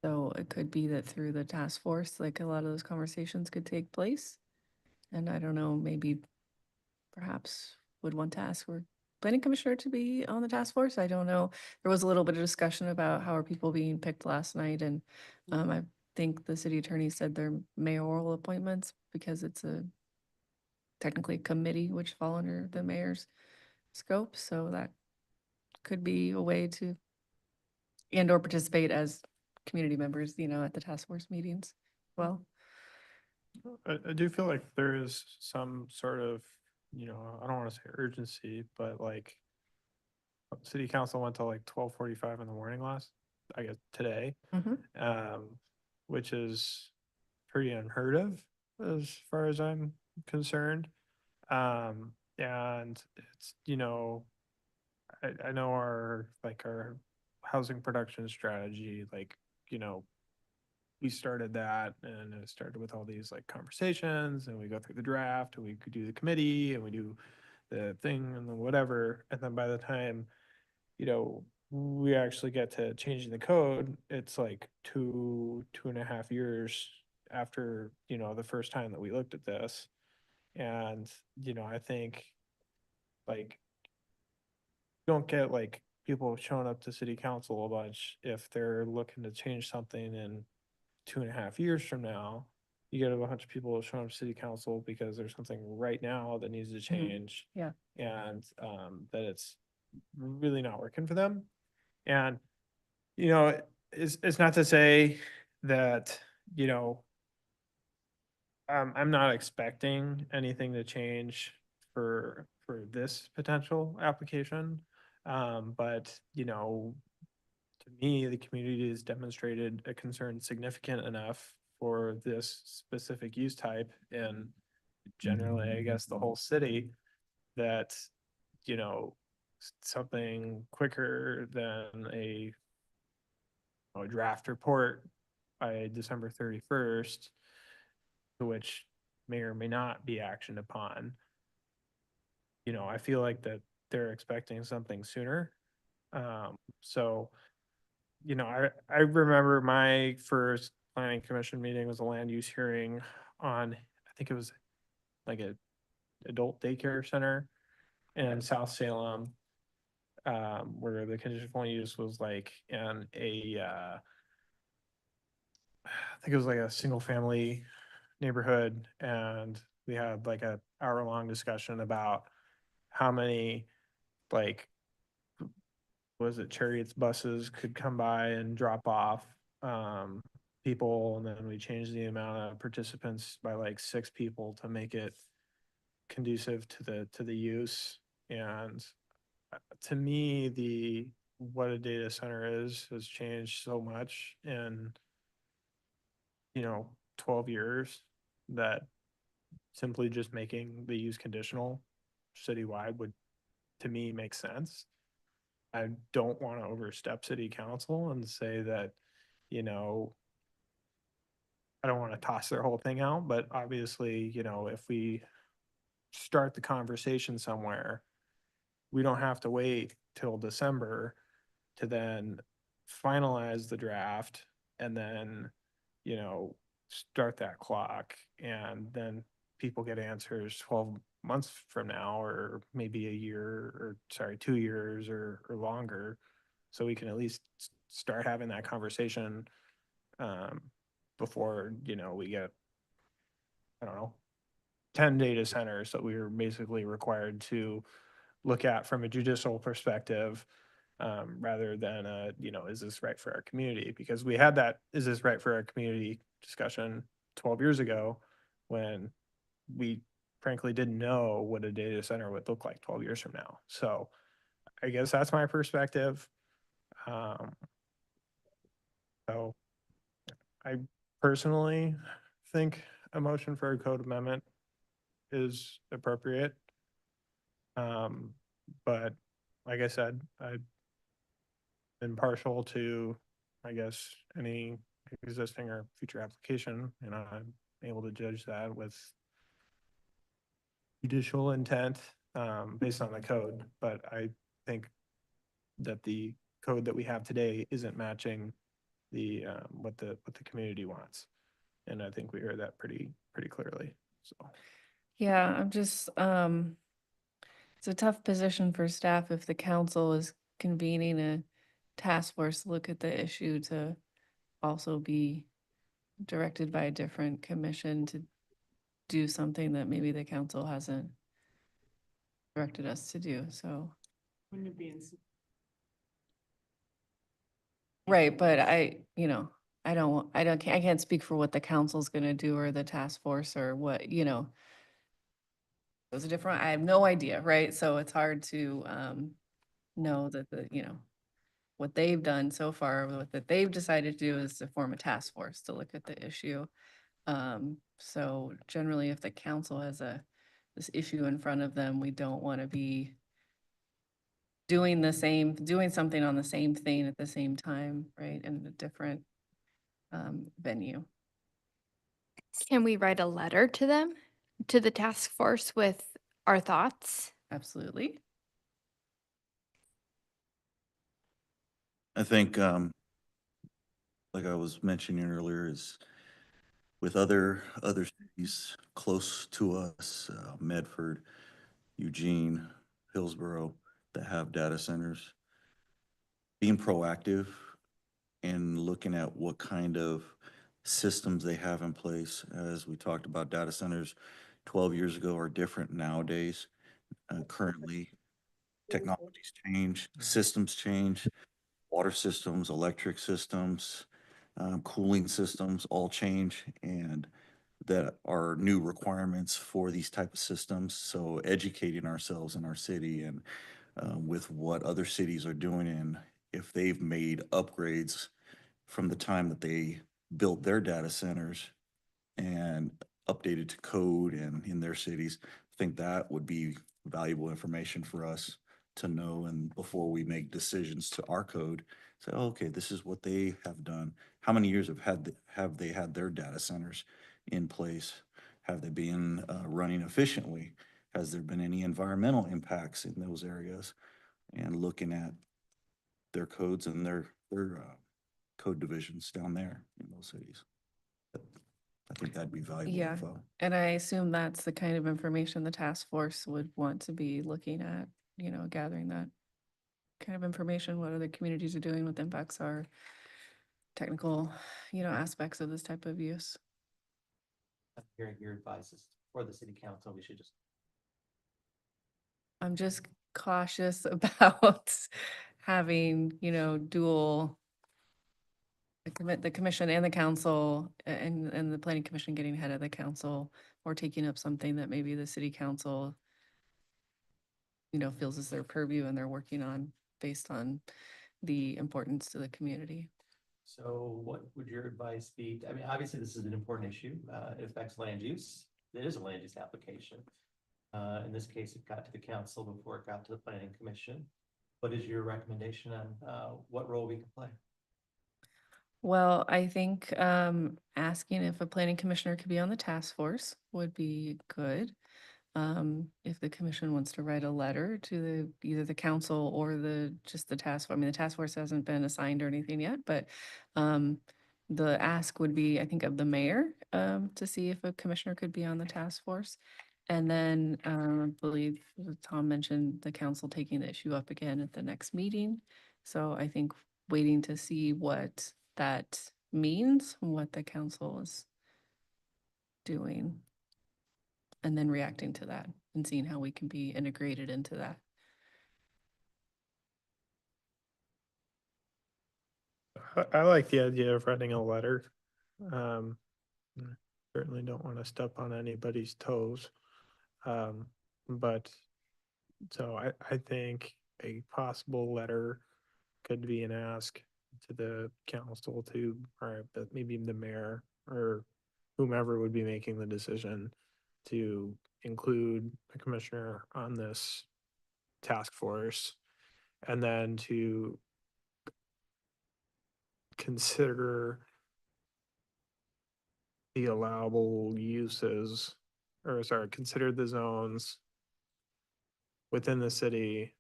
So it could be that through the task force, like a lot of those conversations could take place. And I don't know, maybe perhaps would want to ask for planning commissioner to be on the task force. I don't know. There was a little bit of discussion about how are people being picked last night, and I think the city attorney said they're mayoral appointments because it's a technically a committee which fall under the mayor's scope. So that could be a way to and or participate as community members, at the task force meetings. Well, I do feel like there is some sort of, I don't want to say urgency, but like city council went till like 12:45 in the morning I guess today, which is pretty unheard of as far as I'm concerned. And it's, I know our housing production strategy, we started that, and it started with all these conversations, and we go through the draft, and we could do the committee, and we do the thing and then whatever. And then by the time, we actually get to changing the code, it's like 2.5 years after, the first time that we looked at this. And, I think don't get people showing up to city council a bunch if they're looking to change something in 2.5 years from now. You get a bunch of people showing up to city council because there's something right now that needs to change. Yeah. And that it's really not working for them. And, it's not to say that, I'm not expecting anything to change for this potential application. But, to me, the community has demonstrated a concern significant enough for this specific use type, and generally, I guess, the whole city, that, something quicker than a draft report by December 31st, to which may or may not be actioned upon. I feel like that they're expecting something sooner. So, I remember my first planning commission meeting was a land use hearing on, I think it was like a adult daycare center in South Salem, where the conditional use was in I think it was like a single family neighborhood, and we had like a hour-long discussion about how many was it Chariots buses could come by and drop off people, and then we changed the amount of participants by 6 people to make it conducive to the use. And to me, what a data center has changed so much in 12 years, that simply just making the use conditional citywide would, to me, make sense. I don't want to overstep city council and say that, I don't want to toss their whole thing out, but obviously, if we start the conversation somewhere, we don't have to wait till December to then finalize the draft and then, start that clock, and then people get answers 12 months from now, or maybe a year, or 2 years or longer. So we can at least start having that conversation before, we get, I don't know, 10 data centers that we were basically required to look at from a judicial perspective, rather than is this right for our community? Because we had that, is this right for our community discussion 12 years ago, when we frankly didn't know what a data center would look like 12 years from now. So I guess that's my perspective. Um, so I personally think a motion for a code amendment is appropriate. But like I said, I've been partial to, I guess, any existing or future application, and I'm able to judge that with judicial intent, based on the code. But I think that the code that we have today isn't matching the, what the community wants. And I think we heard that pretty clearly, so. Yeah, I'm just, it's a tough position for staff if the council is convening a task force to look at the issue to also be directed by a different commission to do something that maybe the council hasn't directed us to do, so. Wouldn't it be in? Right, but I I can't speak for what the council's gonna do or the task force or what, Those are different, I have no idea, right? So it's hard to, know that what they've done so far, what that they've decided to do is to form a task force to look at the issue. So generally, if the council has this issue in front of them, we don't want to be doing something on the same thing at the same time, right, in a different venue. Can we write a letter to them, to the task force with our thoughts? Absolutely. I think, like I was mentioning earlier, is with other cities close to us, Medford, Eugene, Hillsborough, that have data centers, being proactive and looking at what kind of systems they have in place. As we talked about, data centers 12 years ago are different nowadays. Currently, technologies change, systems change, water systems, electric systems, cooling systems all change, and that are new requirements for these type of systems. So educating ourselves in our city and with what other cities are doing, and if they've made upgrades from the time that they built their data centers and updated to code and in their cities, I think that would be valuable information for us to know. And before we make decisions to our code, say, oh, okay, this is what they have done. How many years have they had their data centers in place? Have they been running efficiently? Has there been any environmental impacts in those areas? And looking at their codes and their code divisions down there in those cities. I think that'd be valuable Yeah, info. and I assume that's the kind of information the task force would want to be looking at, gathering that kind of information, what other communities are doing, what the impacts are, technical, aspects of this type of use. Hearing your advice is for the city council, we should just. I'm just cautious about having, dual the commission and the council and the planning commission getting ahead of the council or taking up something that maybe the city council, feels is their purview and they're working on based on the importance to the community. So what would your advice be? I mean, obviously, this is an important issue. It affects land use. It is a land use application. In this case, it got to the council before it got to the planning commission. What is your recommendation on what role we can play? Well, I think asking if a planning commissioner could be on the task force would be good. If the commission wants to write a letter to either the council or just the task, I mean, the task force hasn't been assigned or anything yet, but the ask would be, I think, of the mayor to see if a commissioner could be on the task force. And then I believe Tom mentioned the council taking the issue up again at the next meeting. So I think waiting to see what that means, what the council is doing, and then reacting to that and seeing how we can be integrated into that. I like the idea of writing a letter. Um, Certainly don't want to step on anybody's toes. But so I think a possible letter could be an ask to the council to, or maybe the mayor or whomever would be making the decision to include a commissioner on this task force, and then to consider the allowable uses, or sorry, consider the zones within the city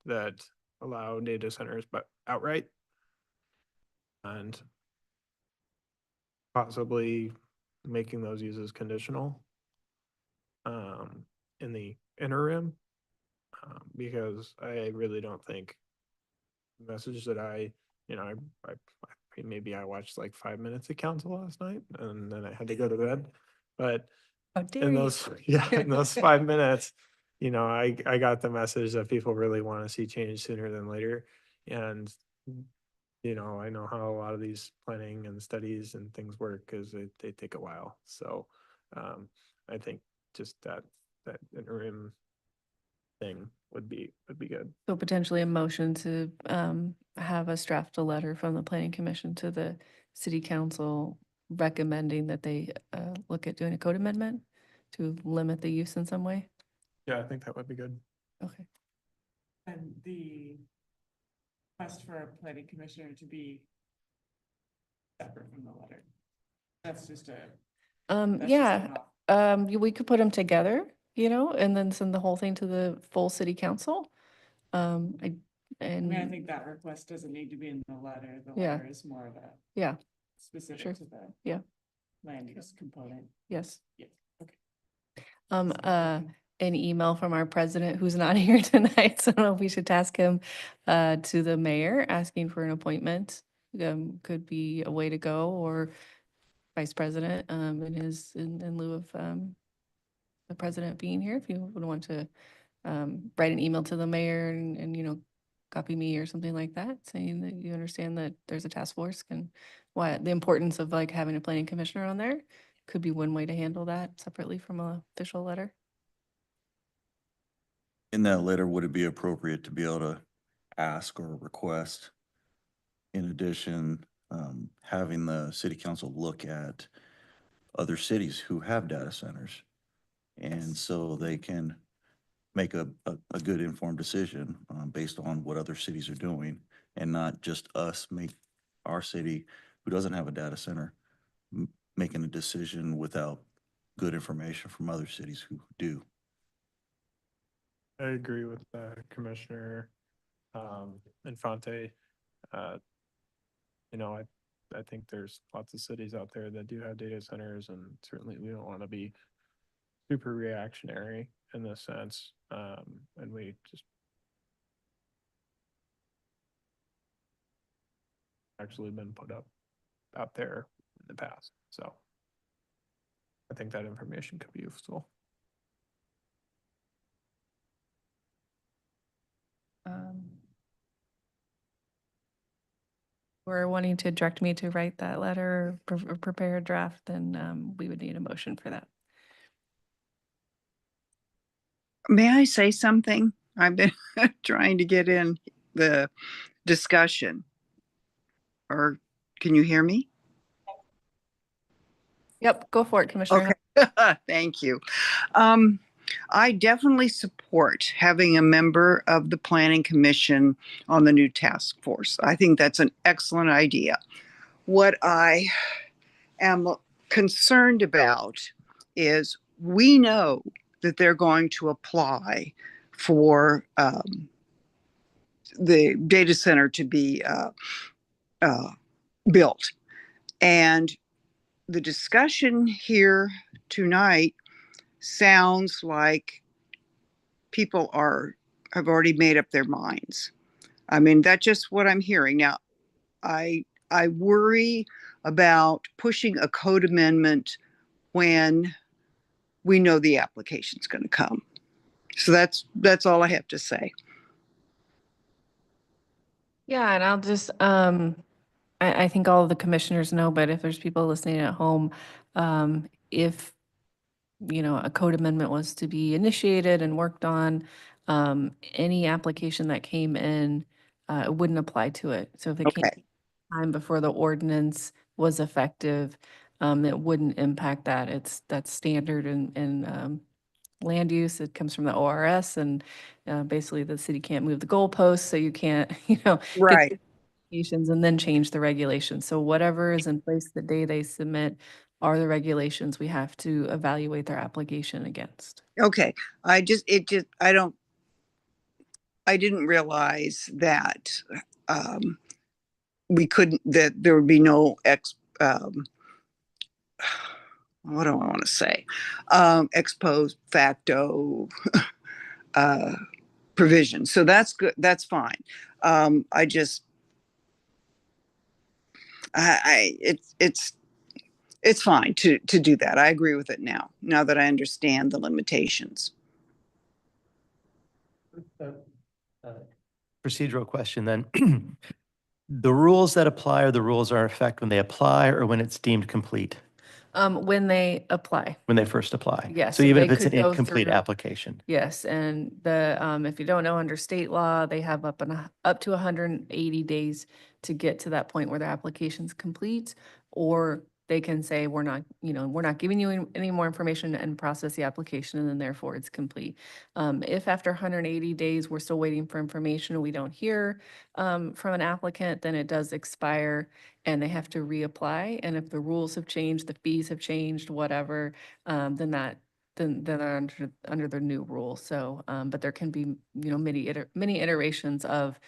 that allow data centers, but outright. And possibly making those uses conditional in the interim, because I really don't think the message that maybe I watched like 5 minutes of council last night and then I had to go to bed. But How dare in you? those, yeah, in those 5 minutes, I got the message that people really want to see change sooner than later. And, I know how a lot of these planning and studies and things work because they take a while. So I think just that interim thing would be good. So potentially a motion to have us draft a letter from the planning commission to the city council recommending that they look at doing a code amendment to limit the use in some way? Yeah, I think that would be good. Okay. And the request for a planning commissioner to be separate from the letter. That's just a. that's just Yeah, an op- we could put them together, and then send the whole thing to the full city council. I mean, I And think that request doesn't need to be in the letter. The Yeah. letter is more of a yeah, specific Sure. to the. Yeah. Land use component. yes. Yes, okay. An email from our president who's not here tonight, so I don't know if we should task him to the mayor asking for an appointment. Could be a way to go, or vice president in lieu of the president being here, if you would want to write an email to the mayor and copy me or something like that, saying that you understand that there's a task force and why the importance of like having a planning commissioner on there could be one way to handle that separately from a official letter. In that letter, would it be appropriate to be able to ask or request, in addition, having the city council look at other cities who have data centers? And so they can make a good informed decision, based on what other cities are doing, and not just us make our city, who doesn't have a data center, making a decision without good information from other cities who do. I agree with Commissioner Infante. I think there's lots of cities out there that do have data centers, and certainly we don't want to be super reactionary in this sense. And we just actually been put up out there in the past. So I think that information could be useful. We're wanting to direct me to write that letter or prepare a draft, then we would need a motion for that. May I say something? I've been trying to get in the discussion. Or can you hear me? Yep, go for it, Commissioner. Okay, thank you. I definitely support having a member of the Planning Commission on the new task force. I think that's an excellent idea. What I am concerned about is we know that they're going to apply for the data center to be built. And the discussion here tonight sounds like people have already made up their minds. I mean, that's just what I'm hearing. Now, I worry about pushing a code amendment when we know the application's going to come. So that's all I have to say. Yeah, and I'll just, I think all of the commissioners know, but if there's people listening at home, if, a code amendment was to be initiated and worked on, any application that came in, it wouldn't apply to it. So if it came Okay, time before the ordinance was effective, it wouldn't impact that. That's standard in land use. It comes from the ORS, and basically the city can't move the goalposts, so you can't, get right. regulations and then change the regulations. So whatever is in place the day they submit are the regulations we have to evaluate their application against. Okay. I didn't realize that, um, that there would be no what do I want to say? Ex post facto, uh, provision. So that's good. That's fine. I just, it's fine to do that. I agree with it now that I understand the limitations. Procedural question then. The rules that apply are the rules are in effect when they apply or when it's deemed complete, When they apply. when they first apply. Yes, So so even they if it's an could go incomplete through- application. Yes, and if you don't know, under state law, they have up to 180 days to get to that point where the application's complete, or they can say, we're not giving you any more information and process the application, and then therefore it's complete. If after 180 days, we're still waiting for information and we don't hear from an applicant, then it does expire and they have to reapply. And if the rules have changed, the fees have changed, whatever, then they're under the new rule. So, but there can be, many iterations of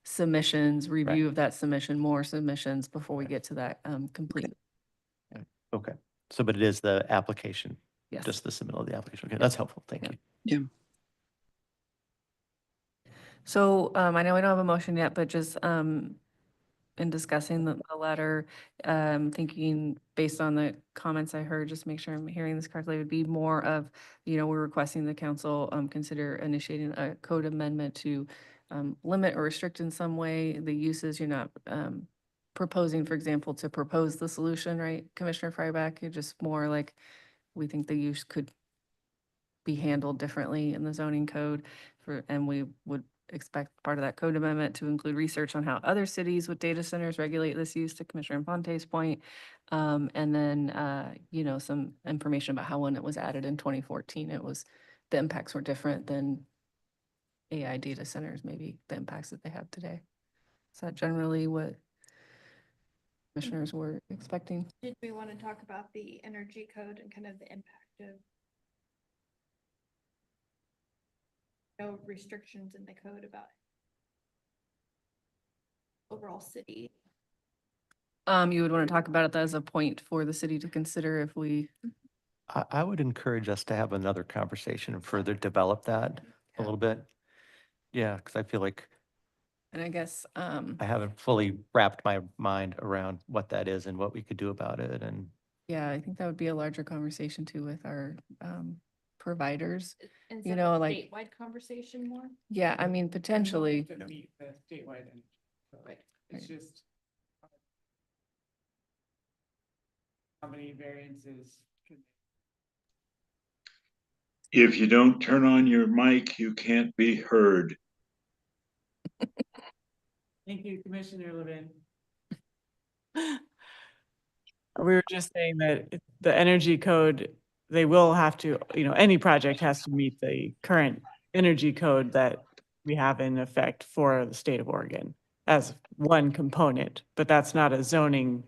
submissions, review of that submission, more submissions before we get to that complete. Okay. So, but it is the application, Yes. just the submittal of the application. Okay, that's helpful. Thank Yeah. you. Yeah. So I know we don't have a motion yet, but just in discussing the letter, thinking based on the comments I heard, just make sure I'm hearing this correctly, it would be more of, we're requesting the council consider initiating a code amendment to limit or restrict in some way the uses. You're not proposing, for example, to propose the solution, right, Commissioner Fryback? You're just more like, we think the use could be handled differently in the zoning code and we would expect part of that code amendment to include research on how other cities with data centers regulate this use, to Commissioner Infante's point. And then, some information about how when it was added in 2014, the impacts were different than AI data centers, maybe the impacts that they have today. Is that generally what commissioners were expecting? Did we want to talk about the energy code and kind of the impact of no restrictions in the code about overall city? You would want to talk about it as a point for the city to consider if we. I would encourage us to have another conversation and further develop that a little bit. Yeah, because I feel like And I guess, I haven't fully wrapped my mind around what that is and what we could do about it. And yeah, I think that would be a larger conversation too with our providers. Is You that know, a like- statewide conversation more? Yeah, I mean, potentially. To meet the statewide and Right. it's just how many variances can. If you don't turn on your mic, you can't be heard. Thank you, Commissioner Levin. We were just saying that the energy code, they will have to, any project has to meet the current energy code that we have in effect for the state of Oregon as one component, but that's not a zoning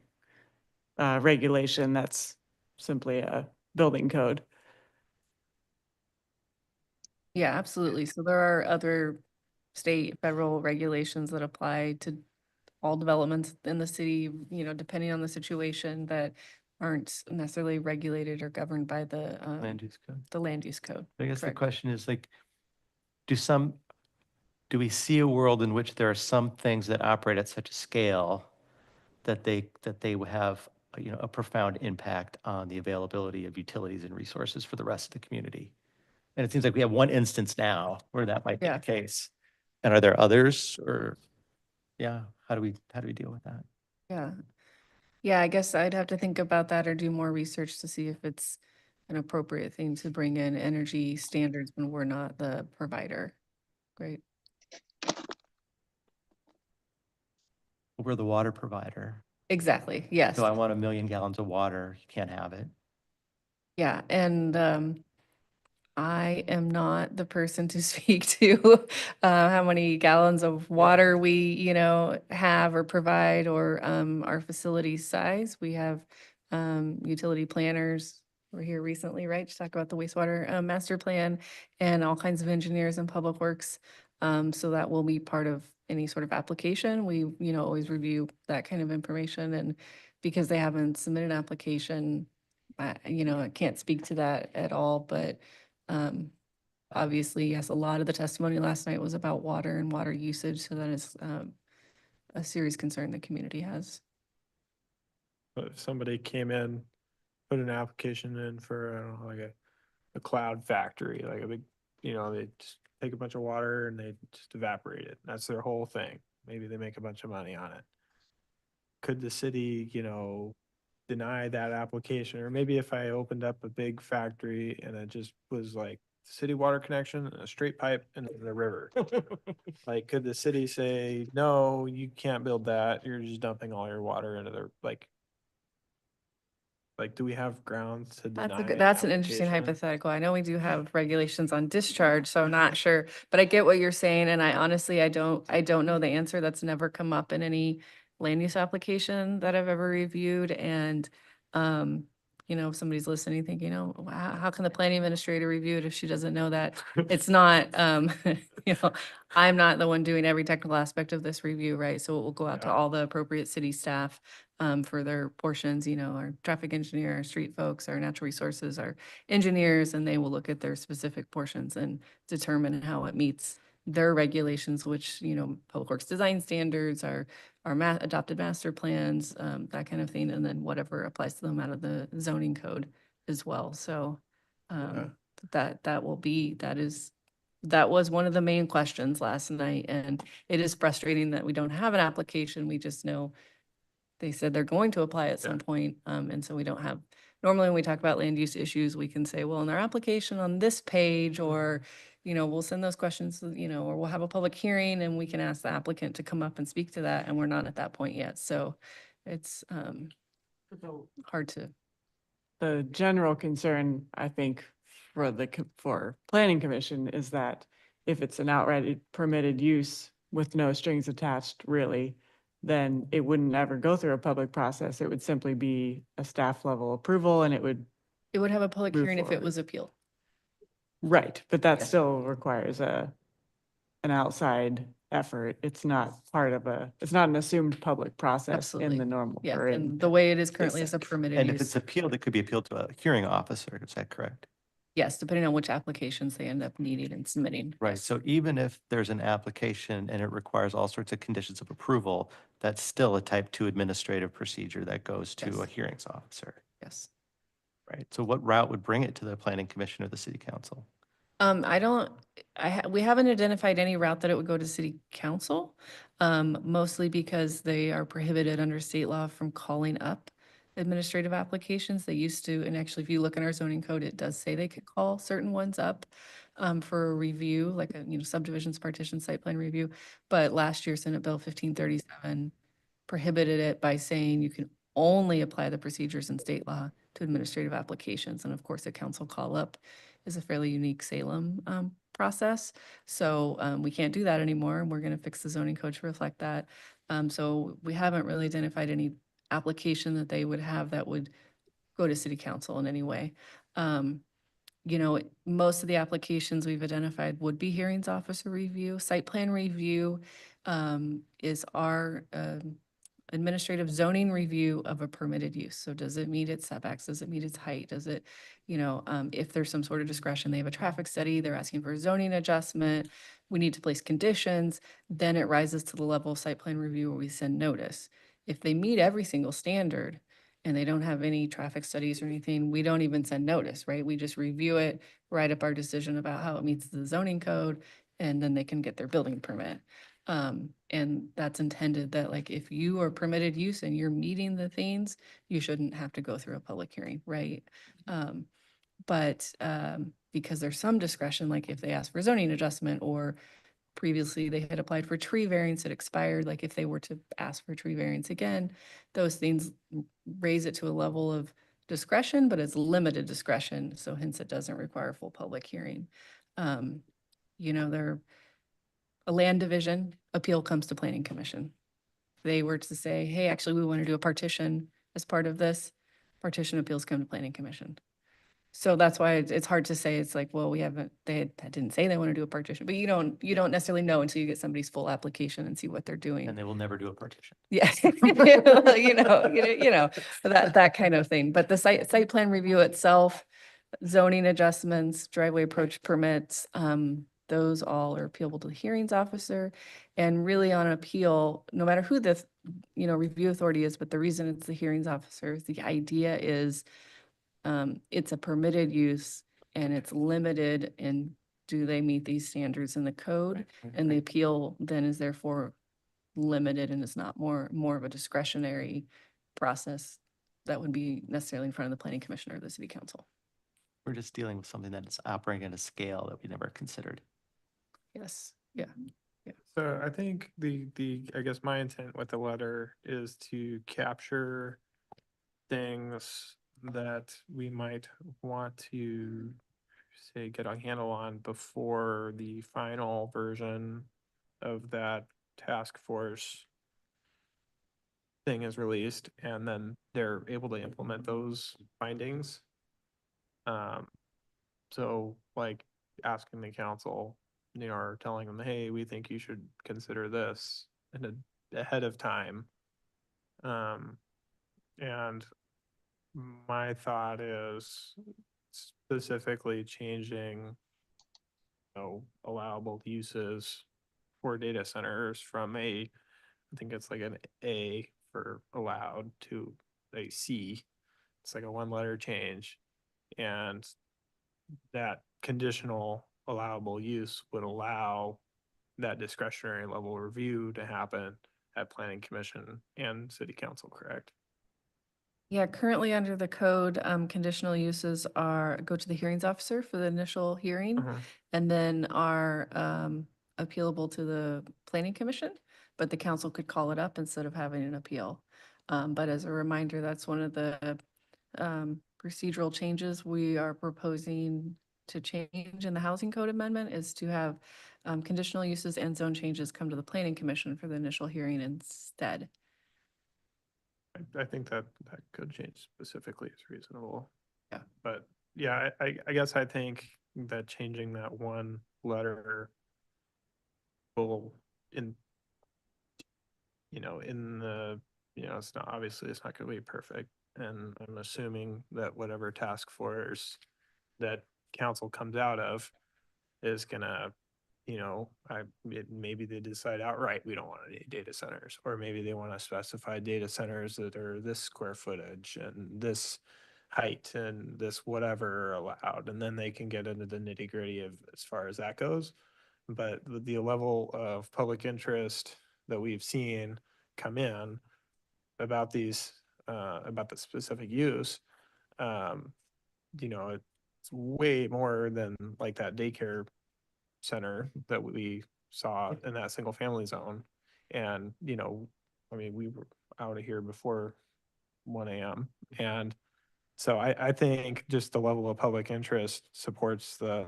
regulation. That's simply a building code. Yeah, absolutely. So there are other state, federal regulations that apply to all developments in the city, depending on the situation, that aren't necessarily regulated or governed by the land use code. the land use code. I guess the Correct. question is like, do we see a world in which there are some things that operate at such a scale that they will have, a profound impact on the availability of utilities and resources for the rest of the community? And it seems like we have one instance now where that might be Yeah. the case. And are there others, or, yeah, how do we deal with that? Yeah. Yeah, I guess I'd have to think about that or do more research to see if it's an appropriate thing to bring in energy standards when we're not the provider. Great. We're the water provider. Exactly, yes. So I want 1,000,000 gallons of water. You can't have it. Yeah, and I am not the person to speak to how many gallons of water we, have or provide, or our facility size. We have utility planners. We're here recently, right, to talk about the wastewater master plan, and all kinds of engineers and public works. So that will be part of any sort of application. We, always review that kind of information, and because they haven't submitted an application, I can't speak to that at all, but obviously, yes, a lot of the testimony last night was about water and water usage, so that is a serious concern the community has. But if somebody came in, put an application in for, I don't know, like a cloud factory, like a big, they just take a bunch of water and they just evaporate it. That's their whole thing. Maybe they make a bunch of money on it. Could the city, deny that application? Or maybe if I opened up a big factory and it just was like city water connection, a straight pipe into the river. Like, could the city say, no, you can't build that. You're just dumping all your water into the, like, do we have grounds to deny? That's an interesting application? hypothetical. I know we do have regulations on discharge, so I'm not sure, but I get what you're saying, and I honestly, I don't know the answer. That's never come up in any land use application that I've ever reviewed, and, if somebody's listening thinking, how can the planning administrator review it if she doesn't know that? It's not, I'm not the one doing every technical aspect of this review, right? So it will go out to Yeah. all the appropriate city staff for their portions, our traffic engineer, our street folks, our natural resources, our engineers, and they will look at their specific portions and determine how it meets their regulations, which, Public Works design standards, our adopted master plans, that kind of thing, and then whatever applies to them out of the zoning code as well. So that was one of the main questions last night, and it is frustrating that we don't have an application. We just know they said they're going to apply at some point, and so we don't have, normally when we talk about land use issues, we can say, well, in their application on this page, or, we'll send those questions, or we'll have a public hearing and we can ask the applicant to come up and speak to that, and we're not at that point yet, so it's hard to. The general concern, I think, for planning commission is that if it's an outright permitted use with no strings attached, really, then it wouldn't ever go through a public process. It would simply be a staff level approval, and it would, It would have a public Move hearing if it forward. was appealed. right, but that Yes. still requires an outside effort. It's not it's not an assumed public process in Absolutely. the normal. Yeah, or in- and the way it is currently is a Yes. permitted And if it's use. appealed, it could be appealed to a hearing officer. Is that correct? Yes, depending on which applications they end up needing and submitting. Right. Yes. So even if there's an application and it requires all sorts of conditions of approval, that's still a type 2 administrative procedure that goes to a Yes. hearings officer. Yes. Right. So what route would bring it to the planning commission or the city council? We haven't identified any route that it would go to city council, mostly because they are prohibited under state law from calling up administrative applications. They used to, and actually, if you look in our zoning code, it does say they could call certain ones up for a review, like a, subdivisions, partition, site plan review. But last year, Senate Bill 1537 prohibited it by saying you can only apply the procedures in state law to administrative applications. And of course, a council call up is a fairly unique Salem process. So we can't do that anymore. And we're going to fix the zoning code to reflect that. So we haven't really identified any application that they would have that would go to city council in any way. Most of the applications we've identified would be hearings officer review. Site plan review is our administrative zoning review of a permitted use. So does it meet its setbacks? Does it meet its height? Does it, if there's some sort of discretion, they have a traffic study, they're asking for a zoning adjustment, we need to place conditions, then it rises to the level of site plan review where we send notice. If they meet every single standard and they don't have any traffic studies or anything, we don't even send notice, right? We just review it, write up our decision about how it meets the zoning code, and then they can get their building permit. And that's intended that, like, if you are permitted use and you're meeting the things, you shouldn't have to go through a public hearing, right? But because there's some discretion, like if they ask for zoning adjustment or previously they had applied for tree variance, it expired, like if they were to ask for tree variance again, those things raise it to a level of discretion, but it's limited discretion, so hence it doesn't require a full public hearing. You know, a land division appeal comes to planning commission. They were to say, hey, actually, we want to do a partition as part of this, partition appeals come to planning commission. So that's why it's hard to say. It's like, well, they didn't say they want to do a partition, but you don't necessarily know until you get somebody's full application and see what they're doing. And they will never do a partition. Yeah, that kind of thing. But the site plan review itself, zoning adjustments, driveway approach permits, those all are appealable to the hearings officer. And really on appeal, no matter who the, review authority is, but the reason it's the hearings officer, the idea is it's a permitted use and it's limited, and do they meet these standards in the code? And the appeal then is therefore limited and it's not more of a discretionary process that would be necessarily in front of the planning commission or the city council. We're just dealing with something that is operating at a scale that we never considered. Yes, yeah. So I think I guess my intent with the letter is to capture things that we might want to say get a handle on before the final version of that task force thing is released, and then they're able to implement those findings. So like asking the council, or telling them, hey, we think you should consider this ahead of time. And my thought is specifically changing, allowable uses for data centers from I think it's like an A for allowed to a C. It's like a one-letter change. And that conditional allowable use would allow that discretionary level review to happen at planning commission and city council, correct? Yeah, currently under the code, conditional uses go to the hearings officer for the initial hearing and then are appealable to the planning commission, but the council could call it up instead of having an appeal. But as a reminder, that's one of the procedural changes we are proposing to change in the housing code amendment, is to have conditional uses and zone changes come to the planning commission for the initial hearing instead. I think that could change specifically is reasonable. Yeah. But yeah, I guess I think that changing that one letter will in the, it's not, obviously it's not going to be perfect. And I'm assuming that whatever task force that council comes out of is gonna, maybe they decide outright, we don't want any data centers, or maybe they want to specify data centers that are this square footage and this height and this whatever are allowed, and then they can get into the nitty gritty of as far as that goes. But the level of public interest that we've seen come in about about the specific use, it's way more than like that daycare center that we saw in that single family zone. And, we were out of here before 1 a.m. And so I think just the level of public interest supports that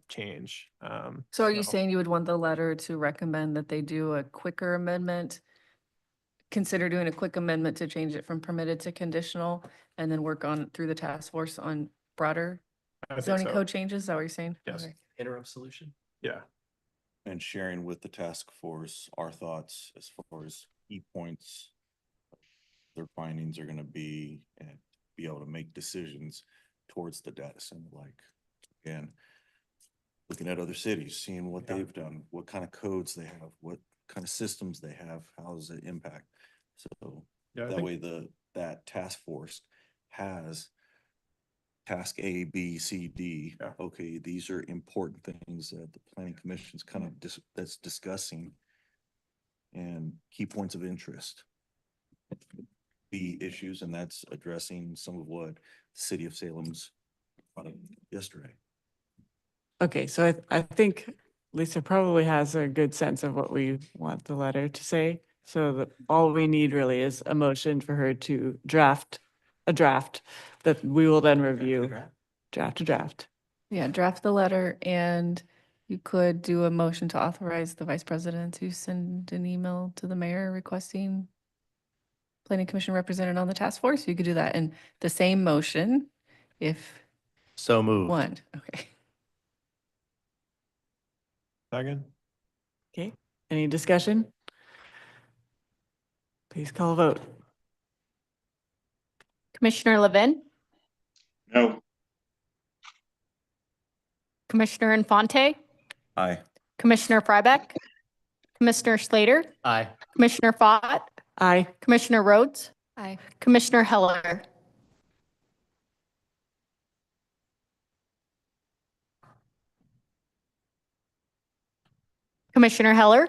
change. So are you saying you would want the letter to recommend that they do a quicker amendment? Consider doing a quick amendment to change it from permitted to conditional and then work on through the task force on broader I think zoning so. code changes? Is that what you're saying? Yes. Okay. Interim solution? Yeah. And sharing with the task force our thoughts as far as key points their findings are going to be, and be able to make decisions towards the data center. Like, again, looking at other cities, seeing what they've done, what kind of codes they have, what kind of systems they have, how does it impact? So that way that task force has task A, B, C, D. Yeah. Okay, these are important things that the planning commission's kind of that's discussing, and key points of interest. B issues, and that's addressing some of what the city of Salem's brought up yesterday. Okay, so I think Lisa probably has a good sense of what we want the letter to say. So that all we need really is a motion for her to draft a draft that we will then review. Draft a draft. Yeah, draft the letter, and you could do a motion to authorize the vice president to send an email to the mayor requesting planning commission represented on the task force. You could do that in the same motion if So moved. one, okay. Second? Okay, any discussion? Please call a vote. Commissioner Levin, No, Commissioner Infante, Aye. Commissioner Frybeck, Commissioner Slater, Aye. Commissioner Fott, Aye. Commissioner Rhodes, Aye. Commissioner Heller. Commissioner Heller,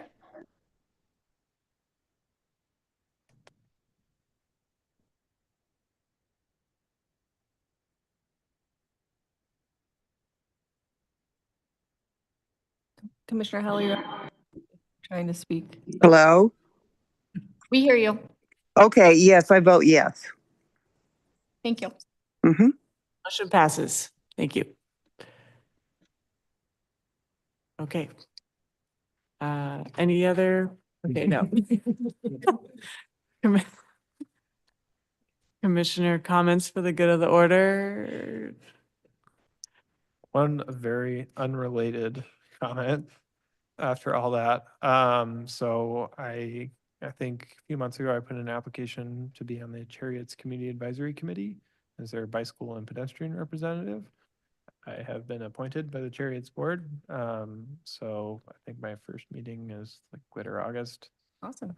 Commissioner Heller, you're trying to speak. Hello? we hear you. Okay, yes, I vote yes. Thank you. Mm-hmm. Motion passes. Thank you. Okay. Any other? Okay, no. Commi- Commissioner comments for the good of the order? One very unrelated comment after all that. So I think a few months ago, I put in an application to be on the Chariots Community Advisory Committee as their bicycle and pedestrian representative. I have been appointed by the Chariots Board. So I think my first meeting is like later August. Awesome.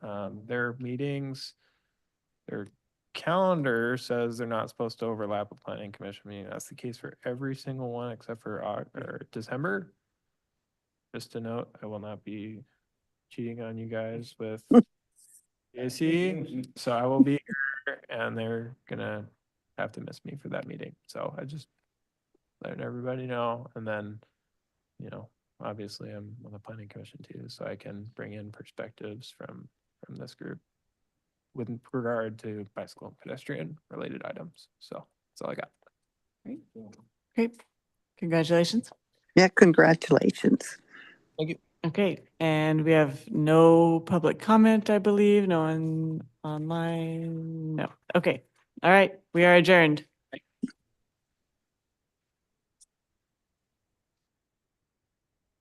Their meetings, their calendar says they're not supposed to overlap with planning commission meeting. That's the case for every single one except for December. Just to note, I will not be cheating on you guys with AC, so I will be here and they're gonna have to miss me for that meeting. So I just letting everybody know, and then, you know, obviously I'm on the planning commission too, so I can bring in perspectives from this group with regard to bicycle and pedestrian related items. So that's all I got. Great. Congratulations. Yeah, congratulations. Thank you. Okay, and we have no public comment, I believe. No one online. No. Okay. All right. We are adjourned.